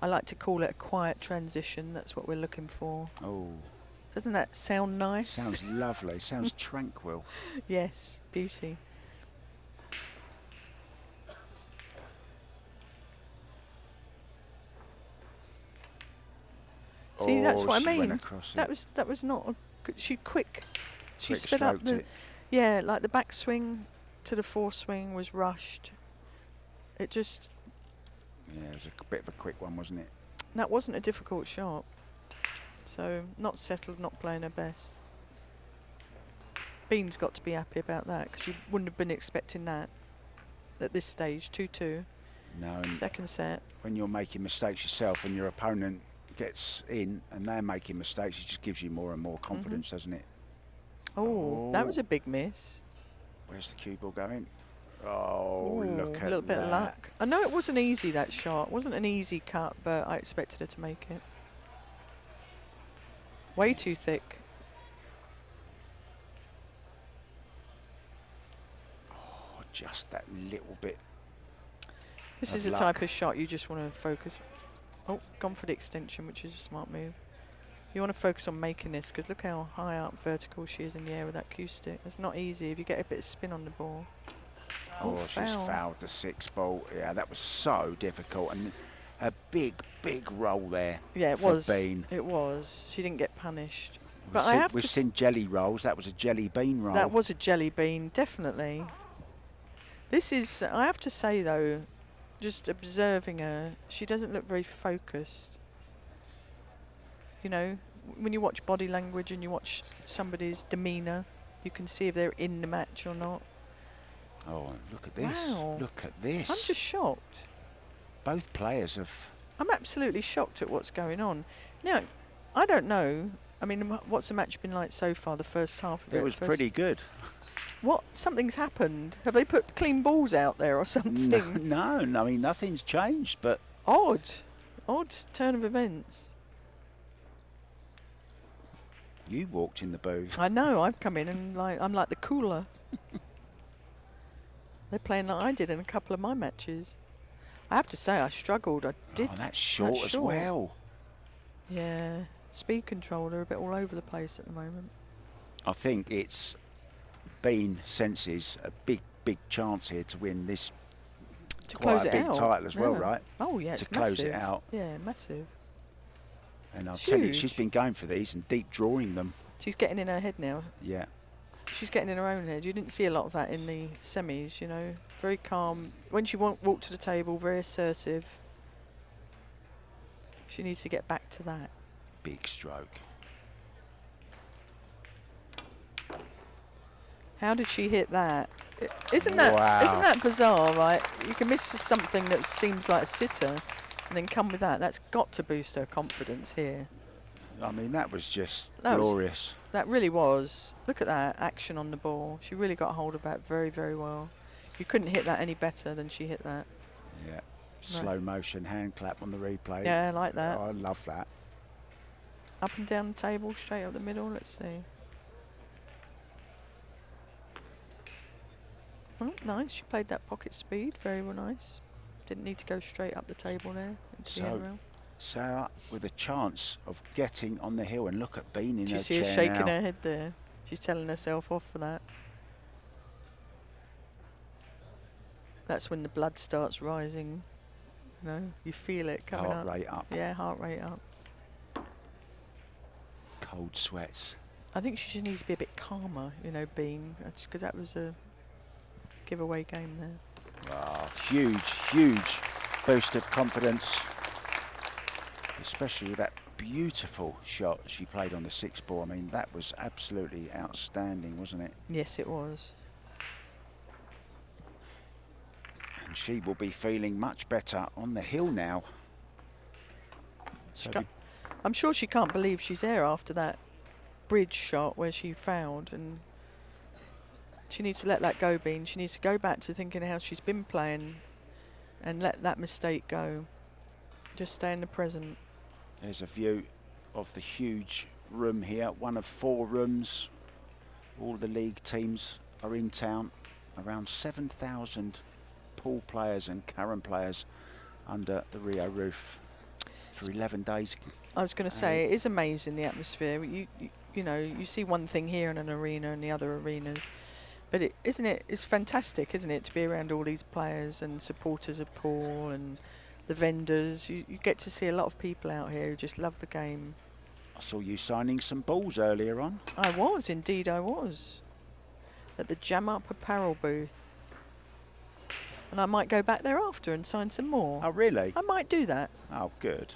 I like to call it a quiet transition. That's what we're looking for. Oh. Doesn't that sound nice? Sounds lovely. Sounds tranquil. Yes. Beauty. See, that's what I she went mean. across That it. was not a good. She quick. She Quick sped up stroked the. it. Yeah, like the backswing to the foreswing was rushed. It just. Yeah, it was a bit of a quick one, wasn't it? That wasn't a difficult shot. So not settled, not playing her best. Bean's got to be happy about that because she wouldn't have been expecting that at this stage. 2-2. No. And Second set. when you're making mistakes yourself and your opponent gets in and they're making mistakes, it just gives you more and more confidence, doesn't it? Oh, that was a big miss. Where's the cue ball going? Oh, Ooh, look at a little bit of that. luck. I know it wasn't easy, that shot. It wasn't an easy cut, but I expected her to make it. Way too thick. Oh, just that little bit. This of is the luck. type of shot you just want to focus. Oh, gone for the extension, which is a smart move. You want to focus on making this because look how high up vertical she is in the air with that cue stick. It's not easy if you get a bit of spin on the ball. Oh, she's fouled the 6 ball. Yeah, that was so difficult. And a big, big roll there. Yeah, it for was. Bean. It was. She didn't get punished. We've But I seen, have we've to seen jelly rolls. That was a jelly bean roll. That was a jelly bean, definitely. This is, I have to say though, just observing her, she doesn't look very focused. You know, when you watch body language and you watch somebody's demeanour, you can see if they're in the match or not. Oh, look at this. Wow. Look at this. I'm just shocked. Both players have... I'm absolutely shocked at what's going on. Now, I don't know. I mean, what's the match been like so far, the first half of it? It was pretty good. What? Something's happened. Have they put clean balls out there or something? No, I mean, nothing's changed, but... Odd. Odd turn of events. You walked in the booth. I know, I've come in and I'm like the cooler. They're playing like I did in a couple of my matches. I have to say, I struggled. I did. Oh, that's short as well. Yeah, speed control, they're a bit all over the place at the moment. I think it's Bean senses a big chance here to win this To quite close a it big out. title as well, Yeah. right? Oh, yeah, it's To close massive. it out. Yeah, massive. And I'll It's tell you, she's huge. been going for these and deep drawing them. She's getting in her head now. Yeah. She's getting in her own head. You didn't see a lot of that in the semis, you know. Very calm. When she walked to the table, very assertive. She needs to get back to that. Big stroke. How did she hit that? Isn't that bizarre, right? You can miss something that seems like a sitter and then come with that. That's got to boost her confidence here. I mean, that was just That was- glorious. That really was. Look at that action on the ball. She really got hold of that very, very well. You couldn't hit that any better than she hit that. Yeah. Slow motion hand clap on the replay. Yeah, I like that. Oh, I love that. Up and down the table, straight up the middle. Let's see. Oh, nice. She played that pocket speed. Very nice. Didn't need to go straight up the table there into the end rail. Seoa with a chance of getting on the hill, and look at Bean in Do her you see her chair shaking now. her head there? She's telling herself off for that. That's when the blood starts rising. You know, you feel it coming Heart up. rate up. Yeah, heart rate up. Cold sweats. I think she just needs to be a bit calmer, you know, Bean, because that was a giveaway game there. Oh, huge boost of confidence. Especially with that beautiful shot she played on the 6th ball. I mean, that was absolutely outstanding, wasn't it? Yes, it was. And she will be feeling much better on the hill now. So I'm sure she can't believe she's there after that bridge shot where she fouled, and she needs to let that go, Bean. She needs to go back to thinking how she's been playing and let that mistake go. Just stay in the present. there's a view of the huge room here, one of 4 rooms. All the league teams are in town. Around 7,000 pool players and current players under the Rio roof for 11 days. I was going to say, it is amazing, the atmosphere. You know, you see one thing here in an arena and the other arenas, but it's fantastic, isn't it, to be around all these players and supporters of pool and the vendors. You get to see a lot of people out here who just love the game. I saw you signing some balls earlier on. I was, indeed I was, at the Jam Up Apparel booth. And I might go back there after and sign some more. Oh, really? I might do that. Oh, good.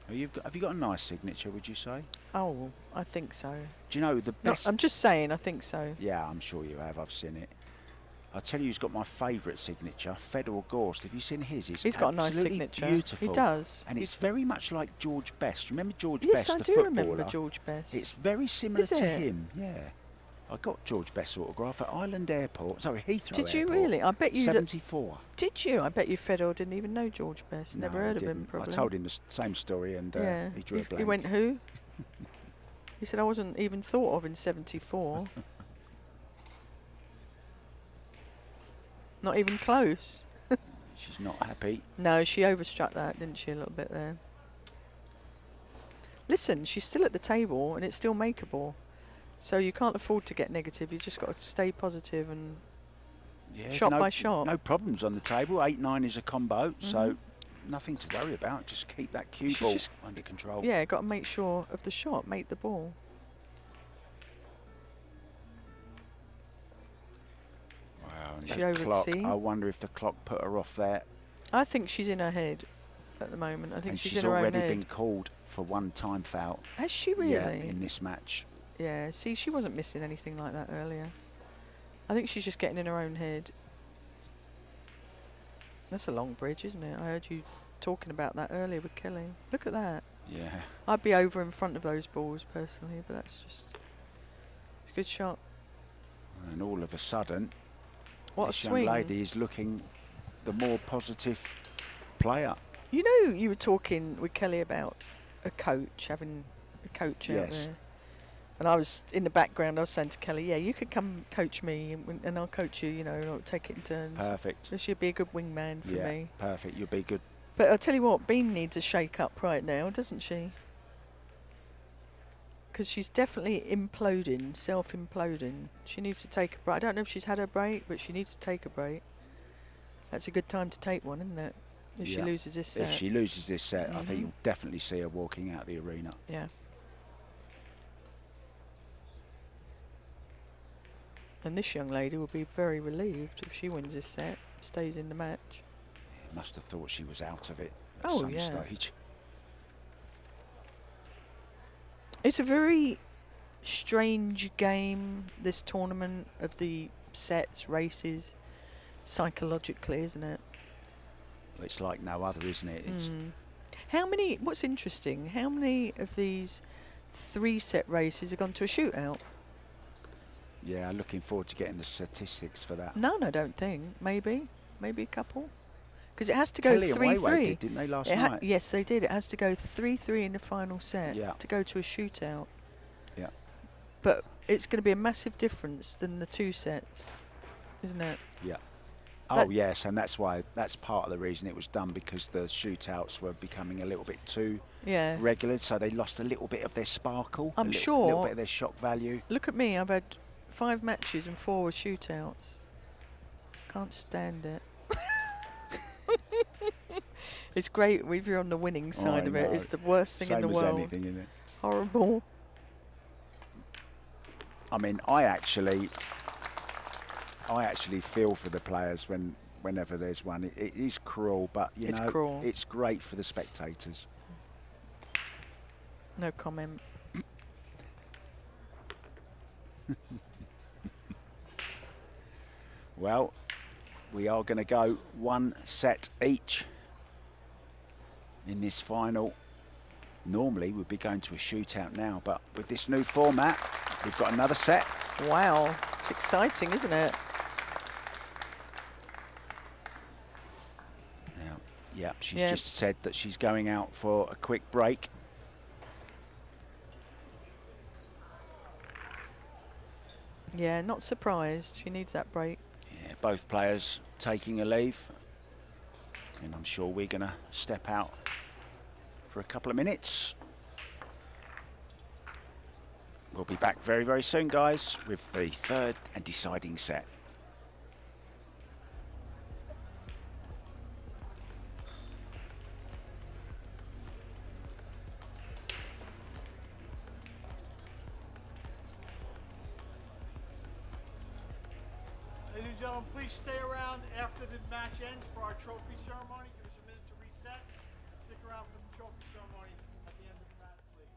Have you got a nice signature, would you say? Oh, I think so. Do you know the No, best? I'm just saying, I think so. Yeah, I'm sure you have. I've seen it. I'll tell you who's got my favourite signature, Fedor Gorst. Have you seen his? He's got a nice absolutely signature. Beautiful. He does. And it's very much like George Best. Remember George Yes, Best, I the do footballer? remember George Best. It's very similar Is to it? him. Yeah. I got George Best's autograph at Island Airport. Sorry, Heathrow Did you Airport. really? I bet you. 74. Did you? I bet you Fedor didn't even know George Best. Never No, I heard of him, didn't. probably. I told him the same story, and Yeah. he drew a He blank. went, who? He said, I wasn't even thought of in 74. Not even close. She's not happy. No, she overstruck that, didn't she, a little bit there? Listen, she's still at the table and it's still makeable. So you can't afford to get negative. You just got to stay positive and Yeah, shot no, by shot. No problems on the table. 8-9 is a combo, so nothing to worry about. Just keep that cue She's ball just- under control. Yeah, got to make sure of the shot, make the ball. Wow, and She the over clock. exceed. I wonder if the clock put her off there. I think she's in her head at the moment. I think And she's she's in her own already head. been called for one time foul. Has she really? Yeah, in this match. Yeah, see, she wasn't missing anything like that earlier. I think she's just getting in her own head. That's a long bridge, isn't it? I heard you talking about that earlier with Kelly. Look at that. Yeah. I'd be over in front of those balls personally, but that's just it's a good shot. And all of a sudden, What a this swing. young lady is looking the more positive player. You know, you were talking with Kelly about a coach, having a coach out there. And I was in the background, I was saying to Kelly, yeah, you could come coach me and I'll coach you, you know, and I'll take it in turns. Perfect. So she'd be a good wingman for me. Perfect. You'll be good. But I'll tell you what, Bean needs a shake-up right now, doesn't she? Because she's definitely imploding, self-imploding. She needs to take a break. I don't know if she's had her break, but she needs to take a break. That's a good time to take one, isn't it? If she loses this set. If she loses this set, I think you'll definitely see her walking out of the arena. Yeah. And this young lady will be very relieved if she wins this set, stays in the match. Must have thought she was out of it at some stage. It's a very strange game, this tournament of the sets, races, psychologically, isn't it? It's like no other, isn't it? It's How many, what's interesting, how many of these 3-set races have gone to a shootout? Yeah, looking forward to getting the statistics for that. None, I don't think. Maybe a couple. Because it has to go 3-3. Didn't they last night? Yes, they did. It has to go 3-3 in the final set to go to a shootout. Yeah. But it's going to be a massive difference than the 2 sets, isn't it? Yeah. Oh yes, and that's why, that's part of the reason it was done, because the shootouts were becoming a little bit too regular, so they lost a little bit of their sparkle. I'm sure. A little bit of their shock value. Look at me, I've had 5 matches and 4 were shootouts. Can't stand it. It's great if you're on the winning side of it. It's the worst thing in the world. Same as anything, isn't it? Horrible. I mean, I actually feel for the players whenever there's one. It is cruel, but you know, cruel. It's great for the spectators. No comment. Well, we are going to go 1 set each in this final. Normally we'd be going to a shootout now, but with this new format, we've got another set. Wow, it's exciting, isn't it? Now, yeah, she's just said that she's going out for a quick break. Yeah, not surprised. She needs that break. Yeah, both players taking a leave. And I'm sure we're going to step out for a couple of minutes. We'll be back very, very soon, guys, with the 3rd and deciding set. Ladies and gentlemen, please stay around after the match ends for our trophy ceremony. Give us a minute to reset. Stick around for the trophy ceremony at the end of the match, please.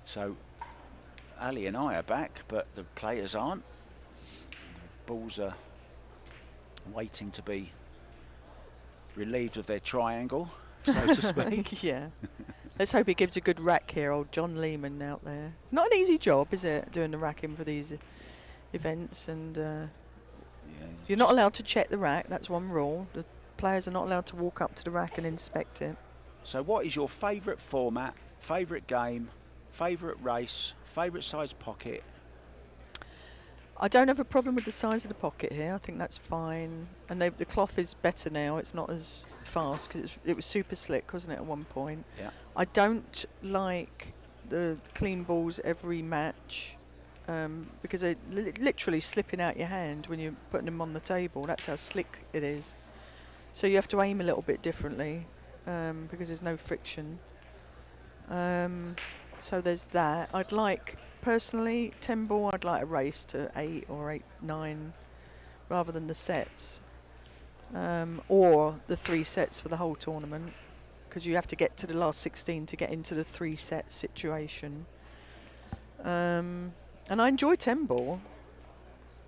So Ali and I are back, but the players aren't. The balls are waiting to be relieved of their triangle. so to speak. Yeah. Let's hope he gives a good rack here, old John Lehman out there. It's not an easy job, is it, doing the racking for these events? And Yeah, you're not allowed to check the rack. That's one rule. The players are not allowed to walk up to the rack and inspect it. So what is your favourite format, favourite game, favourite race, favourite size pocket? I don't have a problem with the size of the pocket here. I think that's fine. And the cloth is better now. It's not as fast because it was super slick, wasn't it, at one point? Yeah. I don't like the clean balls every match because they're literally slipping out your hand when you're putting them on the table. That's how slick it is. So you have to aim a little bit differently because there's no friction. So there's that. I'd like... Personally, 10 ball, I'd like a race to 8 or 8, 9 rather than the sets. Or the 3 sets for the whole tournament, because you have to get to the last 16 to get into the 3 set situation. And I enjoy 10 ball,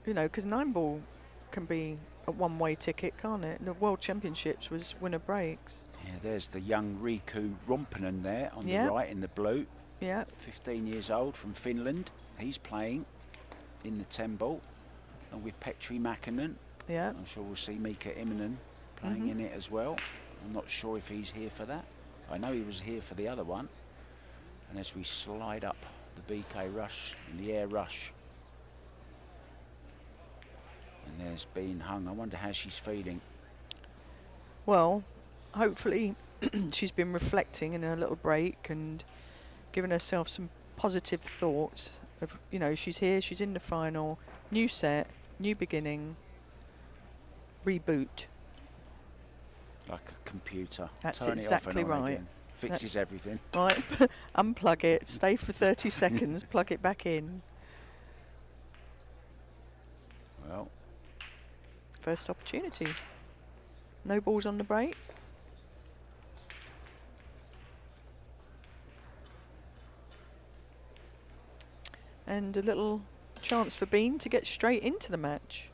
you know, because 9 ball can be a one-way ticket, can't it? The World Championships was winner breaks. Yeah, there's the young Riku Rompinen there on Yeah. the right in the blue. Yeah. 15 years old from Finland. He's playing in the 10 ball. And with Petri Mäkinen, Yeah. I'm sure we'll see Mika Immonen playing in it as well. I'm not sure if he's here for that. I know he was here for the other one. And as we slide up the BK rush and the air rush. And there's Bean Hung. I wonder how she's feeling. Well, hopefully she's been reflecting in a little break and giving herself some positive thoughts of, you know, she's here, she's in the final, new set, new beginning, reboot. Like a computer. That's Turn exactly it off and on right. again. Fixes everything. Right, unplug it, stay for 30 seconds, plug it back in. Well, First opportunity. No balls on the break. And a little chance for Bean to get straight into the match.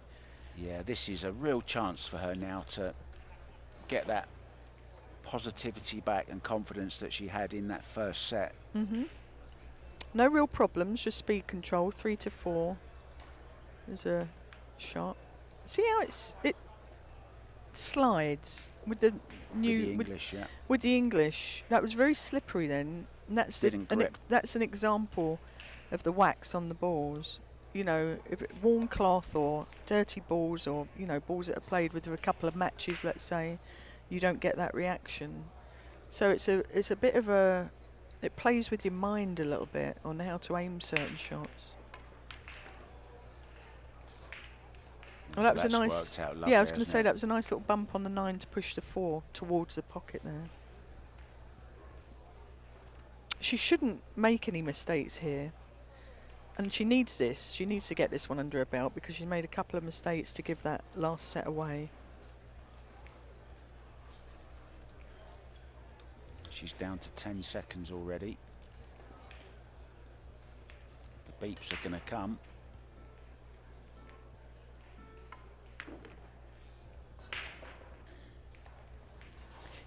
yeah, this is a real chance for her now to get that positivity back and confidence that she had in that first set. No real problems, just speed control, 3 to 4. There's a shot. See how it slides with the new With the English, yeah. with the English. That was very slippery then. And that's Didn't grip. that's an example of the wax on the balls. You know, if warm cloth or dirty balls, or you know, balls that are played with a couple of matches, let's say, you don't get that reaction. So it's a bit of a, it plays with your mind a little bit on how to aim certain shots. Well, that was a That's nice. worked out Yeah, I lovely, was going to hasn't say it? that was a nice little bump on the 9 to push the 4 towards the pocket there. She shouldn't make any mistakes here. And she needs this. She needs to get this one under her belt because she's made a couple of mistakes to give that last set away. She's down to 10 seconds already. The beeps are going to come.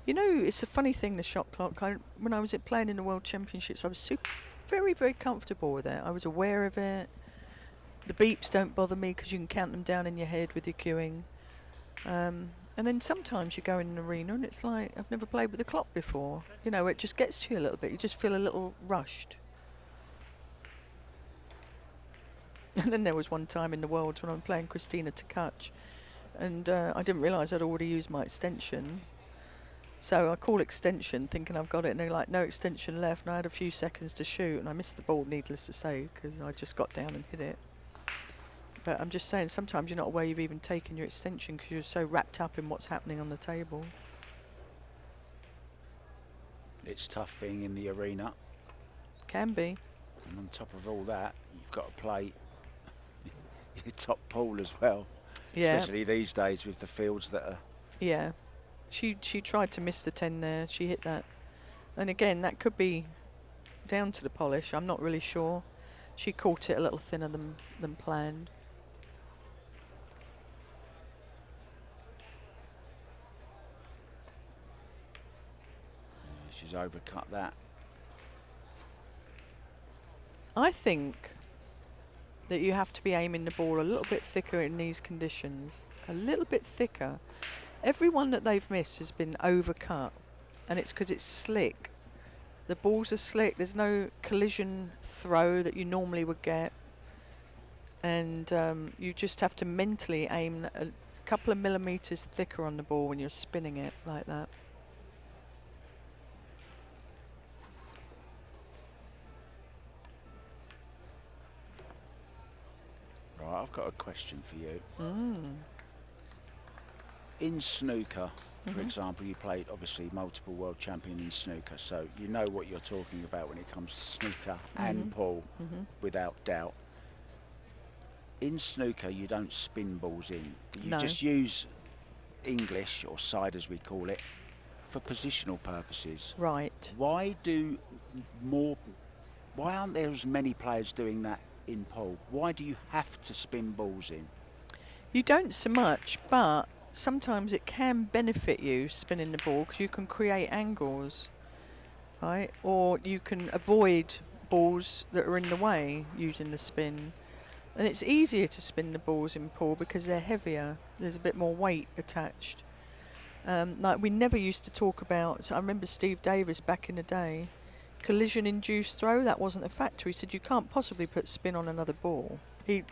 You know, it's a funny thing, the shot clock. When I was playing in the World Championships, I was very, very comfortable with it. I was aware of it. The beeps don't bother me because you can count them down in your head with your cueing. And then sometimes you go in an arena and it's like, I've never played with the clock before. You know, it just gets to you a little bit. You just feel a little rushed. And then there was one time in the Worlds when I'm playing Christina Tkach, and I didn't realise I'd already used my extension. So I call extension thinking I've got it, and they're like, no extension left, and I had a few seconds to shoot, and I missed the ball, needless to say, because I just got down and hit it. But I'm just saying, sometimes you're not aware you've even taken your extension because you're so wrapped up in what's happening on the table. It's tough being in the arena. Can be. And on top of all that, you've got to play your top pool as well. Yeah. Especially these days with the fields that are... Yeah. She tried to miss the 10 there. She hit that. And again, that could be down to the polish. I'm not really sure. She caught it a little thinner than planned. She's overcut that. I think that you have to be aiming the ball a little bit thicker in these conditions. A little bit thicker. Every one that they've missed has been overcut, and it's because it's slick. The balls are slick. There's no collision throw that you normally would get, and you just have to mentally aim a couple of millimeters thicker on the ball when you're spinning it like that. Right, I've got a question for you. Mm. In snooker, for Mhm. example, you played obviously multiple world champion in snooker, so you know what you're talking about when it comes to snooker and pool, without doubt. In snooker, you don't spin balls in. You No. just use English, or side as we call it, for positional purposes. Right. Why aren't there as many players doing that in pool? Why do you have to spin balls in? You don't so much, but sometimes it can benefit you spinning the ball because you can create angles, right? Or you can avoid balls that are in the way using the spin. And it's easier to spin the balls in pool because they're heavier. There's a bit more weight attached. Like we never used to talk about, so I remember Steve Davis back in the day, collision-induced throw, that wasn't a factor. He said you can't possibly put spin on another ball. He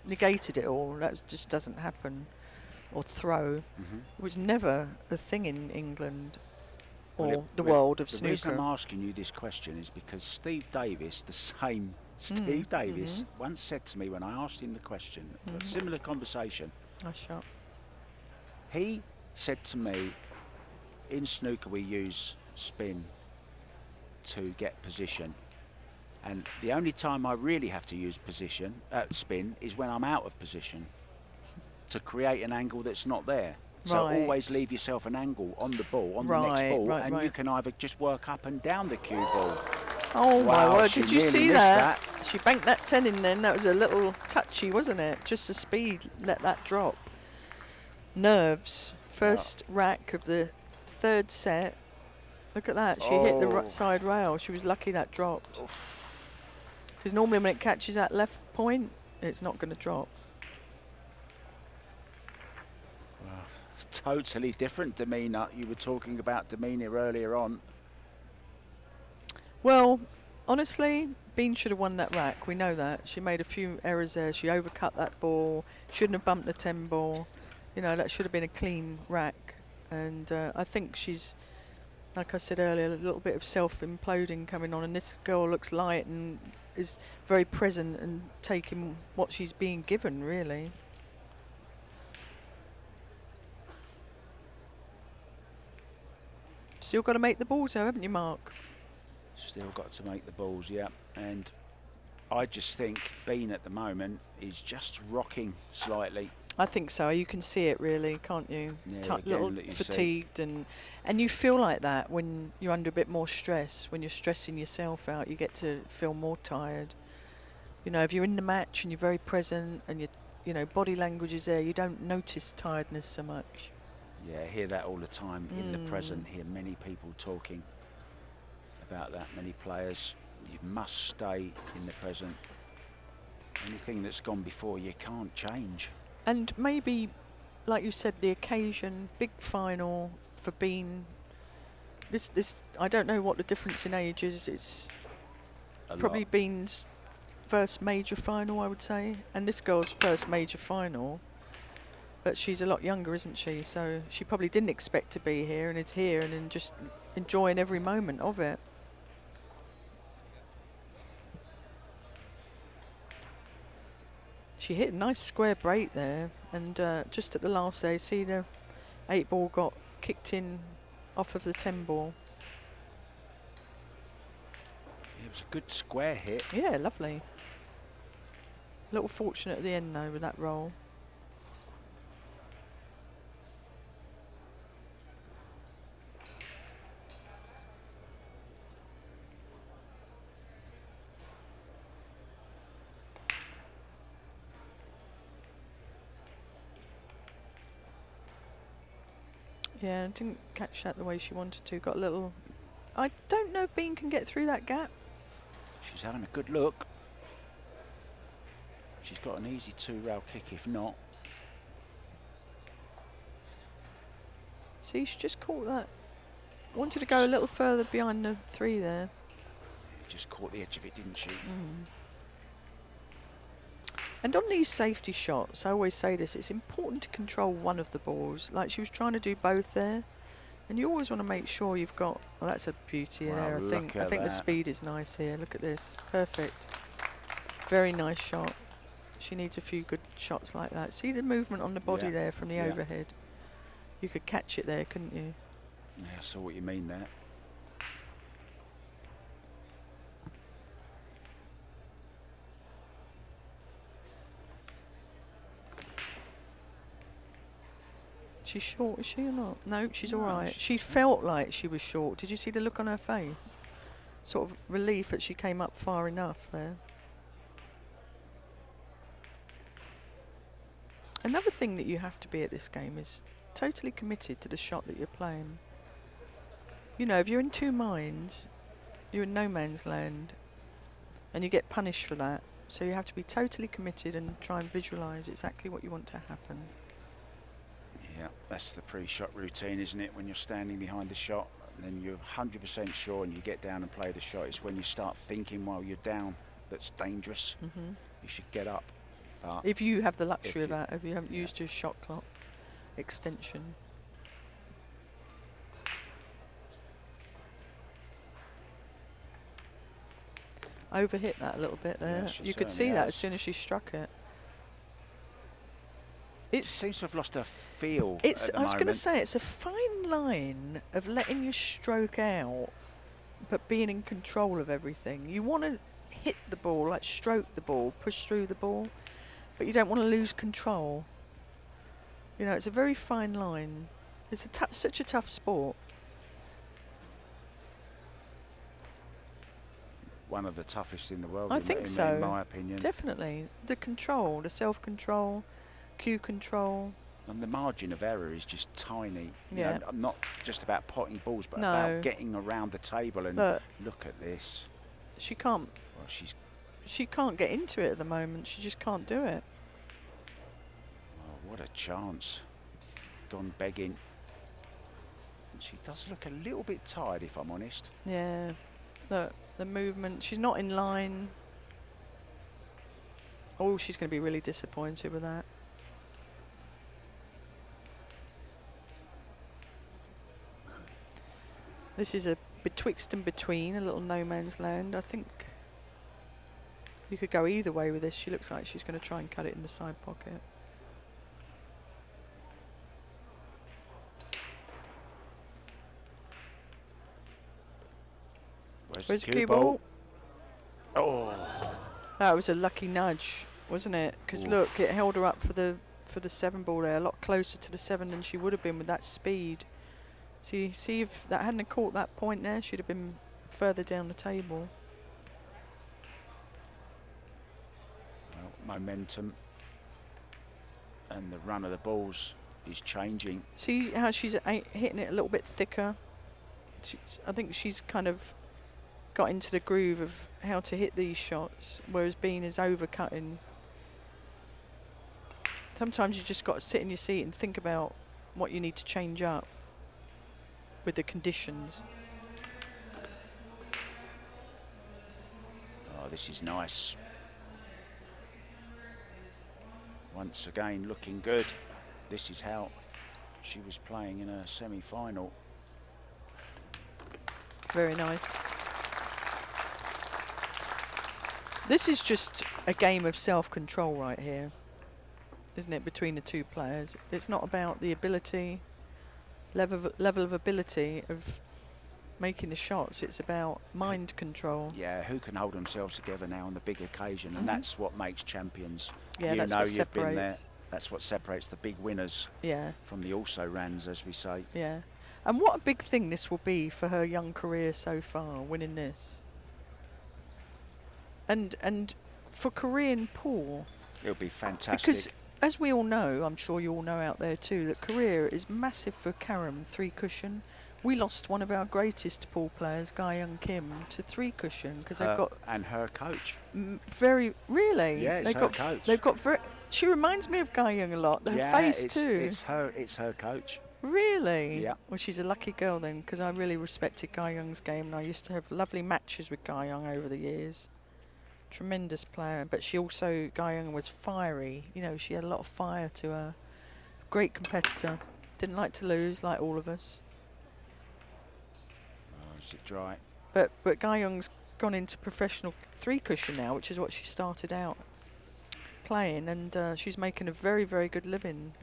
negated it all. That just doesn't happen. Or throw. It was never a thing in England or the world of snooker. The reason I'm asking you this question is because Steve Davis, the same Steve Davis, once said to me when I asked him the question, a similar conversation. Nice shot. He said to me, in snooker we use spin to get position, and the only time I really have to use spin is when I'm out of position to create an angle that's not there. So Right. always leave yourself an angle on the ball, on the next ball, and you can either just work up and down the cue ball. Oh my Wow, word, she did you nearly see missed that? She banked that 10 in then. That was a little touchy, wasn't it? Just the speed, let that drop. Nerves. First rack of the third set. Look at that. She hit the side rail. She was lucky that dropped. Because normally when it catches that left point, it's not going to drop. Totally different demeanour. You were talking about demeanour earlier on. Well, honestly, Bean should have won that rack. We know that. She made a few errors there. She overcut that ball. Shouldn't have bumped the 10 ball. You know, that should have been a clean rack. And I think she's, like I said earlier, a little bit of self-imploding coming on. And this girl looks light and is very present and taking what she's being given, really. Still got to make the balls, though, haven't you, Mark? Still got to make the balls, yeah. And I just think Bean at the moment is just rocking slightly. I think so. You can see it, really, can't you? Yeah, again, Little that you fatigued, and you feel like that when you're under a bit more stress. When you're stressing yourself out, you get to feel more tired. You know, if you're in the match and you're very present and you know, body language is there, you don't notice tiredness so much. Yeah, I hear that all the time in the present. Hear many people talking about that, many players. You must stay in the present. Anything that's gone before you can't change. And maybe, like you said, the occasion, big final for Bean. This I don't know what the difference in age is. It's probably Bean's first major final, I would say, and this girl's first major final. But she's a lot younger, isn't she? So she probably didn't expect to be here and is here and just enjoying every moment of it. She hit a nice square break there, and just at the last day, see the 8 ball got kicked in off of the 10 ball. It was a good square hit. Yeah, lovely. A little fortunate at the end though with that roll. Yeah, didn't catch that the way she wanted to. Got a little I don't know if Bean can get through that gap. She's having a good look. She's got an easy 2-rail kick if not. See, she just caught that. Wanted to go a little further behind the 3 there. Just caught the edge of it, didn't she? And on these safety shots, I always say this, it's important to control one of the balls. Like she was trying to do both there. And you always want to make sure you've got, well, that's a beauty there. I think the speed is nice here. Look at this. Perfect. Very nice shot. She needs a few good shots like that. See the movement on the body there from the overhead? You could catch it there, couldn't you? Yeah, I saw what you mean there. She's short, is she or not? No, she's all right. She felt like she was short. Did you see the look on her face? Sort of relief that she came up far enough there. Another thing that you have to be at this game is totally committed to the shot that you're playing. You know, if you're in two minds, you're in no man's land, and you get punished for that. So you have to be totally committed and try and visualise exactly what you want to happen. Yeah, that's the pre-shot routine, isn't it? When you're standing behind the shot, and then you're 100% sure and you get down and play the shot. It's when you start thinking while you're down that's dangerous. You should get up. But if you have the luxury of that, if you haven't used your shot clock extension. Overhit that a little bit there. Yeah, you could see that as soon as she struck it. It seems to have lost her feel. I was going to say, it's a fine line of letting your stroke out, but being in control of everything. You want to hit the ball, like stroke the ball, push through the ball, but you don't want to lose control. You know, it's a very fine line. It's such a tough sport. One of the toughest in the world, I think so. In my opinion. Definitely. The control, the self-control, cue control. And the margin of error is just tiny. You Yeah. know, not just about potting balls, but about getting around the table and look at this. She can't. Well, she can't get into it at the moment. She just can't do it. Oh, what a chance. Gone begging. And she does look a little bit tired, if I'm honest. Yeah. The movement. She's not in line. Oh, she's going to be really disappointed with that. This is a betwixt and between, a little no man's land. I think you could go either way with this. She looks like she's going to try and cut it in the side pocket. Where's the cue ball? Oh. That was a lucky nudge, wasn't it? Because look, it held her up for the 7 ball there, a lot closer to the 7 than she would have been with that speed. See if that hadn't caught that point there, she'd have been further down the table. Well, momentum and the run of the balls is changing. See how she's hitting it a little bit thicker? I think she's kind of got into the groove of how to hit these shots, whereas Bean is overcutting. Sometimes you just got to sit in your seat and think about what you need to change up with the conditions. Oh, this is nice. Once again, looking good. This is how she was playing in a semi-final. Very nice. This is just a game of self-control right here, isn't it, between the two players? It's not about the ability, level of ability of making the shots. It's about mind control. Yeah, who can hold themselves together now on the big occasion, and that's what makes champions. Yeah, you that's know what you've been there. separates. That's what separates the big winners from the also-rans, as we say. Yeah. And what a big thing this will be for her young career so far, winning this. And for Korean pool. It'll be fantastic. Because, as we all know, I'm sure you all know out there too, that Korea is massive for carom, 3 cushion. We lost one of our greatest pool players, Guy Young Kim, to 3 cushion because they've got and her coach. very really. Yeah, it's her coach. They've got very. She reminds me of Guy Young a lot. Her face too. It's her coach. Really? Yeah. Well, she's a lucky girl then, because I really respected Guy Young's game, and I used to have lovely matches with Guy Young over the years. Tremendous player, but Guy Young was fiery. You know, she had a lot of fire to her. Great competitor. Didn't like to lose, like all of us. Oh, is it dry? But Guy Young's gone into professional 3 cushion now, which is what she started out playing, and she's making a very, very good living.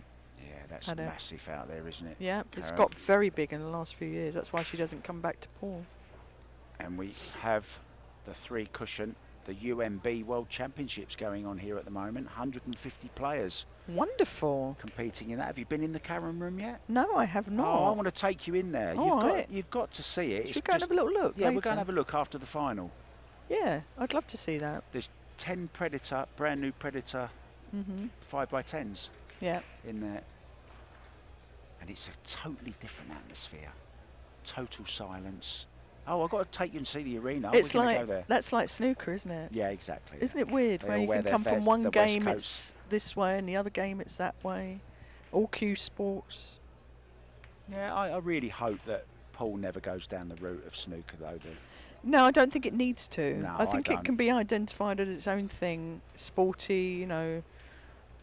Yeah, that's massive out there, isn't it? Yeah, it's got very big in the last few years. That's why she doesn't come back to pool. And we have the 3 cushion, the UMB World Championships going on here at the moment. 150 players. Wonderful. Competing in that. Have you been in the Karen room yet? No, I have not. Oh, I want to take you in there. You've got to see it. Should we go and have a little look? Yeah, later? we're going to have a look after the final. Yeah, I'd love to see that. There's 10 Predator, brand new Predator 5x10s in there. And it's a totally different atmosphere. Total silence. Oh, I've got to take you and see the arena. It's We're like go there. that's like snooker, isn't it? Yeah, exactly. Isn't it weird They where all you wear can their come from vest, one the West game Coast. it's this way and the other game it's that way? All CueSports. Yeah, I really hope that Paul never goes down the route of snooker, though. No, I don't think it needs to. No, I think it can be identified as its own thing, sporty, you know,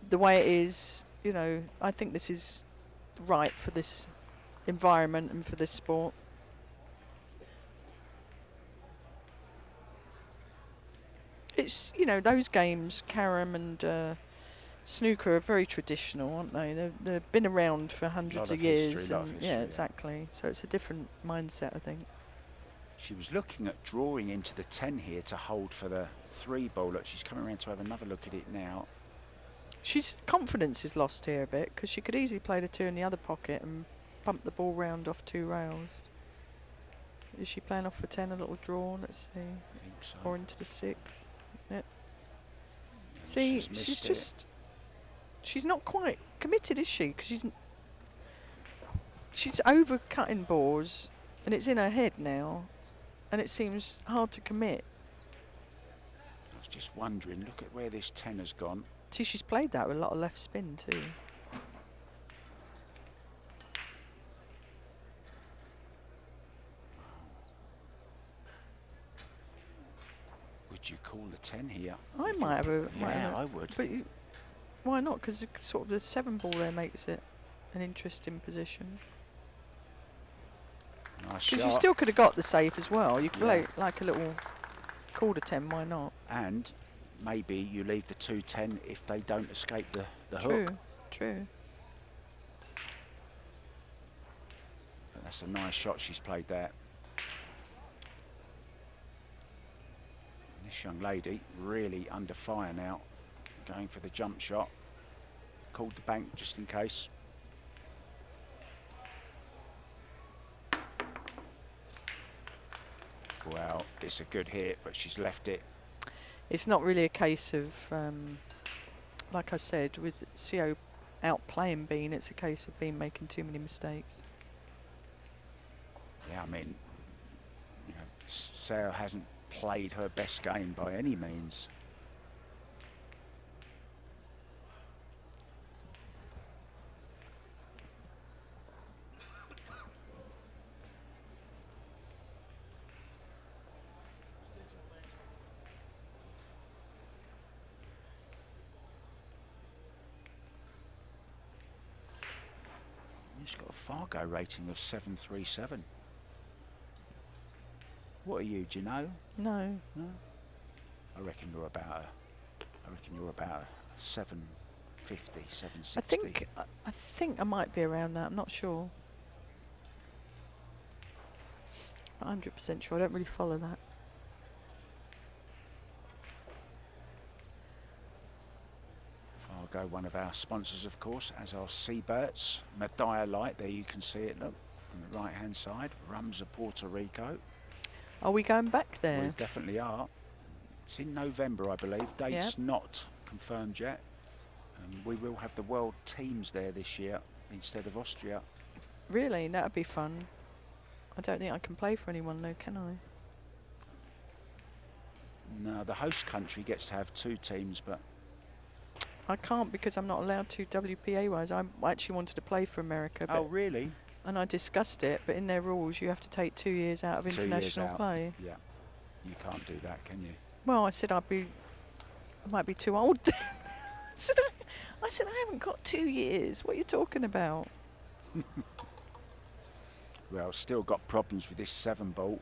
the way it is. You know, I think this is right for this environment and for this sport. It's, you know, those games, carom and snooker, are very traditional, aren't they? They've been around for hundreds of years. History, yeah, exactly. So it's a different mindset, I think. She was looking at drawing into the 10 here to hold for the 3 ball. Look, she's coming around to have another look at it now. She's confidence is lost here a bit because she could easily play the 2 in the other pocket and bump the ball round off 2 rails. Is she playing off for 10, a little draw? Let's see. I think so. Or into the 6. Yep. And See, she's not quite committed, is she? Because she's over-cutting balls and it's in her head now and it seems hard to commit. I was just wondering, look at where this 10 has gone. See, she's played that with a lot of left spin too. Would you call the 10 here? I might have a... Yeah, I would. But why not? Because sort of the 7 ball there makes it an interesting position. Nice Because shot. you still could have got the safe as well. You could play like a little quarter 10, why not? And maybe you leave the 2-10 if they don't escape the True, hook. true. But that's a nice shot she's played there. And this young lady really under fire now, going for the jump shot. Called the bank just in case. Well, it's a good hit, but she's left it. It's not really a case of, like I said, with Seoa outplaying Bean, it's a case of Bean making too many mistakes. Yeah, I mean, you know, Seoa hasn't played her best game by any means. She's got a Fargo rating of 737. What are you? Do you know? No. No. I reckon you're about a 750, 760. I think I might be around that. I'm not sure. Not 100% sure. I don't really follow that. Fargo, one of our sponsors, of course, as our Seabirds. Medalla Light, there you can see it, look, on the right-hand side. Rums of Puerto Rico. Are we going back We there? definitely are. It's in November, I believe. Date's not confirmed yet. We will have the world teams there this year instead of Austria. Really? That would be fun. I don't think I can play for anyone, though, can I? No, the host country gets to have 2 teams, but I can't because I'm not allowed to WPA-wise. I actually wanted to play for America. oh really? And I discussed it, but in their rules you have to take 2 years out of 2 years international out. play. Yeah, you can't do that, can you? Well, I said I might be too old then. I said I haven't got 2 years. What are you talking about? Well, still got problems with this 7 ball.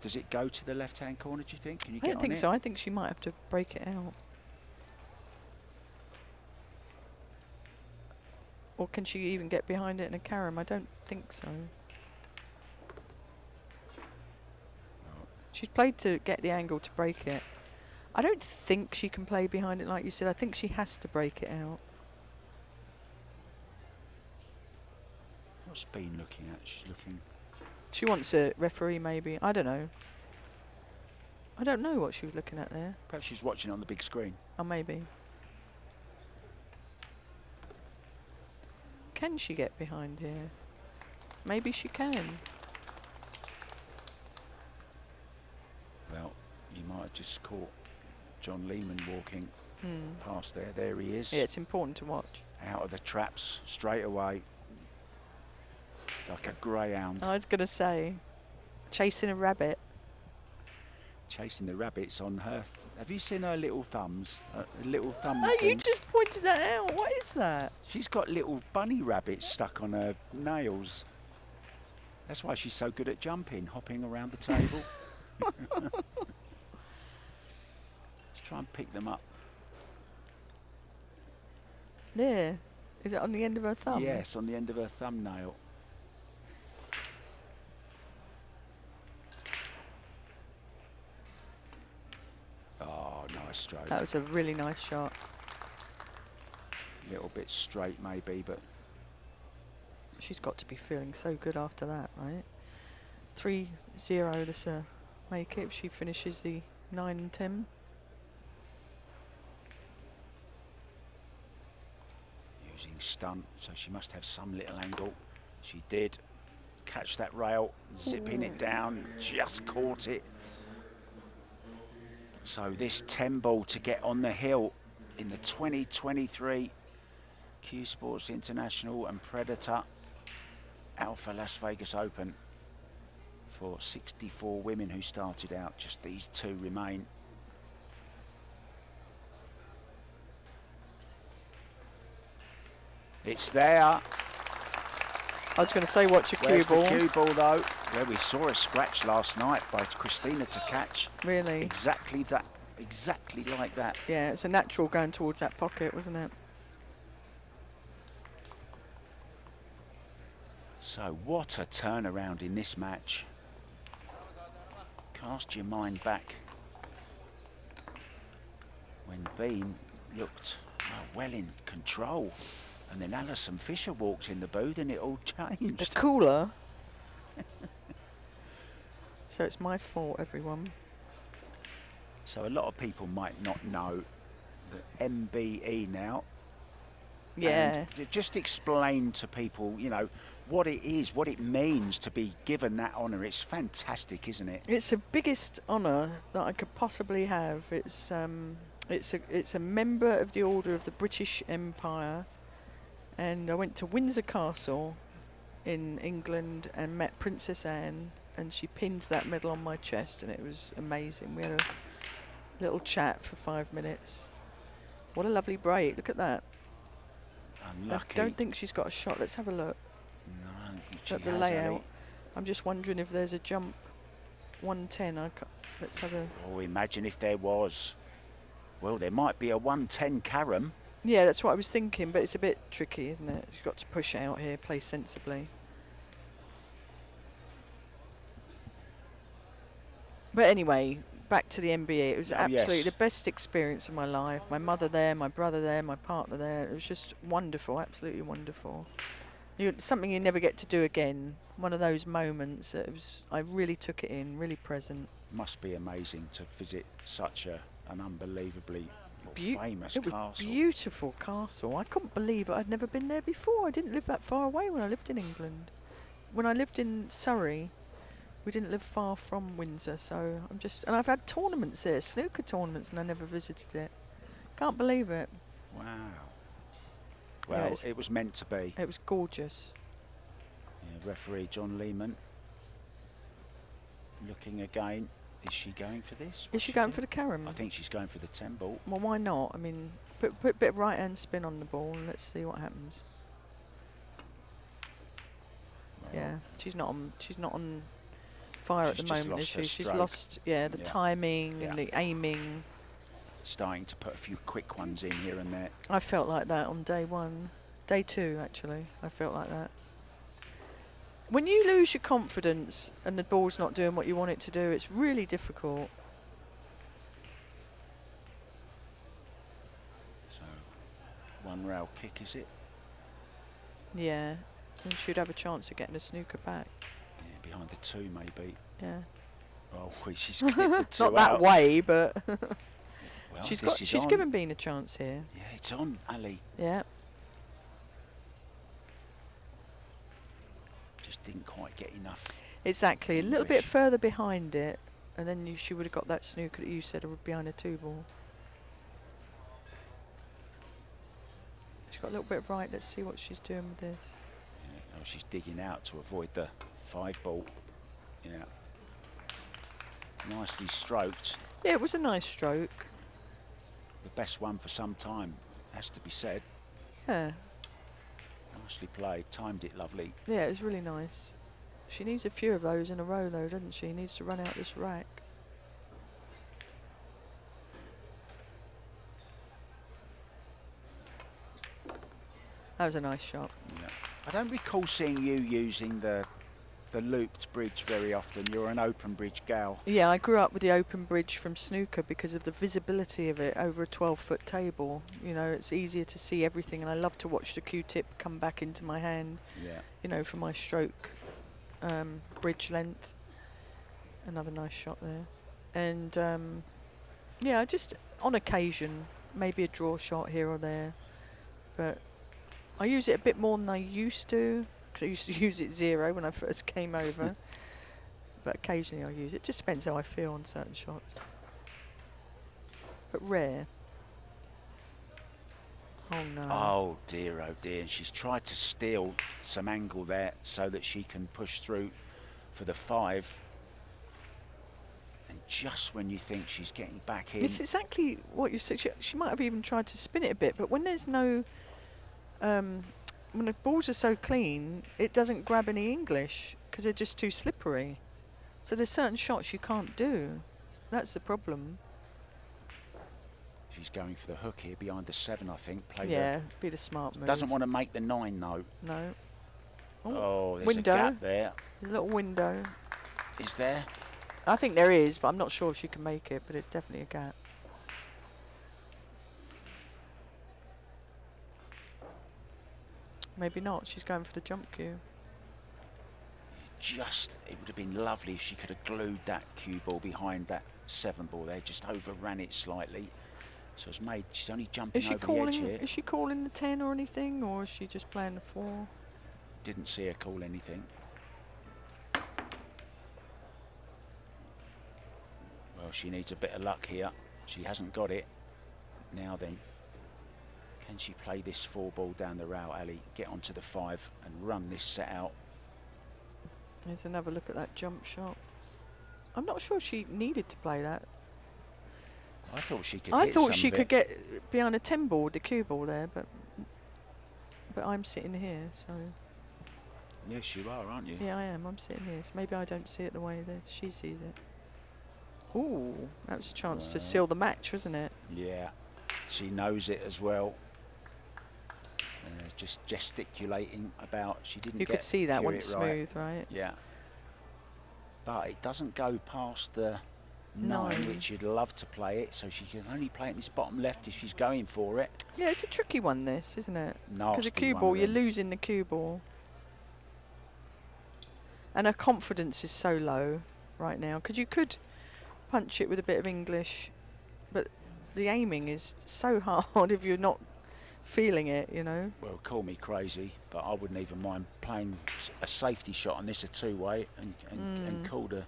Does it go to the left-hand corner, do you think? Can you I get don't on think it? so. I think she might have to break it out. Or can she even get behind it in a carom? I don't think so. She's played to get the angle to break it. I don't think she can play behind it like you said. I think she has to break it out. What's Bean looking at? She's looking... She wants a referee maybe. I don't know. I don't know what she was looking at there. Perhaps she's watching on the big screen. Oh, maybe. Can she get behind here? Maybe she can. Well, you might have just caught John Lehman walking Hmm. past there. There he is. Yeah, it's important to watch. Out of the traps straight away. Like a greyhound. I was going to say, chasing a rabbit. Chasing the rabbits on her. Have you seen her little thumbs? Little thumb Oh, you thing? just pointed that out. What is that? She's got little bunny rabbits stuck on her nails. That's why she's so good at jumping, hopping around the table. Let's try and pick them up. There. Is it on the end of her thumb? Yes, on the end of her thumbnail. Oh, nice stroke. That was a really nice shot. A little bit straight maybe, but She's got to be feeling so good after that, right? 3-0, this make it if she finishes the 9 and 10. using stunt, so she must have some little angle. She did catch that rail, zipping it down, just caught it. So this 10 ball to get on the hill in the 2023 CueSports International and Predator Alfa Las Vegas Open for 64 women who started out. Just these 2 remain. It's there. I was going to say watch a cue Where's ball. the cue ball though? Where we saw a scratch last night by Christina to catch. Really? Exactly that. Exactly like that. Yeah, it's a natural going towards that pocket, wasn't it? So what a turnaround in this match. Cast your mind back when Bean looked well in control, and then Alison Fisher walked in the booth and it all changed. The cooler. So it's my fault, everyone. So a lot of people might not know the MBE now. Yeah. And just explain to people, you know, what it is, what it means to be given that honour. It's fantastic, isn't it? It's the biggest honour that I could possibly have. It's a member of the Order of the British Empire, and I went to Windsor Castle in England and met Princess Anne, and she pinned that medal on my chest, and it was amazing. We had a little chat for 5 minutes. What a lovely break! Look at that. Unlucky. I don't think she's got a shot. Let's have a look No, I don't think she at the has, layout. Ali. I'm just wondering if there's a jump 110. Let's have a. Oh, imagine if there was. Well, there might be a 110 carom. Yeah, that's what I was thinking, but it's a bit tricky, isn't it? You've got to push it out here, play sensibly. But anyway, back to the NBA. It was absolutely the best experience of my life. My mother there, my brother there, my partner there. It was just wonderful, absolutely wonderful. Something you never get to do again. One of those moments that I really took it in, really present. Must be amazing to visit such an unbelievably famous It was castle. beautiful castle. I couldn't believe it. I'd never been there before. I didn't live that far away when I lived in England. When I lived in Surrey, we didn't live far from Windsor, so and I've had tournaments there, snooker tournaments, and I never visited it. Can't believe it. Wow. Yeah, Well, it was meant to be. It was gorgeous. Yeah, referee John Lehman looking again. Is she going for this? Is she going for the carom? I think she's going for the 10 ball. Well, why not? I mean, put a bit of right hand spin on the ball and let's see what happens. Well, Yeah, she's not on fire at the She's just moment, is lost her she? She's stroke. lost, the Yeah. timing Yeah. and the aiming. Starting to put a few quick ones in here and there. I felt like that on day 1. Day 2, actually. I felt like that. When you lose your confidence and the ball's not doing what you want it to do, it's really difficult. So, one rail kick, is it? Yeah. And she'd have a chance of getting a snooker back. Yeah, behind the 2 maybe. Yeah. Oh, she's clipped the 2 Not that out. way, but Well, she's this is on. given Bean a chance here. Yeah, it's on, Ali. Yeah. Just didn't quite get enough. Exactly. A little bit English. further behind it, and then she would have got that snooker that you said behind a 2 ball. She's got a little bit of right. Let's see what she's doing with this. Yeah, oh, she's digging out to avoid the 5 ball. Yeah. Nicely stroked. Yeah, it was a nice stroke. The best one for some time, has to be said. Yeah. Nicely played. Timed it lovely. Yeah, it was really nice. She needs a few of those in a row, though, doesn't she? Needs to run out this rack. That was a nice shot. Yeah. I don't recall seeing you using the looped bridge very often. You're an open bridge gal. Yeah, I grew up with the open bridge from snooker because of the visibility of it over a 12-foot table. You know, it's easier to see everything, and I love to watch the Q-tip come back into my hand, Yeah. you know, for my stroke bridge length. Another nice shot there. And, yeah, just on occasion, maybe a draw shot here or there. But I use it a bit more than I used to. I used to use it 0 when I first came over, but occasionally I use it. Just depends how I feel on certain shots, but rare. Oh no! Oh dear, and she's tried to steal some angle there so that she can push through for the 5. And just when you think she's getting back in, It's exactly what you said. She might have even tried to spin it a bit, but when there's no when the balls are so clean, it doesn't grab any English because they're just too slippery. So there's certain shots you can't do. That's the problem. she's going for the hook here behind the 7, I think. Yeah, be the smart move. Doesn't want to make the 9 though. No. Oh, there's window. a gap there. There's a little window. Is there? I think there is, but I'm not sure if she can make it, but it's definitely a gap. Maybe not. She's going for the jump cue. It would have been lovely if she could have glued that cue ball behind that 7 ball there. Just overran it slightly. So it's made, she's only jumping over the edge here. Is she calling the 10 or anything, or is she just playing the 4? Didn't see her call anything. Well, she needs a bit of luck here. She hasn't got it. Now then, can she play this 4 ball down the rail, Ali? Get onto the 5 and run this set out. Let's another look at that jump shot. I'm not sure she needed to play that. I thought she could. I hit thought some she of could it. get behind a 10 ball, the cue ball there, but I'm sitting here, so Yes, you are, aren't you? yeah, I am. I'm sitting here, so maybe I don't see it the way that she sees it. Ooh, that was a chance to Well. seal the match, wasn't it? Yeah, she knows it as well. Just gesticulating about. She didn't. You could see that one one smooth, right? Yeah. But it doesn't go past the 9, 9. which you'd love to play it. So she can only play it in this bottom left if she's going for it. Yeah, it's a tricky one, this, isn't it? Because Nasty a cue one ball, of you're them. losing the cue ball. And her confidence is so low right now. Because you could punch it with a bit of English, but the aiming is so hard if you're not feeling it, you know. Well, call me crazy, but I wouldn't even mind playing a safety shot on this, a two-way, and call the,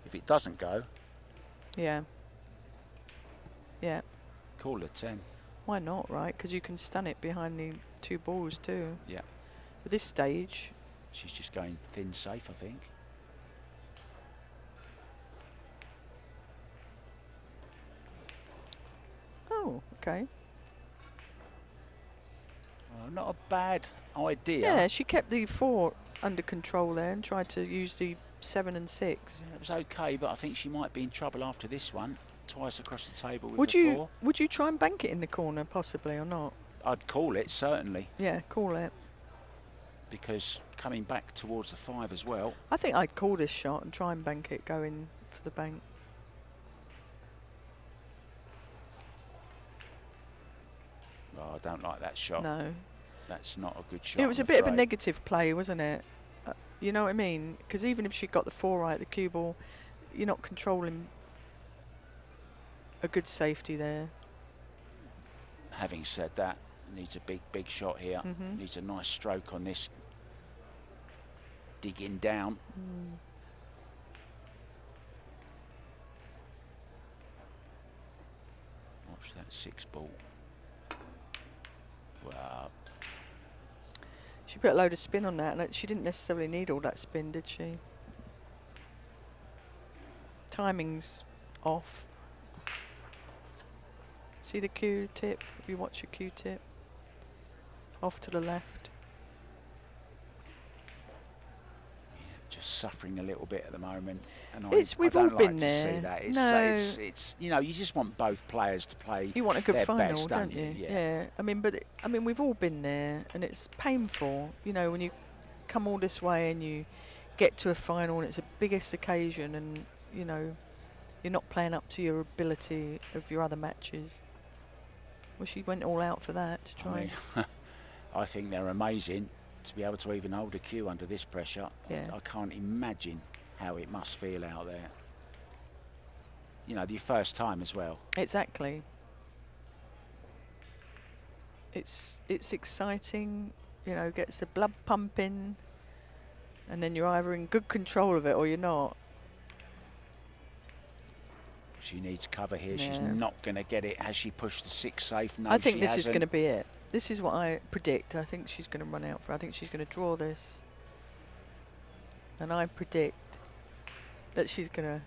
if it doesn't go, Yeah. Yeah. call the 10. Why not, right? Because you can stun it behind the 2 balls too. Yeah. At this stage, She's just going thin safe, I think. oh, okay. Well, not a bad idea. Yeah, she kept the 4 under control there and tried to use the 7 and 6. Yeah, it was okay, but I think she might be in trouble after this one. Twice across the table with Would the 4. you try and bank it in the corner possibly or not? I'd call it, certainly, Yeah, call it. because coming back towards the 5 as well. I think I'd call this shot and try and bank it, go in for the bank. Oh, I don't like that shot. No. That's not a good shot. It was I'm a bit of a afraid. negative play, wasn't it? You know what I mean? Because even if she got the 4 right, the cue ball, you're not controlling a good safety there. Having said that, needs a big shot here. Mhm. Needs a nice stroke on this. Digging down. Watch that 6 ball. Wow. She put a load of spin on that, and she didn't necessarily need all that spin, did she? Timing's off. See the cue tip? If you watch your cue tip. Off to the left. Yeah, just suffering a little bit at the moment. And We've I all don't been like there. to see that. No. It's you know, you just want both players to play You want a good their final, best, don't you? Yeah. I mean, we've all been there, and it's painful. You know, when you come all this way and you get to a final, and it's a biggest occasion, and you know, you're not playing up to your ability of your other matches. Well, she went all out for that to try. I mean, I think they're amazing to be able to even hold a cue under this pressure. Yeah. I can't imagine how it must feel out there. You know, the first time as well. Exactly. It's exciting, you know, gets the blood pumping, and then you're either in good control of it or you're not. She needs cover here. Yeah. She's not going to get it. Has she pushed the 6 safe? No, I think she this is hasn't. going to be it. This is what I predict. I think she's going to run out for. I think she's going to draw this. And I predict that she's going to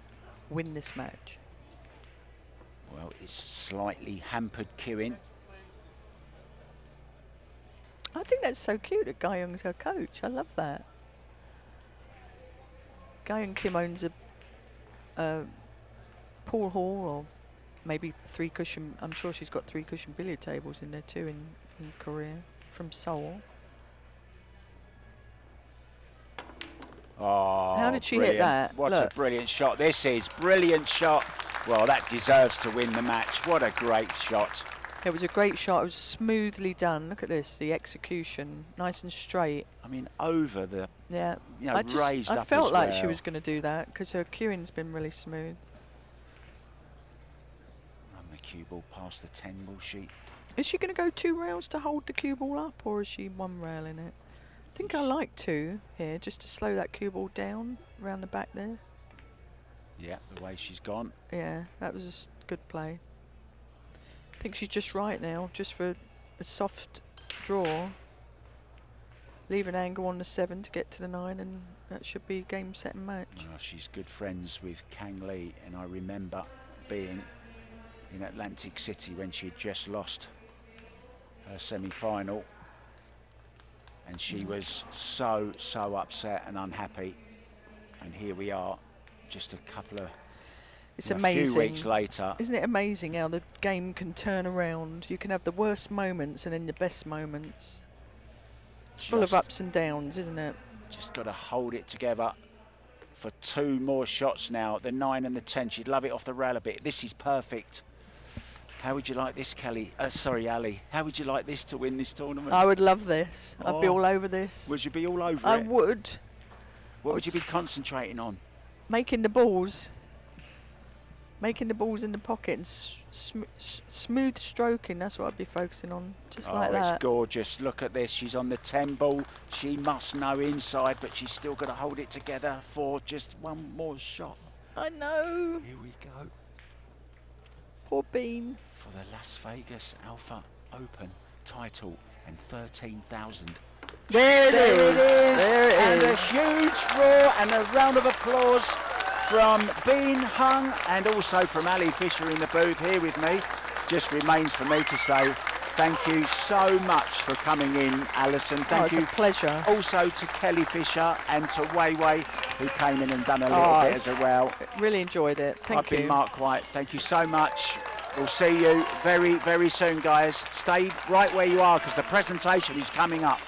win this match. Well, it's slightly hampered queuing. I think that's so cute that Guy Young's her coach. I love that. Guy and Kim owns a pool hall, or maybe 3 cushion. I'm sure she's got 3 cushion billiard tables in there too in Korea, from Seoul. Oh, How did she brilliant. hit that? What Look. a brilliant shot this is. Brilliant shot. Well, that deserves to win the match. What a great shot. It was a great shot. It was smoothly done. Look at this, the execution, nice and straight. I mean, over the, Yeah, you know, raised I up felt as like she well. was going to do that because her cueing's been really smooth. Run the cue ball past the 10 ball sheet. Is she going to go 2 rails to hold the cue ball up, or is she 1 rail in it? I think I like 2 here, just to slow that cue ball down around the back there. Yeah, the way she's gone. Yeah, that was a good play. I think she's just right now, just for a soft draw. Leave an angle on the 7 to get to the 9, and that should be game, set and match. Well, she's good friends with Kang Lee, and I remember being in Atlantic City when she had just lost her semi-final, and she was so upset and unhappy, and here we are just a couple of It's a amazing. few weeks later. Isn't it amazing how the game can turn around? You can have the worst moments and then the best moments. It's full of Just- ups and downs, isn't it? Just got to hold it together for 2 more shots now, the 9 and the 10. She'd love it off the rail a bit. This is perfect. How would you like this, Kelly? Sorry, Ali. How would you like this to win this tournament? I would love this. I'd be Oh. all over this. Would you be all over I it? would. What would you be I'd concentrating on? Making the balls. making the balls in the pocket and smooth stroking. That's what I'd be focusing on, just like that. It's gorgeous. Look at this. She's on the 10 ball. She must know inside, but she's still got to hold it together for just one more shot. I know. Here we go. Poor Bean. For the Las Vegas Alfa Open title and 13,000. There it is. There it And a is. huge roar and a round of applause from Bean Hung and also from Ali Fisher in the booth here with me. Just remains for me to say thank you so much for coming in, Alison. Thank it's you. a pleasure. Also to Kelly Fisher and to Wei Wei, who came in and done a little bit as well. Really enjoyed it. Thank I've you. been Mark White. Thank you so much. We'll see you very, very soon, guys. Stay right where you are because the presentation is coming up.